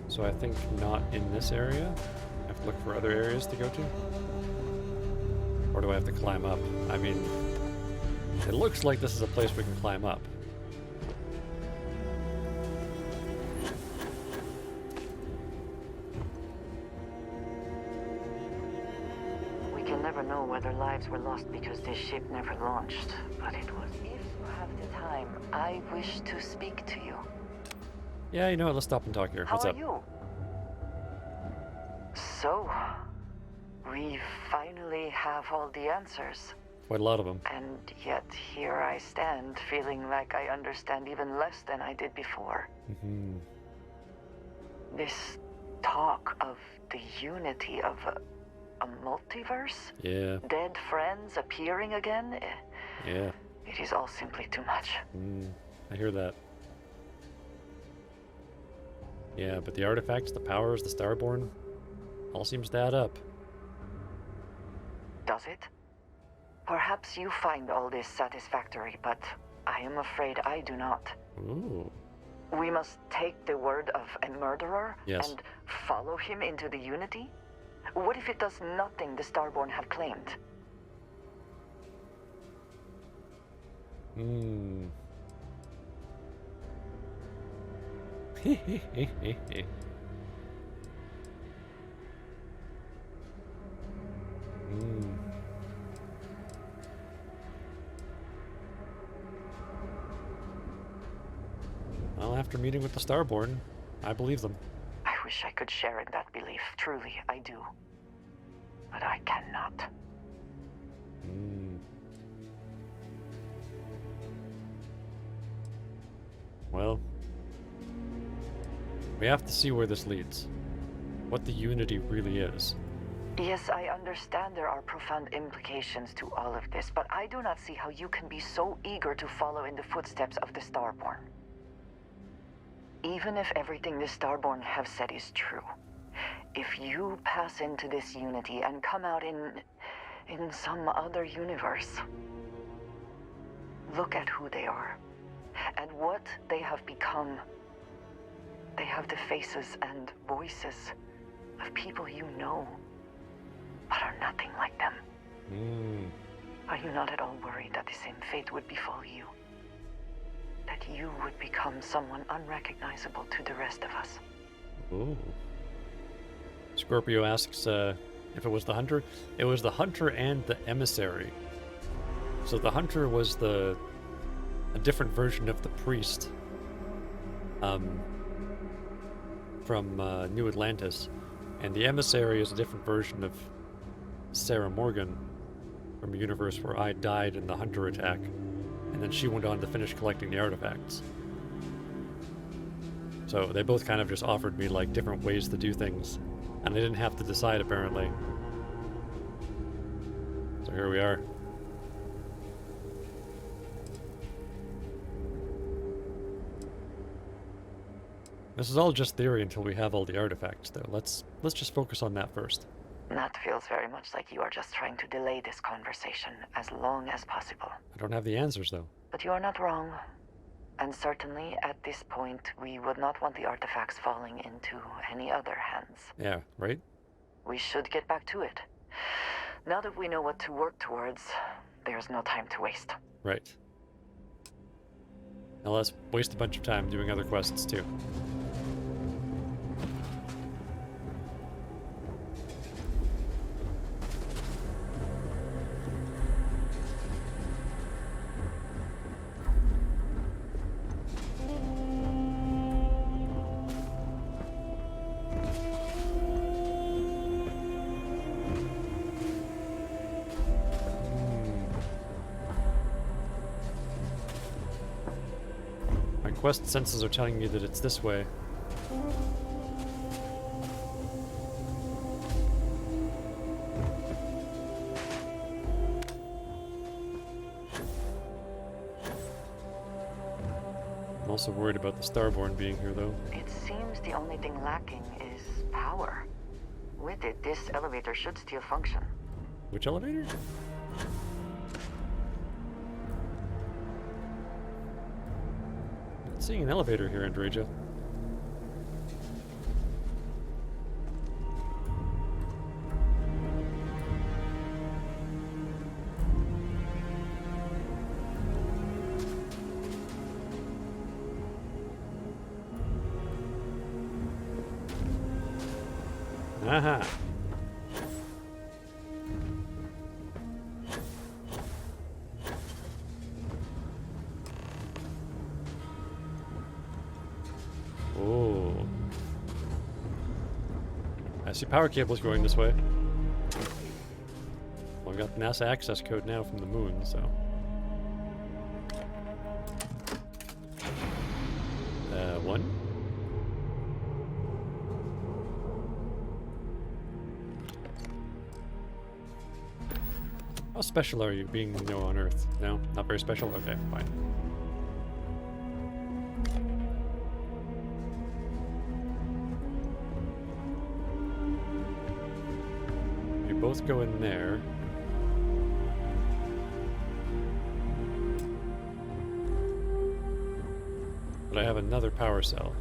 A: So I think not in this area. I have to look for other areas to go to. Or do I have to climb up? I mean, it looks like this is a place we can climb up.
H: We can never know whether lives were lost because this ship never launched, but it was. If you have the time, I wish to speak to you.
A: Yeah, you know what? Let's stop and talk here. What's up?
H: How are you? So, we finally have all the answers.
A: Quite a lot of them.
H: And yet here I stand, feeling like I understand even less than I did before.
A: Mm-hmm.
H: This talk of the unity of a multiverse?
A: Yeah.
H: Dead friends appearing again?
A: Yeah.
H: It is all simply too much.
A: I hear that. Yeah, but the artifacts, the powers, the Starborn, all seems to add up.
H: Does it? Perhaps you find all this satisfactory, but I am afraid I do not.
A: Ooh.
H: We must take the word of a murderer
A: Yes.
H: and follow him into the Unity? What if it does nothing the Starborn have claimed?
A: Well, after meeting with the Starborn, I believe them.
H: I wish I could share in that belief. Truly, I do. But I cannot.
A: Well, We have to see where this leads. What the Unity really is.
H: Yes, I understand there are profound implications to all of this, but I do not see how you can be so eager to follow in the footsteps of the Starborn. Even if everything the Starborn have said is true, if you pass into this Unity and come out in some other universe, look at who they are and what they have become. They have the faces and voices of people you know, but are nothing like them. Are you not at all worried that the same fate would befall you? That you would become someone unrecognizable to the rest of us?
A: Ooh. Scorpio asks if it was the Hunter. It was the Hunter and the Emissary. So the Hunter was a different version of the Priest from New Atlantis. And the Emissary is a different version of Sarah Morgan from a universe where I died in the Hunter attack. And then she went on to finish collecting the artifacts. So they both kind of just offered me like different ways to do things. And I didn't have to decide apparently. So here we are. This is all just theory until we have all the artifacts, though. Let's just focus on that first.
H: That feels very much like you are just trying to delay this conversation as long as possible.
A: I don't have the answers, though.
H: But you are not wrong. And certainly, at this point, we would not want the artifacts falling into any other hands.
A: Yeah, right?
H: We should get back to it. Now that we know what to work towards, there's no time to waste.
A: Right. Now let's waste a bunch of time doing other quests, too. Quest senses are telling me that it's this way. I'm also worried about the Starborn being here, though.
H: It seems the only thing lacking is power. With it, this elevator should still function.
A: Which elevator? Seeing an elevator here, Andreja. Aha. Oh. I see power cables going this way. Well, I've got the NASA access code now from the moon, so. One. How special are you being, on Earth? No? Not very special? Okay, fine. We both go in there. But I have another power cell.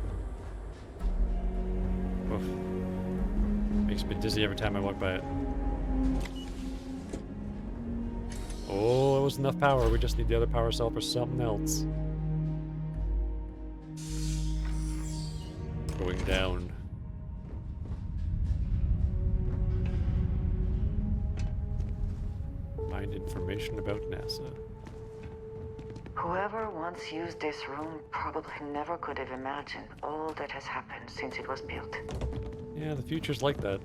A: Oof. Makes me dizzy every time I walk by it. Oh, it was enough power. We just need the other power cell for something else. Going down. Find information about NASA.
H: Whoever once used this room probably never could have imagined all that has happened since it was built.
A: Yeah, the future's like that.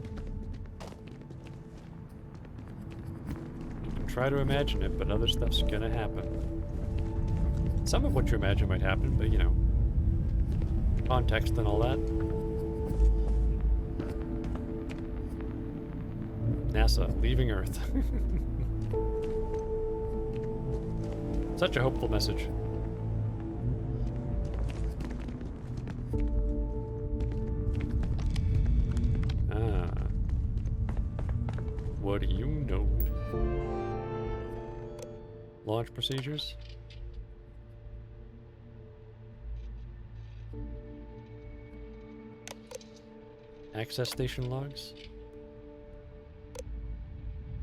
A: You can try to imagine it, but other stuff's gonna happen. Some of what you imagine might happen, but context and all that. NASA leaving Earth. Such a hopeful message. What do you know? Launch procedures? Access station logs?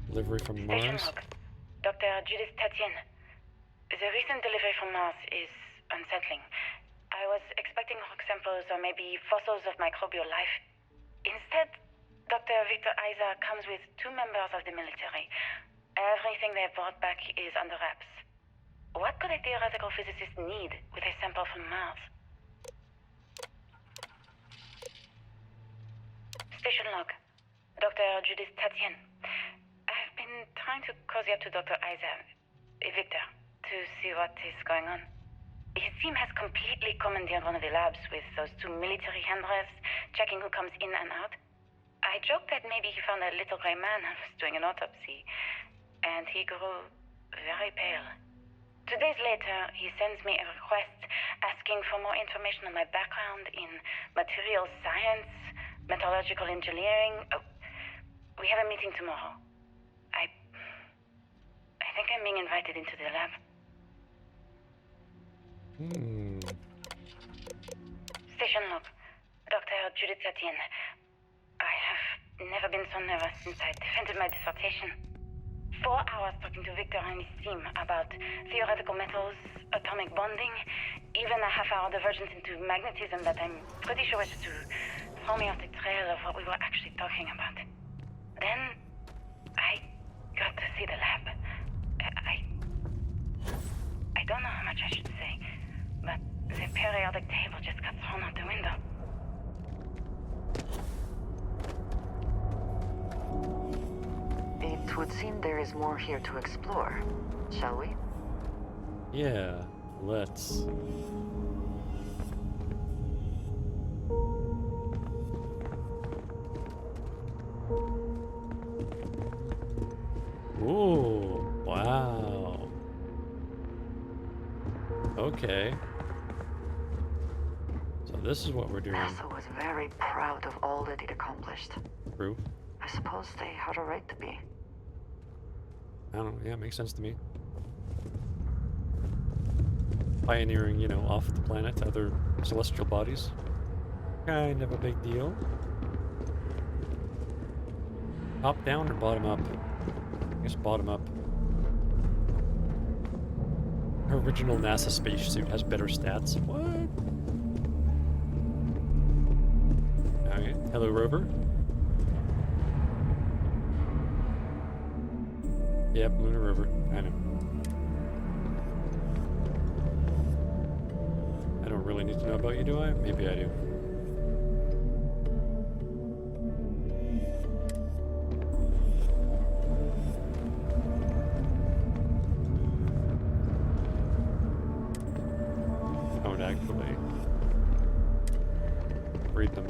A: Delivery from
H: Station
A: Mars?
H: log. Dr. Judith Tatian. The recent delivery from Mars is unsettling. I was expecting rock samples or maybe fossils of microbial life. Instead, Dr. Victor Isa comes with 2 members of the military. Everything they brought back is under wraps. What could a theoretical physicist need with a sample from Mars? Station log. Dr. Judith Tatian. I've been trying to cozy up to Dr. Isa, Victor, to see what is going on. His team has completely commandeered one of the labs with those 2 military handlers, checking who comes in and out. I joked that maybe he found a little gray man and was doing an autopsy, and he grew very pale. 2 days later, he sends me a request asking for more information on my background in material science, metallurgical engineering. Oh, we have a meeting tomorrow. I think I'm being invited into the lab. Station log. Dr. Judith Tatian. I have never been so nervous since I defended my dissertation. 4 hours talking to Victor and his team about theoretical metals, atomic bonding, even a half-hour divergence into magnetism that I'm pretty sure was to throw me off the trail of what we were actually talking about. Then, I got to see the lab. I don't know how much I should say, but the periodic table just got thrown out the window.
F: It would seem there is more here to explore, shall we?
A: Yeah, let's. Ooh, wow. Okay. So this is what we're doing.
F: NASA was very proud of all that it accomplished.
A: True.
F: I suppose they had a right to be.
A: I don't know, yeah, it makes sense to me. Pioneering, you know, off the planet to other celestial bodies. Kind of a big deal. Top down or bottom up? I guess bottom up. Her original NASA spacesuit has better stats. What? Okay, hello rover. Yep, lunar rover. I know. I don't really need to know about you, do I? Maybe I do. Don't actually read them.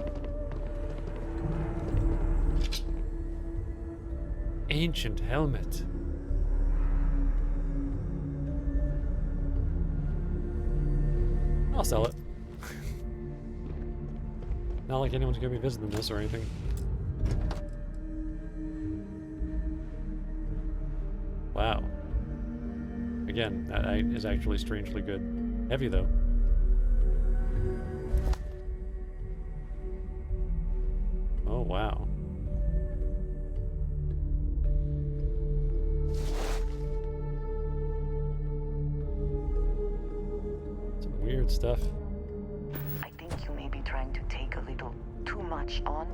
A: Ancient helmet. I'll sell it. Not like anyone's gonna be visiting this or anything. Wow. Again, that is actually strangely good. Heavy though. Oh wow. Some weird stuff.
F: I think you may be trying to take a little too much on.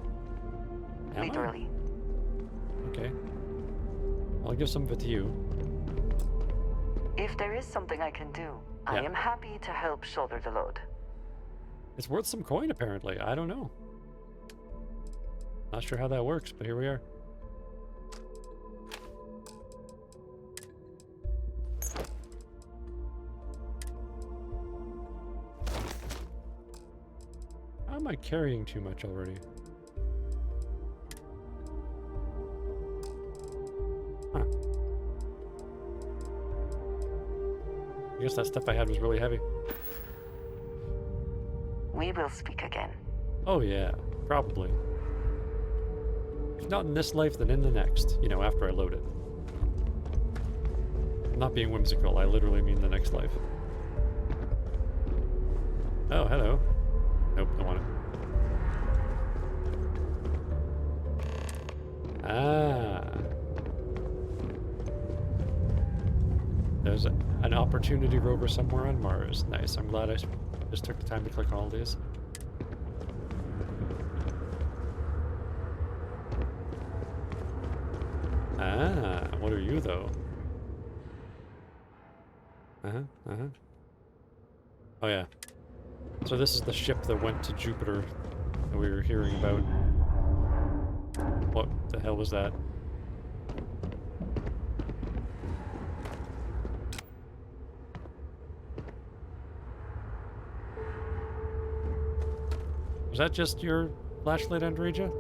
A: Am I?
F: Literally.
A: Okay. I'll give some of it to you.
F: If there is something I can do, I
A: Yeah.
F: am happy to help shoulder the load.
A: It's worth some coin, apparently. I don't know. Not sure how that works, but here we are. How am I carrying too much already? I guess that stuff I had was really heavy.
F: We will speak again.
A: Oh yeah, probably. If not in this life, then in the next. You know, after I load it. I'm not being whimsical, I literally mean the next life. Oh, hello. Nope, don't want it. Ah. There's an opportunity rover somewhere on Mars. Nice, I'm glad I just took the time to click on all these. Ah, what are you though? Oh yeah. So this is the ship that went to Jupiter that we were hearing about. What the hell was that? Was that just your flashlight, Andreja?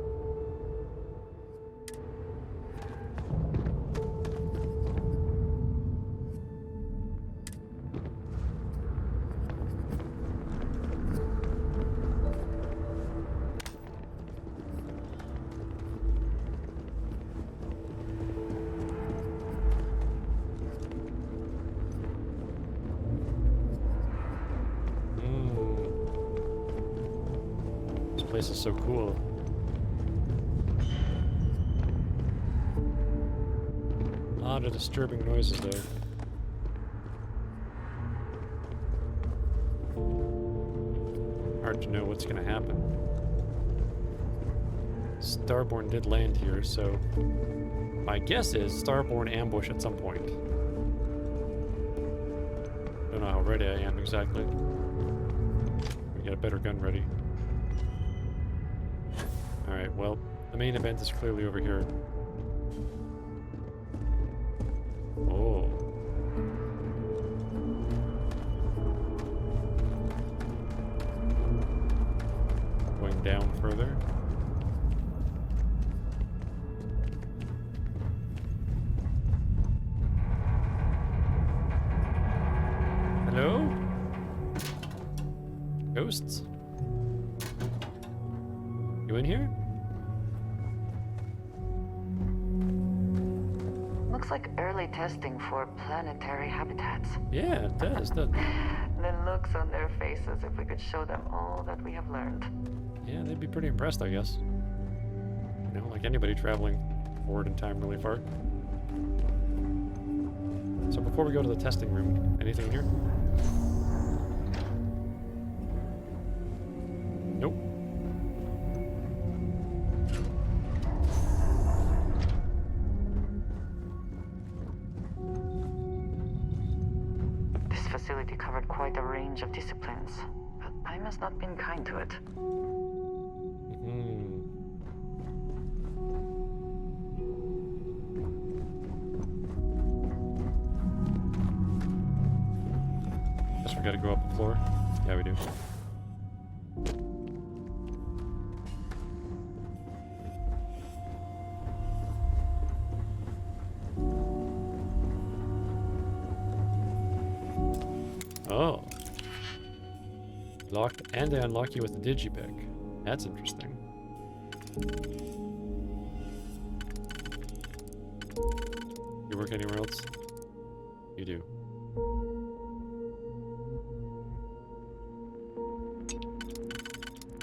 A: This is so cool. A lot of disturbing noises though. Hard to know what's gonna happen. Starborn did land here, so my guess is Starborn ambush at some point. Don't know how ready I am exactly. We get a better gun ready. Alright, well, the main event is clearly over here. Oh. Going down further. Hello? Ghosts? You in here?
F: Looks like early testing for planetary habitats.
A: Yeah, it does, doesn't it?
F: The looks on their faces if we could show them all that we have learned.
A: Yeah, they'd be pretty impressed, I guess. You know, like anybody traveling forward in time really far. So before we go to the testing room, anything in here? Nope.
F: This facility covered quite a range of disciplines, but time has not been kind to it.
A: Guess we gotta go up the floor. Yeah, we do. Oh. Locked, and they unlock you with the digipick. That's interesting. You work anywhere else? You do.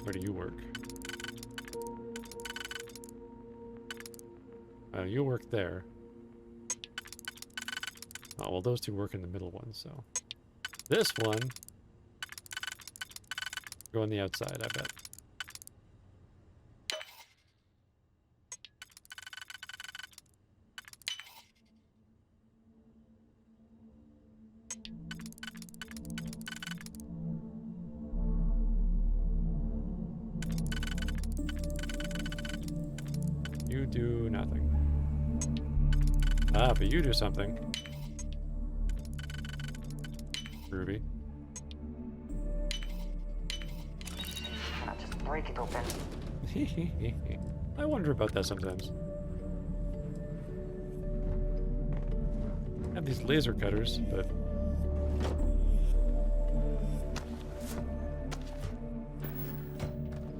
A: Where do you work? You work there. Oh, well, those two work in the middle one, so... This one... Go on the outside, I bet. You do nothing. Ah, but you do something. Ruby.
F: Can I just break it open?
A: I wonder about that sometimes. I have these laser cutters, but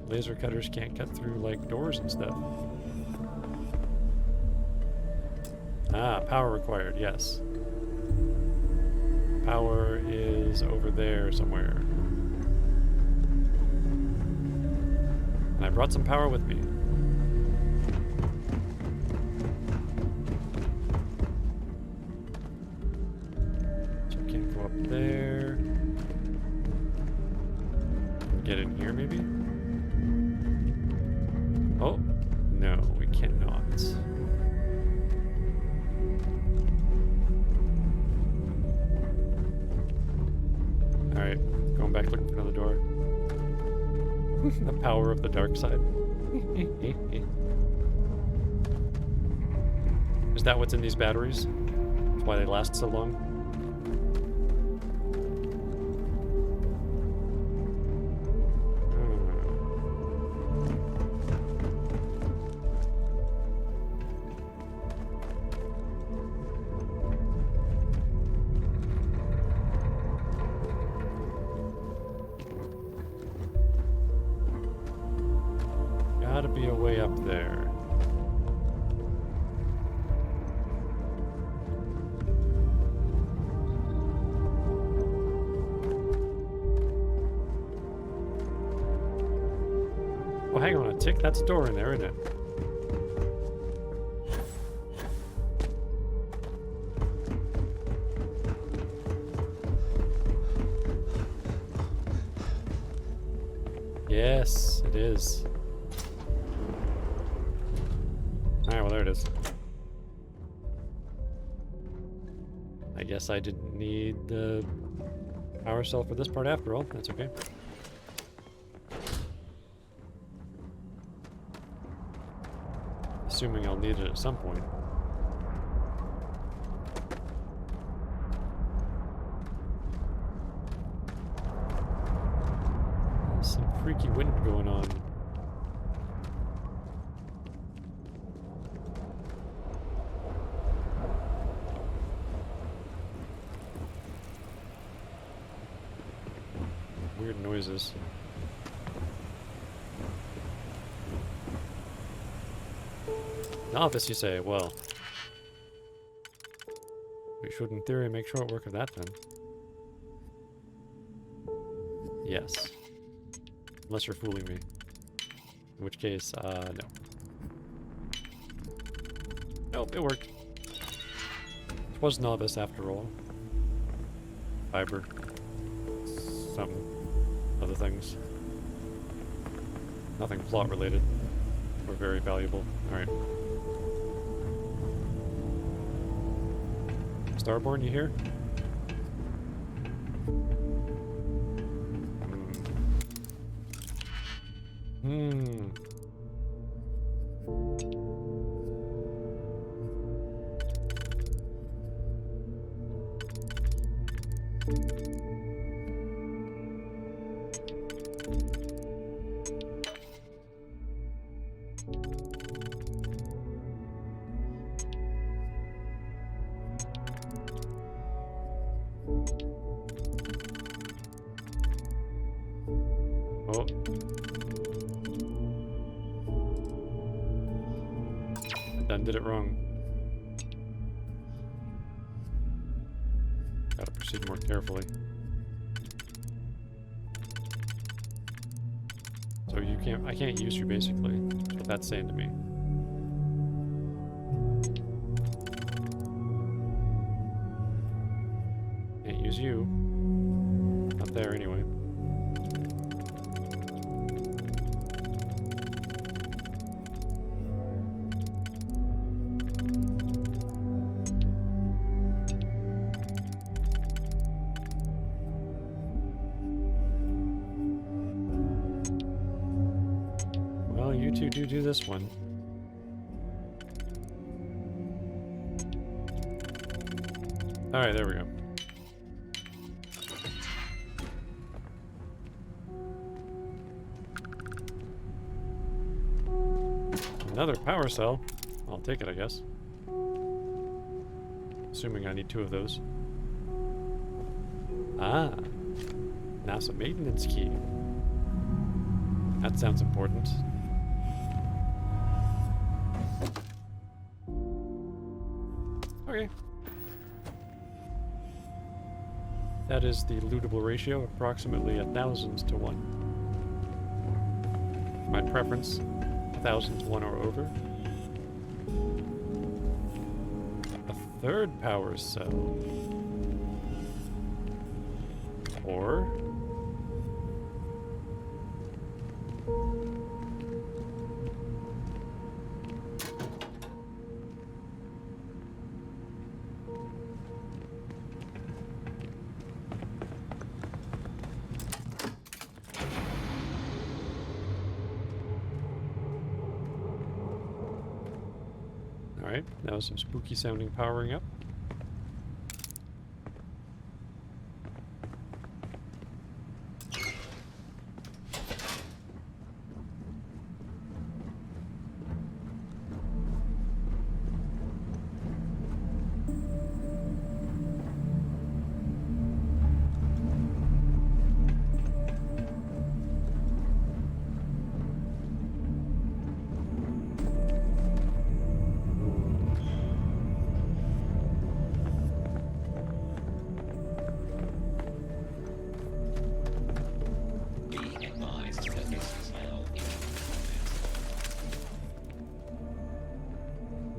A: Laser cutters can't cut through, like, doors and stuff. Ah, power required, yes. Power is over there somewhere. And I brought some power with me. So I can't go up there. Get in here, maybe? Oh, no, we cannot. Alright, going back looking for another door. The power of the dark side. Is that what's in these batteries? That's why they last so long? Gotta be a way up there. Oh, hang on a tick. That's a door in there, isn't it? Yes, it is. Alright, well there it is. I guess I didn't need the power cell for this part after all. That's okay. Assuming I'll need it at some point. There's some freaky wind going on. Weird noises. Novice, you say? Well, we should, in theory, make short work of that then. Yes. Unless you're fooling me. In which case, no. Nope, it worked. It was novice after all. Fiber. Some other things. Nothing plot related. Or very valuable. Alright. Starborn, you here? Oh. I done did it wrong. Gotta proceed more carefully. So you can't, I can't use you basically. That's what that's saying to me. Can't use you. Not there anyway. Well, you two do this one. Alright, there we go. Another power cell. I'll take it, I guess. Assuming I need 2 of those. Ah. NASA maintenance key. That sounds important. Okay. That is the lootable ratio, approximately 1,000 to 1. My preference, 1,000 to 1 or over. A third power cell. Or... Alright, now some spooky sounding powering up.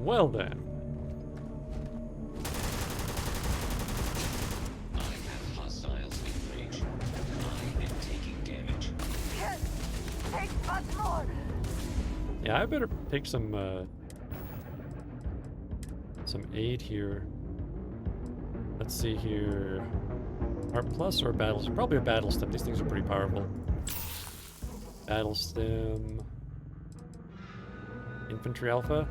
A: Well then.
D: I have hostiles in range. I am taking damage.
F: Yes! Take much more!
A: Yeah, I better take some aid here. Let's see here. Art plus or battles? Probably a battle stem. These things are pretty powerful. Battle stem. Infantry alpha.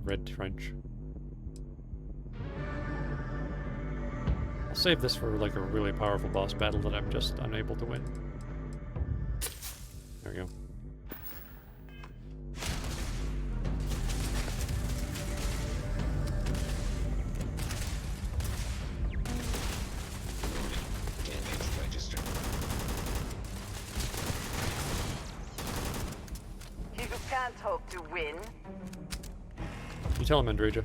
A: Red trench. I'll save this for like a really powerful boss battle that I'm just unable to win. There we go.
F: You can't hope to win.
A: You tell him, Andreja.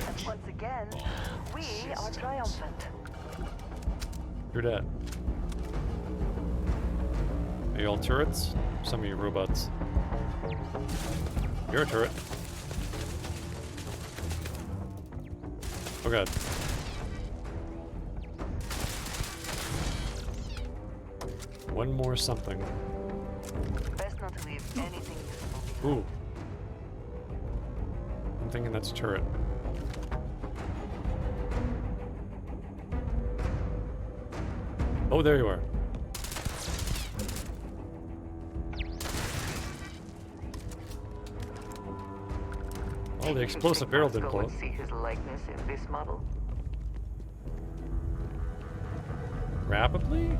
F: And once again, we are triumphant.
A: You're dead. Are you all turrets? Some of you robots. You're a turret. Oh god. One more something.
F: Best not to leave anything useful.
A: Ooh. I'm thinking that's a turret. Oh, there you are. Oh, the explosive barrel didn't blow up.
F: See his likeness in this model.
A: Rapidly?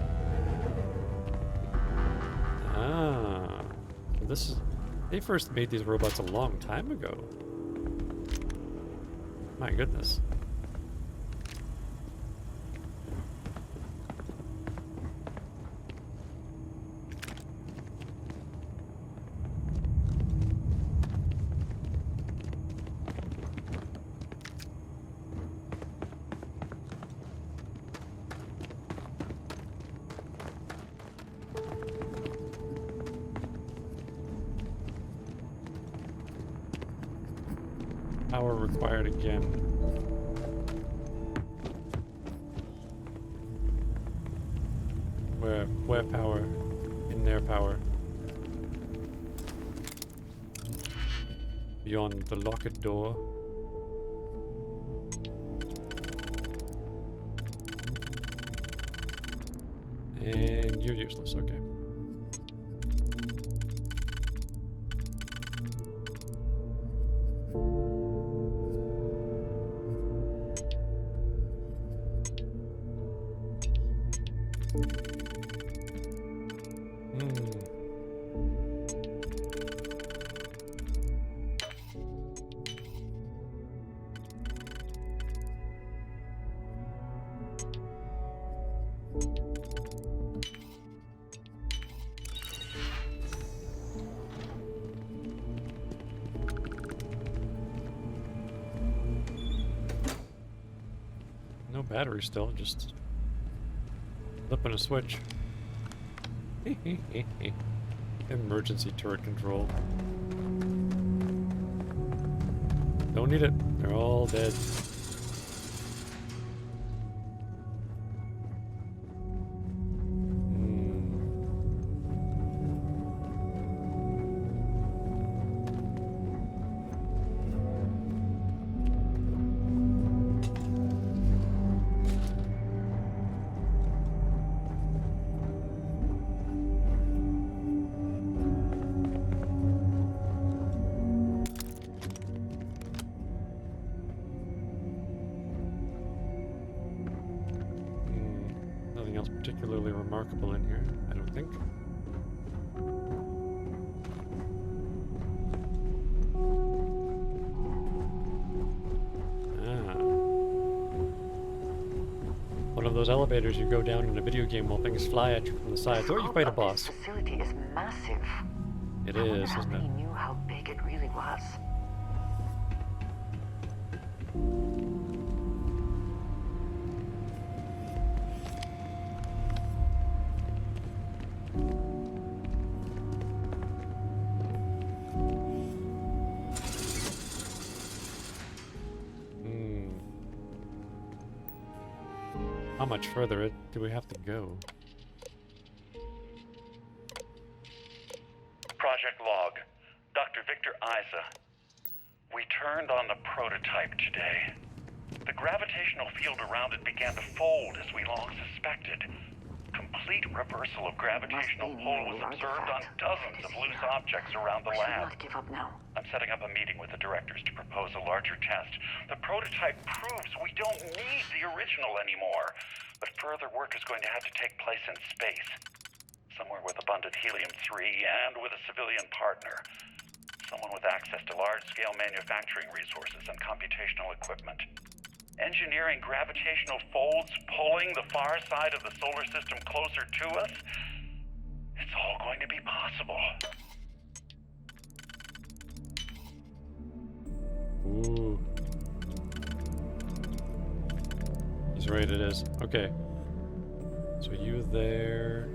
A: Ah. This is... They first made these robots a long time ago. My goodness. Power required again. Where power? In their power. Beyond the locked door. And you're useless, okay. battery still, just flipping a switch. Emergency turret control. Don't need it. They're all dead. Particularly remarkable in here, I don't think. One of those elevators you go down in a video game while things fly at you from the sides, or you fight a boss.
F: This facility is massive.
A: It
F: I wonder
A: is,
F: how
A: isn't
F: many
A: it?
F: knew how big it really was.
A: How much further do we have to go?
L: Project Log. Dr. Victor Isa. We turned on the prototype today. The gravitational field around it began to fold as we long suspected. Complete reversal of gravitational pull was observed on dozens of loose objects around the lab.
F: Not give up now.
L: I'm setting up a meeting with the directors to propose a larger test. The prototype proves we don't need the original anymore. But further work is going to have to take place in space. Somewhere with abundant helium-3 and with a civilian partner. Someone with access to large-scale manufacturing resources and computational equipment. Engineering gravitational folds pulling the far side of the solar system closer to us. It's all going to be possible.
A: Ooh. He's right, it is. Okay. So you there?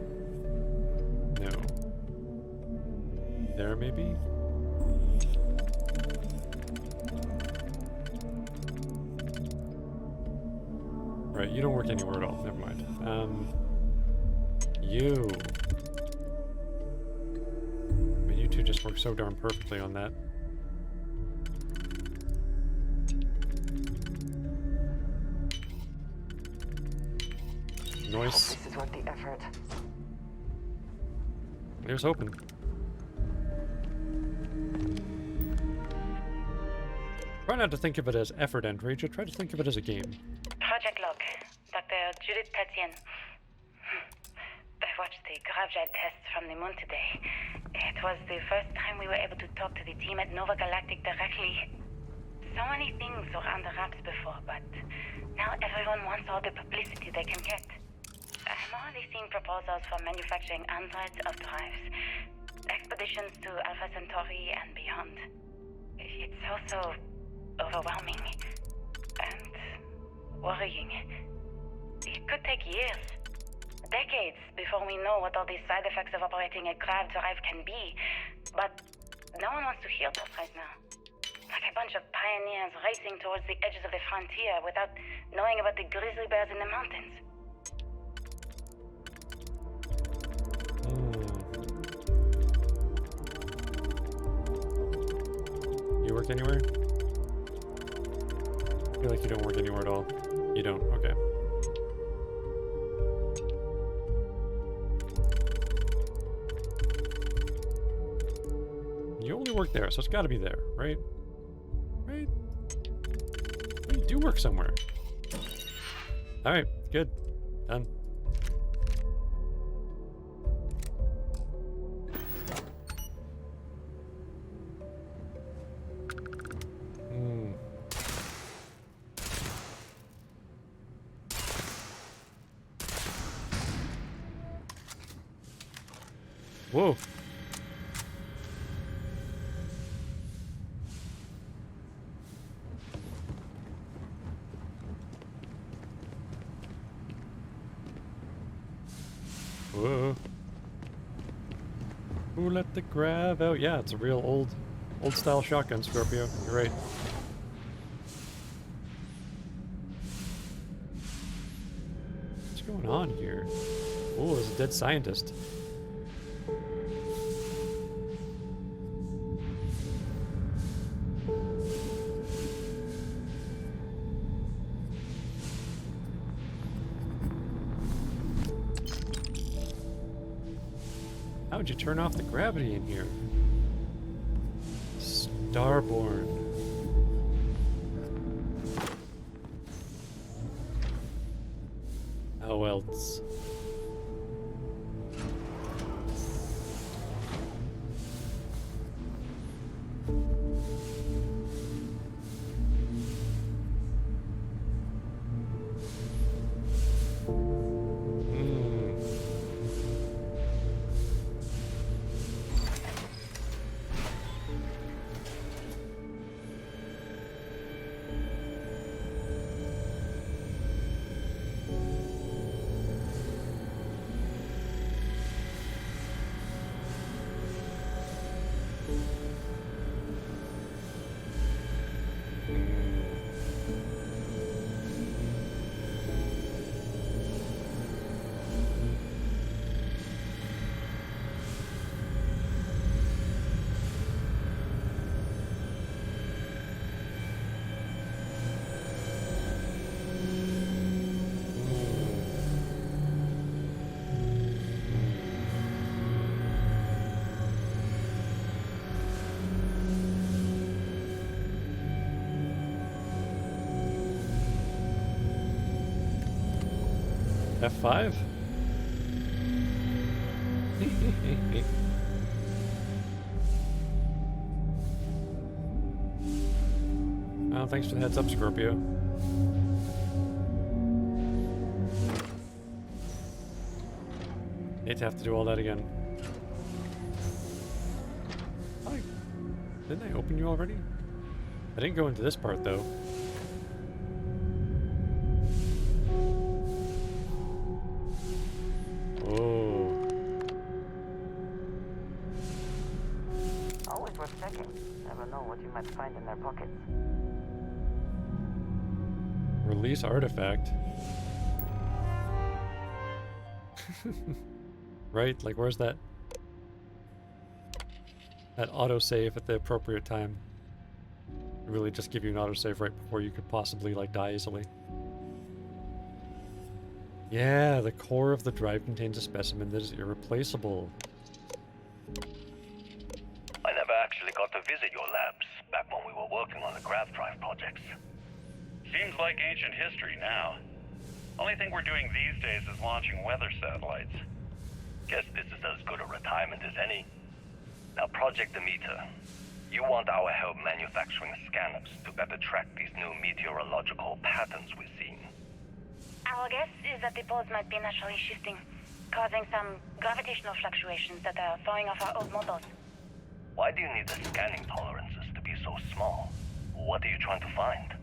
A: No. There, maybe? Right, you don't work anywhere at all. Never mind. You. I mean, you two just work so darn perfectly on that. Noise.
F: This is worth the effort.
A: Here's hoping. Try not to think of it as effort entry, just try to think of it as a game.
H: Project Log, Dr. Judith Tatian. I watched the gravjet tests from the moon today. It was the first time we were able to talk to the team at Nova Galactic directly. So many things were under wraps before, but now everyone wants all the publicity they can get. I'm already seeing proposals for manufacturing hundreds of drives, expeditions to Alpha Centauri and beyond. It's also overwhelming and worrying. It could take years, decades, before we know what all the side effects of operating a grav drive can be. But no one wants to hear that right now. Like a bunch of pioneers racing towards the edges of the frontier without knowing about the grizzly bears in the mountains.
A: You work anywhere? I feel like you don't work anywhere at all. You don't, okay. You only work there, so it's gotta be there, right? Right? You do work somewhere. Alright, good. Done. Whoa. Who let the grav out? Yeah, it's a real old style shotgun, Scorpio. You're right. What's going on here? Oh, there's a dead scientist. How would you turn off the gravity in here? Starborn. How else? F5? Oh, thanks for the heads up, Scorpio. Hate to have to do all that again. Oh, didn't I open you already? I didn't go into this part, though.
F: Find in their pockets.
A: Release artifact. Right? Like, where's that? That autosave at the appropriate time. Really just give you an autosave right before you could possibly, like, die easily. Yeah, the core of the drive contains a specimen that is irreplaceable.
U: I never actually got to visit your labs back when we were working on the grav drive projects.
L: Seems like ancient history now. Only thing we're doing these days is launching weather satellites.
U: Guess this is as good a retirement as any. Now, Project Demeter, you want our help manufacturing scanners to better track these new meteorological patterns we're seeing.
H: Our guess is that the poles might be naturally shifting, causing some gravitational fluctuations that are throwing off our old models.
U: Why do you need the scanning tolerances to be so small? What are you trying to find?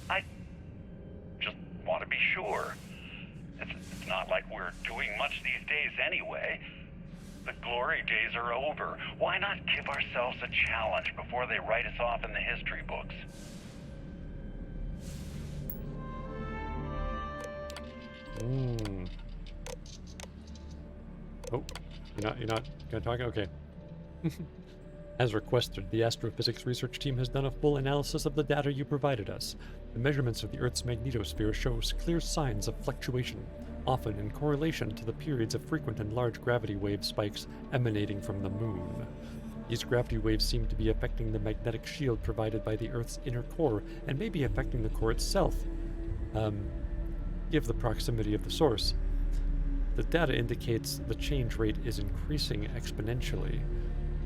L: I just want to be sure. It's not like we're doing much these days anyway. The glory days are over. Why not give ourselves a challenge before they write us off in the history books?
A: Oh, you're not gonna talk? Okay. As requested, the astrophysics research team has done a full analysis of the data you provided us. The measurements of the Earth's magnetosphere shows clear signs of fluctuation, often in correlation to the periods of frequent and large gravity wave spikes emanating from the moon. These gravity waves seem to be affecting the magnetic shield provided by the Earth's inner core, and may be affecting the core itself, given the proximity of the source. The data indicates the change rate is increasing exponentially.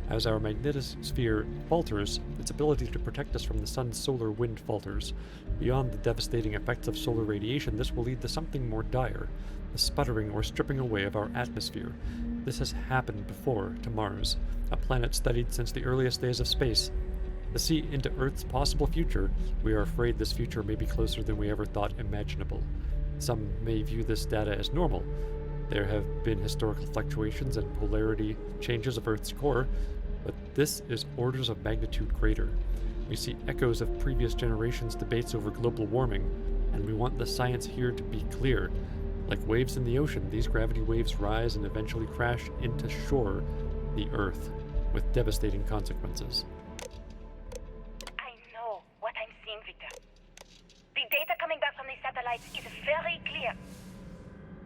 A: As our magnetosphere falters, its ability to protect us from the sun's solar wind falters. Beyond the devastating effects of solar radiation, this will lead to something more dire, the sputtering or stripping away of our atmosphere. This has happened before to Mars, a planet studied since the earliest days of space. To see into Earth's possible future, we are afraid this future may be closer than we ever thought imaginable. Some may view this data as normal, There have been historical fluctuations and polarity changes of Earth's core, but this is orders of magnitude greater. We see echoes of previous generations' debates over global warming, and we want the science here to be clear. Like waves in the ocean, these gravity waves rise and eventually crash into shore, the Earth, with devastating consequences.
V: I know what I'm seeing, Victor. The data coming back from the satellites is very clear.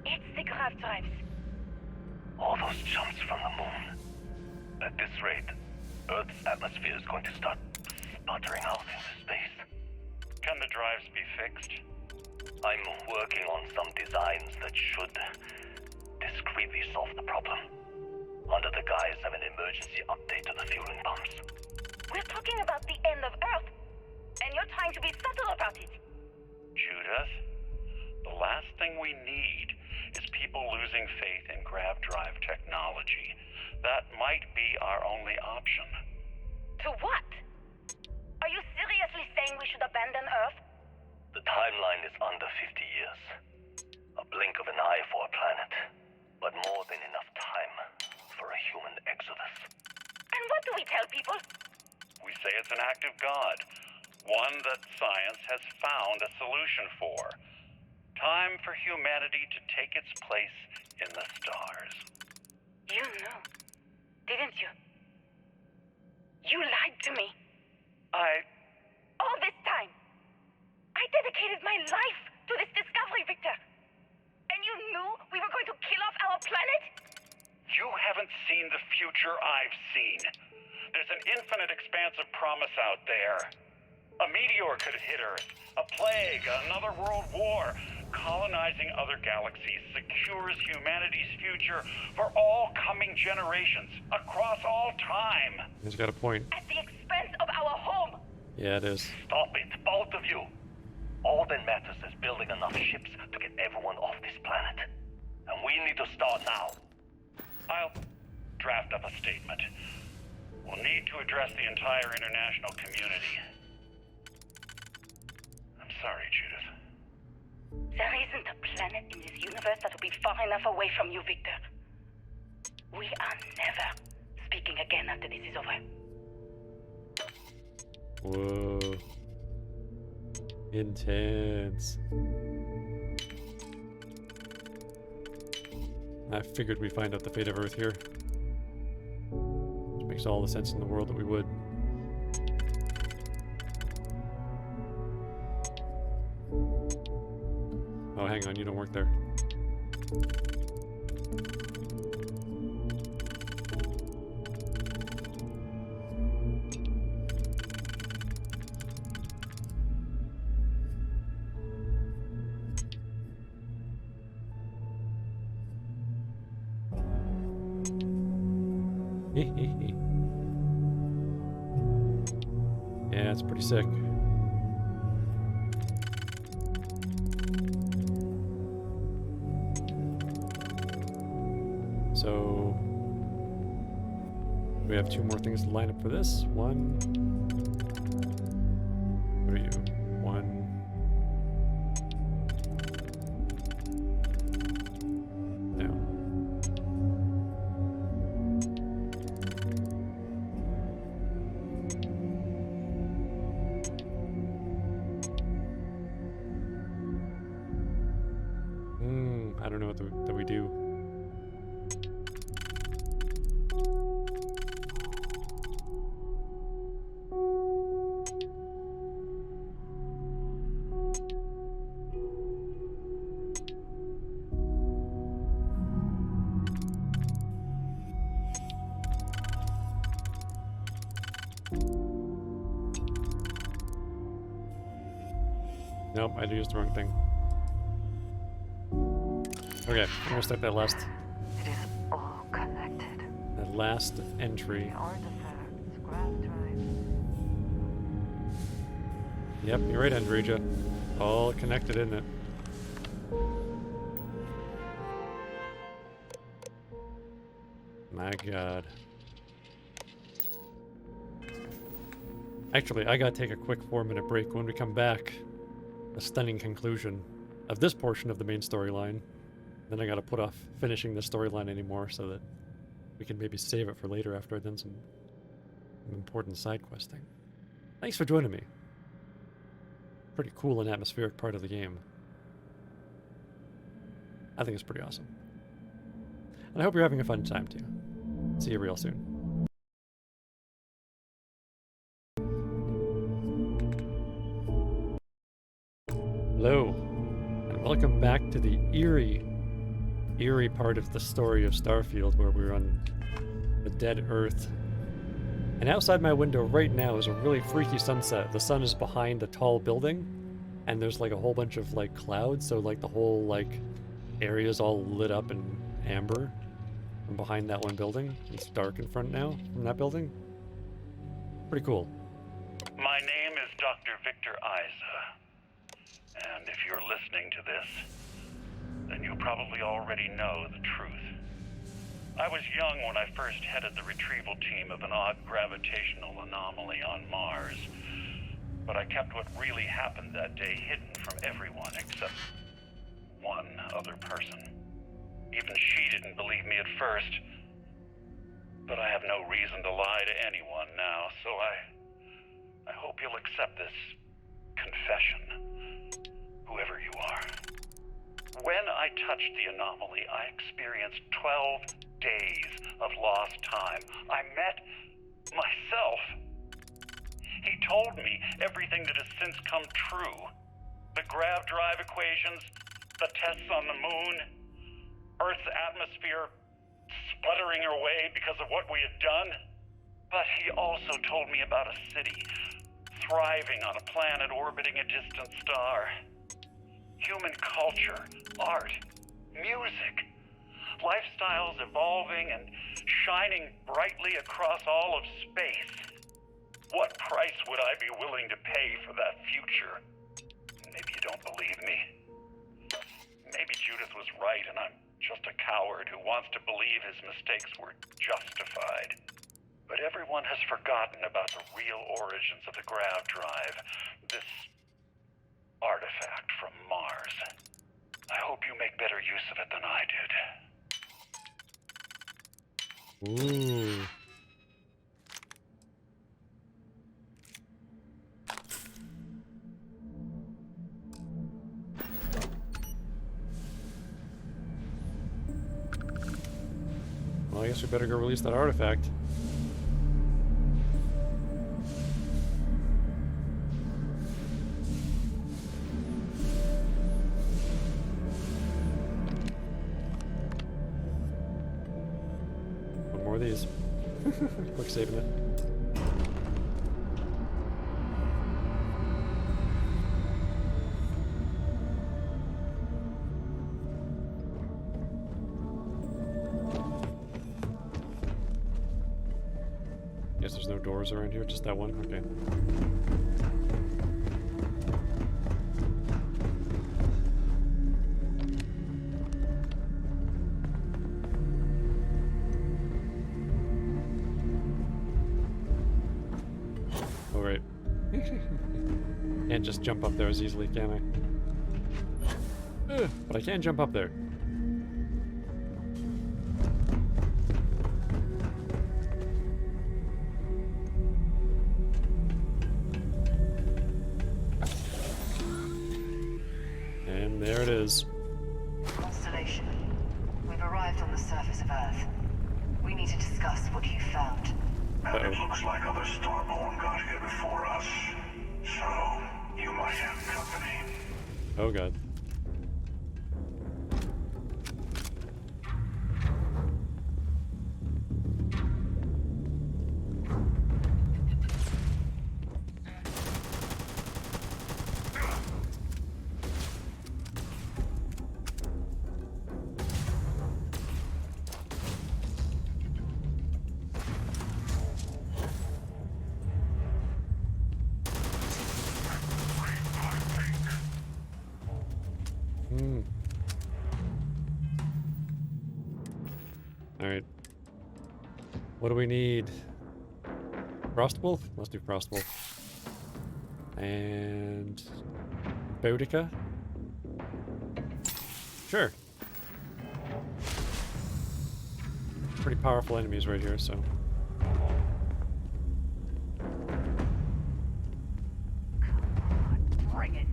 V: It's the grav drives.
U: All those jumps from the moon. At this rate, Earth's atmosphere is going to start sputtering out into space. Can the drives be fixed? I'm working on some designs that should discreetly solve the problem, under the guise of an emergency update to the fueling pumps.
V: We're talking about the end of Earth, and you're trying to be subtle about it.
U: Judith, the last thing we need is people losing faith in grav drive technology. That might be our only option.
V: To what? Are you seriously saying we should abandon Earth?
U: The timeline is under 50 years. A blink of an eye for a planet, but more than enough time for a human exodus.
V: And what do we tell people?
U: We say it's an act of God, one that science has found a solution for. Time for humanity to take its place in the stars.
V: You knew, didn't you? You lied to me. All this time, I dedicated my life to this discovery, Victor. And you knew we were going to kill off our planet?
U: You haven't seen the future I've seen. There's an infinite expanse of promise out there. A meteor could hit Earth, a plague, another world war. Colonizing other galaxies secures humanity's future for all coming generations, across all time.
A: He's got a point.
V: At the expense of our home.
A: Yeah, it is.
U: Stop it, both of you. All that matters is building enough ships to get everyone off this planet. And we need to start now. I'll draft up a statement. We'll need to address the entire international community. I'm sorry, Judith.
V: There isn't a planet in this universe that will be far enough away from you, Victor. We are never speaking again after this is over.
A: Whoa. Intense. I figured we'd find out the fate of Earth here. Which makes all the sense in the world that we would. Oh, hang on, you don't work there. Yeah, it's pretty sick. So we have two more things to line up for this. One. What are you? One. No. I don't know what that we do. Nope, I used the wrong thing. Okay, I'm gonna start that last.
F: It is all connected.
A: That last entry.
F: The artifacts, grav drives.
A: Yep, you're right, Andreja. All connected, isn't it? My God. Actually, I gotta take a quick 4-minute break. When we come back, a stunning conclusion of this portion of the main storyline. Then I gotta put off finishing the storyline anymore so that we can maybe save it for later after I've done some important side questing. Thanks for joining me. Pretty cool and atmospheric part of the game. I think it's pretty awesome. And I hope you're having a fun time too. See you real soon. Hello, and welcome back to the eerie part of the story of Starfield, where we're on the dead Earth. And outside my window right now is a really freaky sunset. The sun is behind a tall building, and there's like a whole bunch of like clouds, so like the whole like area is all lit up in amber from behind that one building. It's dark in front now from that building. Pretty cool.
L: My name is Dr. Victor Isa, and if you're listening to this, then you probably already know the truth. I was young when I first headed the retrieval team of an odd gravitational anomaly on Mars, but I kept what really happened that day hidden from everyone except one other person. Even she didn't believe me at first, but I have no reason to lie to anyone now, so I hope you'll accept this confession, whoever you are. When I touched the anomaly, I experienced 12 days of lost time. I met myself. He told me everything that has since come true. The grav drive equations, the tests on the moon, Earth's atmosphere sputtering away because of what we had done. But he also told me about a city thriving on a planet orbiting a distant star. Human culture, art, music, lifestyles evolving and shining brightly across all of space. What price would I be willing to pay for that future? Maybe you don't believe me. Maybe Judith was right and I'm just a coward who wants to believe his mistakes were justified. But everyone has forgotten about the real origins of the grav drive, this artifact from Mars. I hope you make better use of it than I did.
A: Ooh. Well, I guess we better go release that artifact. One more of these. Quick saving it. Guess there's no doors around here, just that one? Okay. Oh, right. Can't just jump up there as easily, can I? But I can jump up there. And there it is.
H: Constellation, we've arrived on the surface of Earth. We need to discuss what you found.
N: And it looks like other Starborn got here before us. So, you might have company.
A: Oh god. Alright. What do we need? Frostwolf? Let's do Frostwolf. And Boudica? Sure. pretty powerful enemies right here, so.
V: Bring it.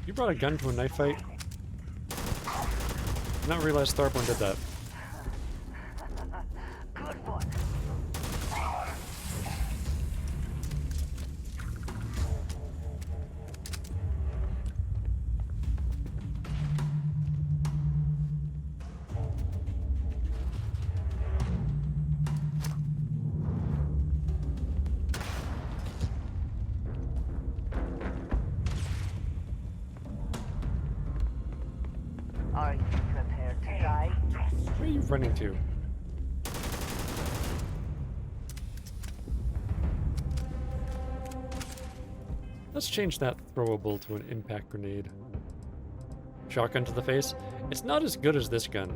A: You brought a gun to a knife fight? Did not realize Starborn did that.
V: Good one. Are you prepared to die?
A: Where are you running to? Let's change that throwable to an impact grenade. Shotgun to the face. It's not as good as this gun.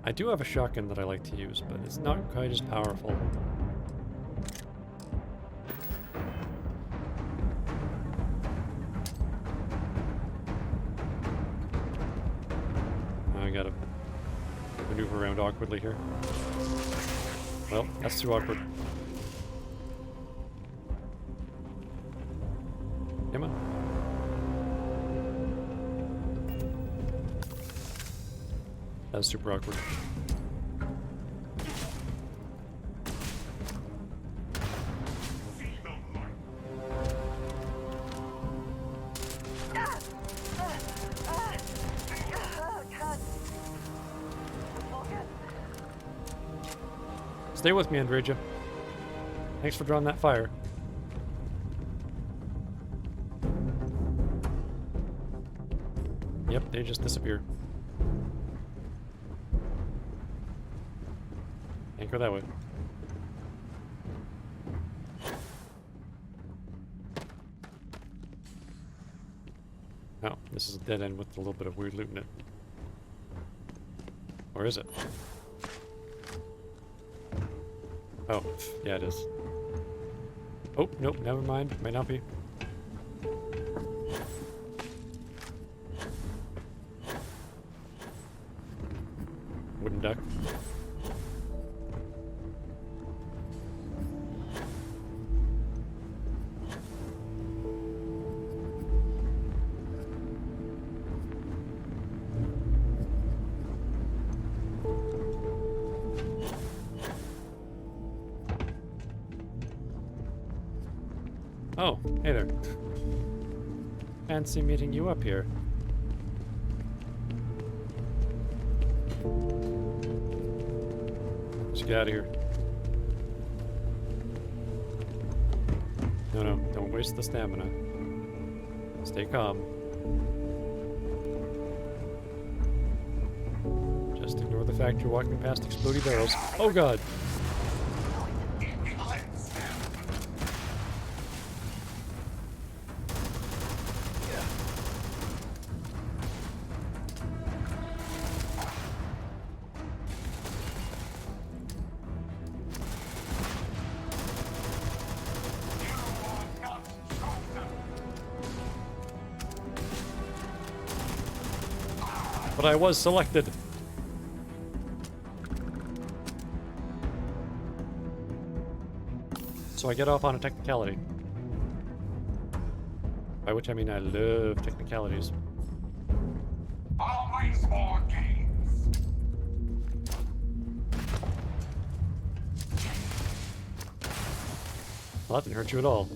A: I do have a shotgun that I like to use, but it's not quite as powerful. I gotta maneuver around awkwardly here. Well, that's too awkward. Come on. That was super awkward. Stay with me, Andreja. Thanks for drawing that fire. Yep, they just disappear. Can't go that way. Oh, this is a dead end with a little bit of weird loot in it. Or is it? Oh, yeah it is. Oh, nope, never mind. Might not be. Wooden duck. Oh, hey there. Fancy meeting you up here. Let's get out of here. No, don't waste the stamina. Stay calm. Just ignore the fact you're walking past exploding barrels. Oh god! But I was selected. So I get off on a technicality. By which I mean I love technicalities.
N: Always more games.
A: Well, that didn't hurt you at all.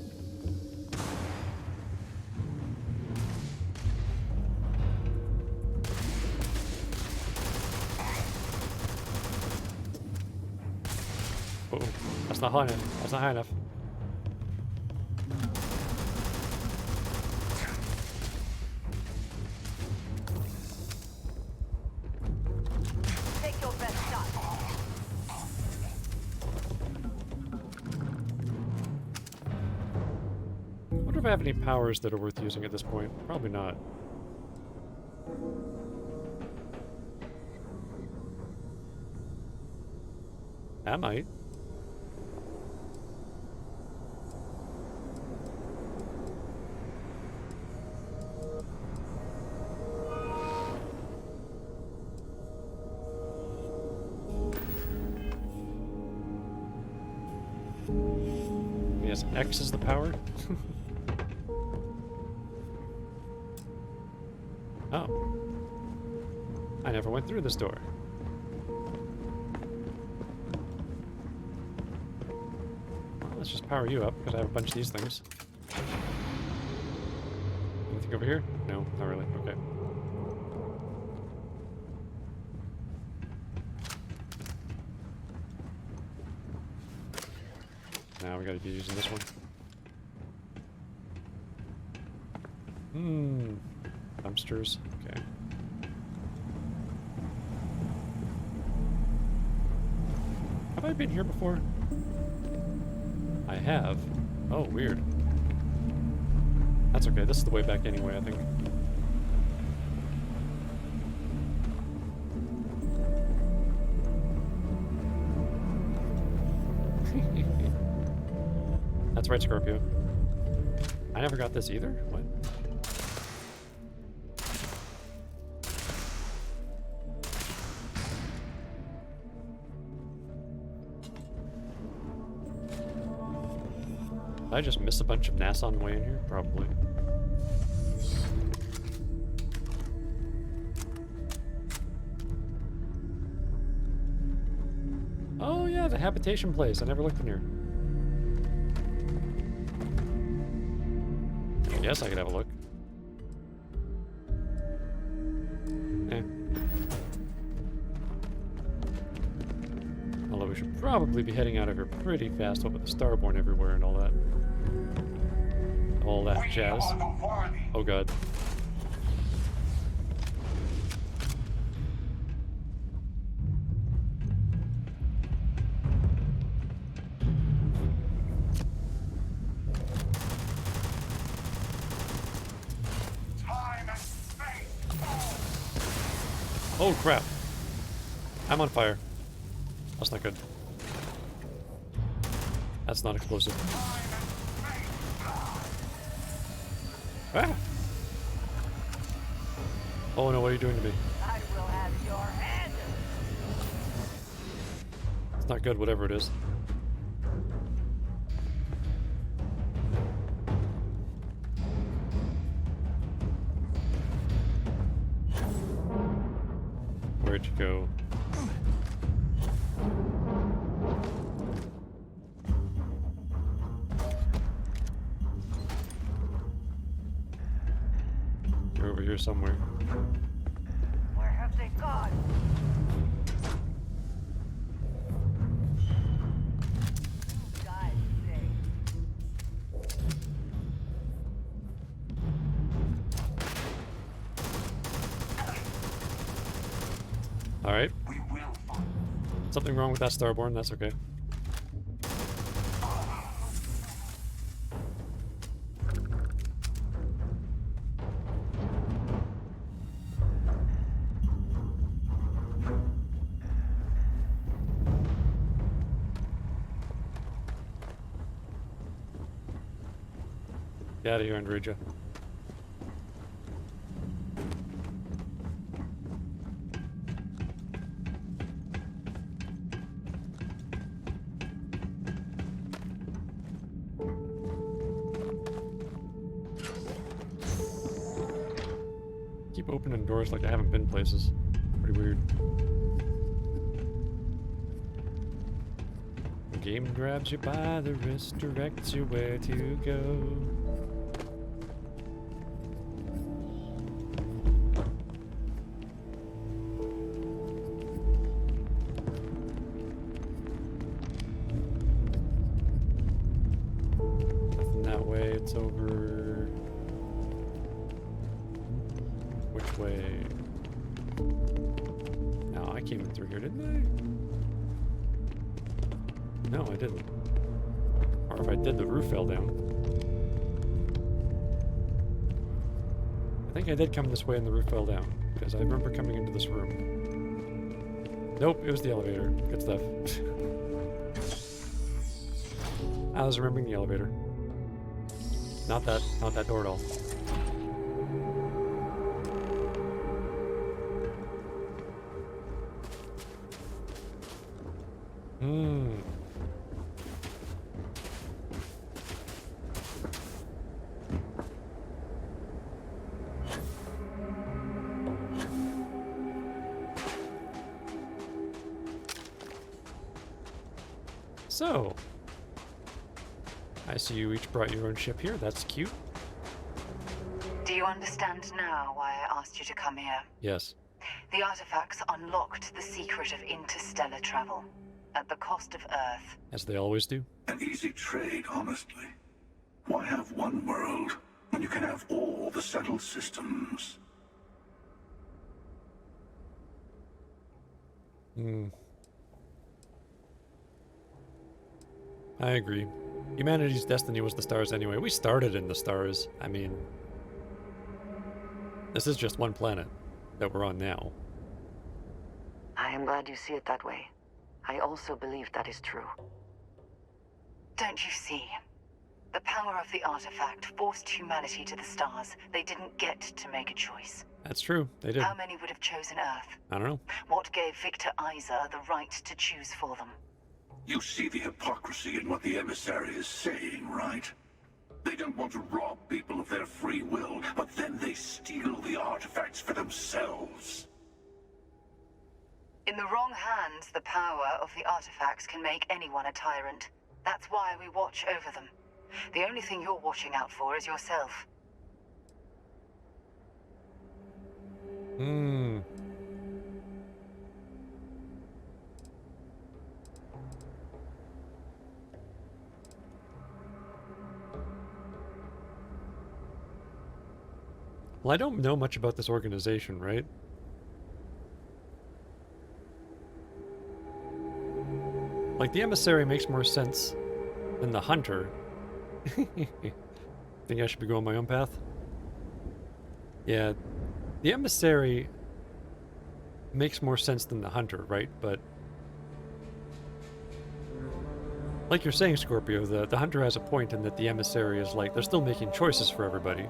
A: Oh, that's not high enough. That's not high enough.
V: Take your best shot.
A: I wonder if I have any powers that are worth using at this point. Probably not. I might. X is the power? Oh. I never went through this door. Well, let's just power you up, because I have a bunch of these things. Anything over here? No, not really. Okay. Now we gotta be using this one. Dumpsters. Okay. Have I been here before? I have. Oh, weird. That's okay. This is the way back anyway, I think. That's right, Scorpio. I never got this either? What? Did I just miss a bunch of NASA on the way in here? Probably. Oh yeah, the habitation place. I never looked in here. I guess I could have a look. Eh. Although we should probably be heading out of here pretty fast, what with the Starborn everywhere and all that. All that jazz. Oh god. Oh crap. I'm on fire. That's not good. That's not explosive. Ah! Oh no, what are you doing to me?
V: I will have your head.
A: It's not good, whatever it is. Where'd you go? You're over here somewhere.
V: Where have they gone? God's sake.
A: All right. Something wrong with that Starborn, that's okay. Get out of here, Andreja. Keep opening doors like I haven't been places. Pretty weird. The game grabs you by the wrist, directs you where to go. Nothing that way, it's over. Which way? No, I came in through here, didn't I? No, I didn't. Or if I did, the roof fell down. I think I did come this way and the roof fell down, because I remember coming into this room. Nope, it was the elevator. Good stuff. I was remembering the elevator. Not that door at all. So, I see you each brought your own ship here. That's cute.
H: Do you understand now why I asked you to come here?
A: Yes.
H: The artifacts unlocked the secret of interstellar travel, at the cost of Earth.
A: As they always do.
N: An easy trade, honestly. Why have one world when you can have all the settled systems?
A: I agree. Humanity's destiny was the stars anyway. We started in the stars. I mean, this is just one planet that we're on now.
F: I am glad you see it that way. I also believe that is true.
H: Don't you see? The power of the artifact forced humanity to the stars. They didn't get to make a choice.
A: That's true. They did.
H: How many would have chosen Earth?
A: I don't know.
H: What gave Victor Isa the right to choose for them?
N: You see the hypocrisy in what the emissary is saying, right? They don't want to rob people of their free will, but then they steal the artifacts for themselves.
H: In the wrong hands, the power of the artifacts can make anyone a tyrant. That's why we watch over them. The only thing you're watching out for is yourself.
A: Well, I don't know much about this organization, right? Like, the emissary makes more sense than the hunter. Think I should be going my own path? Yeah, the emissary makes more sense than the hunter, right? But like you're saying, Scorpio, the hunter has a point in that the emissary is like, they're still making choices for everybody.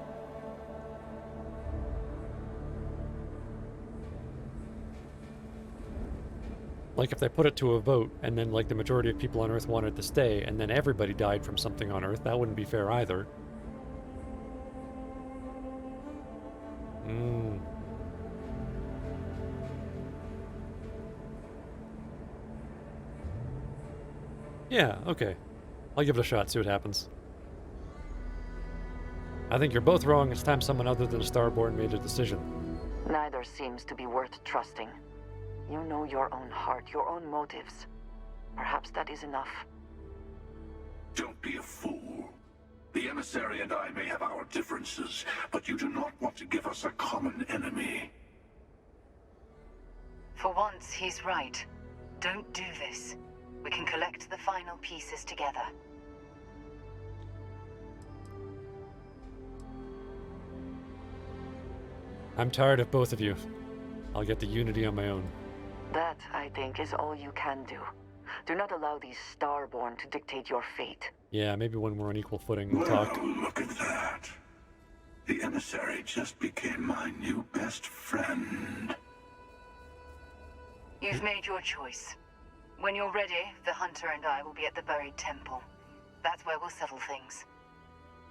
A: Like, if they put it to a vote, and then, like, the majority of people on Earth wanted to stay, and then everybody died from something on Earth, that wouldn't be fair either. Yeah, okay. I'll give it a shot, see what happens. I think you're both wrong. It's time someone other than a Starborn made a decision.
F: Neither seems to be worth trusting. You know your own heart, your own motives. Perhaps that is enough.
N: Don't be a fool. The emissary and I may have our differences, but you do not want to give us a common enemy.
H: For once, he's right. Don't do this. We can collect the final pieces together.
A: I'm tired of both of you. I'll get the Unity on my own.
F: That, I think, is all you can do. Do not allow these Starborn to dictate your fate.
A: Yeah, maybe when we're on equal footing, we'll talk.
N: Look at that. The emissary just became my new best friend.
H: You've made your choice. When you're ready, the hunter and I will be at the buried temple. That's where we'll settle things.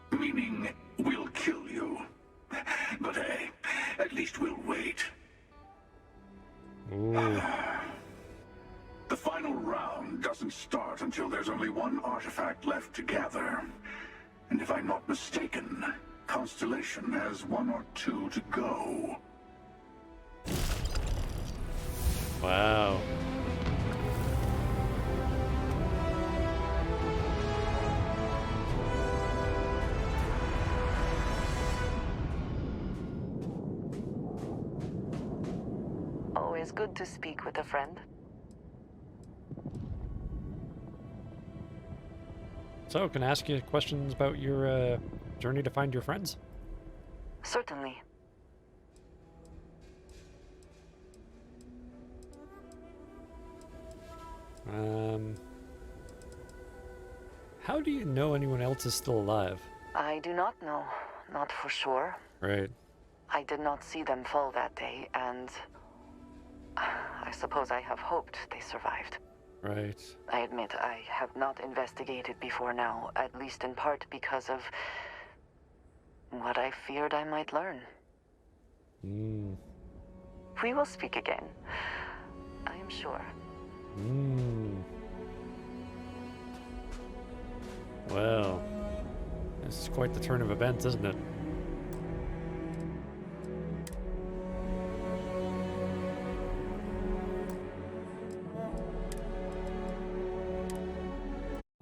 N: Meaning, we'll kill you. But hey, at least we'll wait. The final round doesn't start until there's only one artifact left to gather. And if I'm not mistaken, Constellation has 1 or 2 to go.
A: Wow.
F: Always good to speak with a friend.
A: So, can I ask you questions about your journey to find your friends?
F: Certainly.
A: How do you know anyone else is still alive?
F: I do not know. Not for sure.
A: Right.
F: I did not see them fall that day, and I suppose I have hoped they survived.
A: Right.
F: I admit I have not investigated before now, at least in part because of what I feared I might learn. We will speak again, I am sure.
A: Well, this is quite the turn of events, isn't it?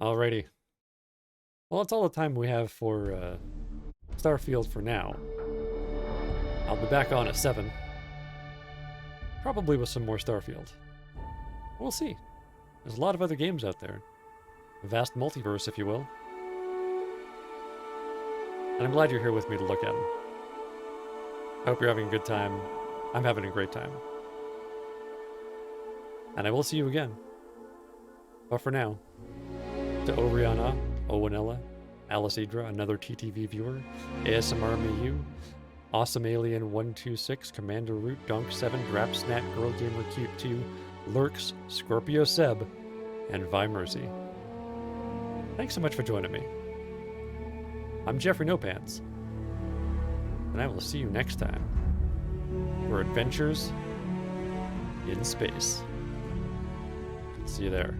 A: Alrighty. Well, that's all the time we have for Starfield for now. I'll be back on at 7. Probably with some more Starfield. We'll see. There's a lot of other games out there. A vast multiverse, if you will. And I'm glad you're here with me to look at them. I hope you're having a good time. I'm having a great time. And I will see you again. But for now, to Oriana, Owenella, Alicidra, another TTV viewer, ASMR Mayu, Awesome Alien 126, Commander Root, Donk7, Drapsnat, Girl Gamer Cute 2, Lurks, Scorpio Seb, and Vi Mercy. Thanks so much for joining me. I'm Jeffrey No Pants, and I will see you next time for Adventures in Space. See you there.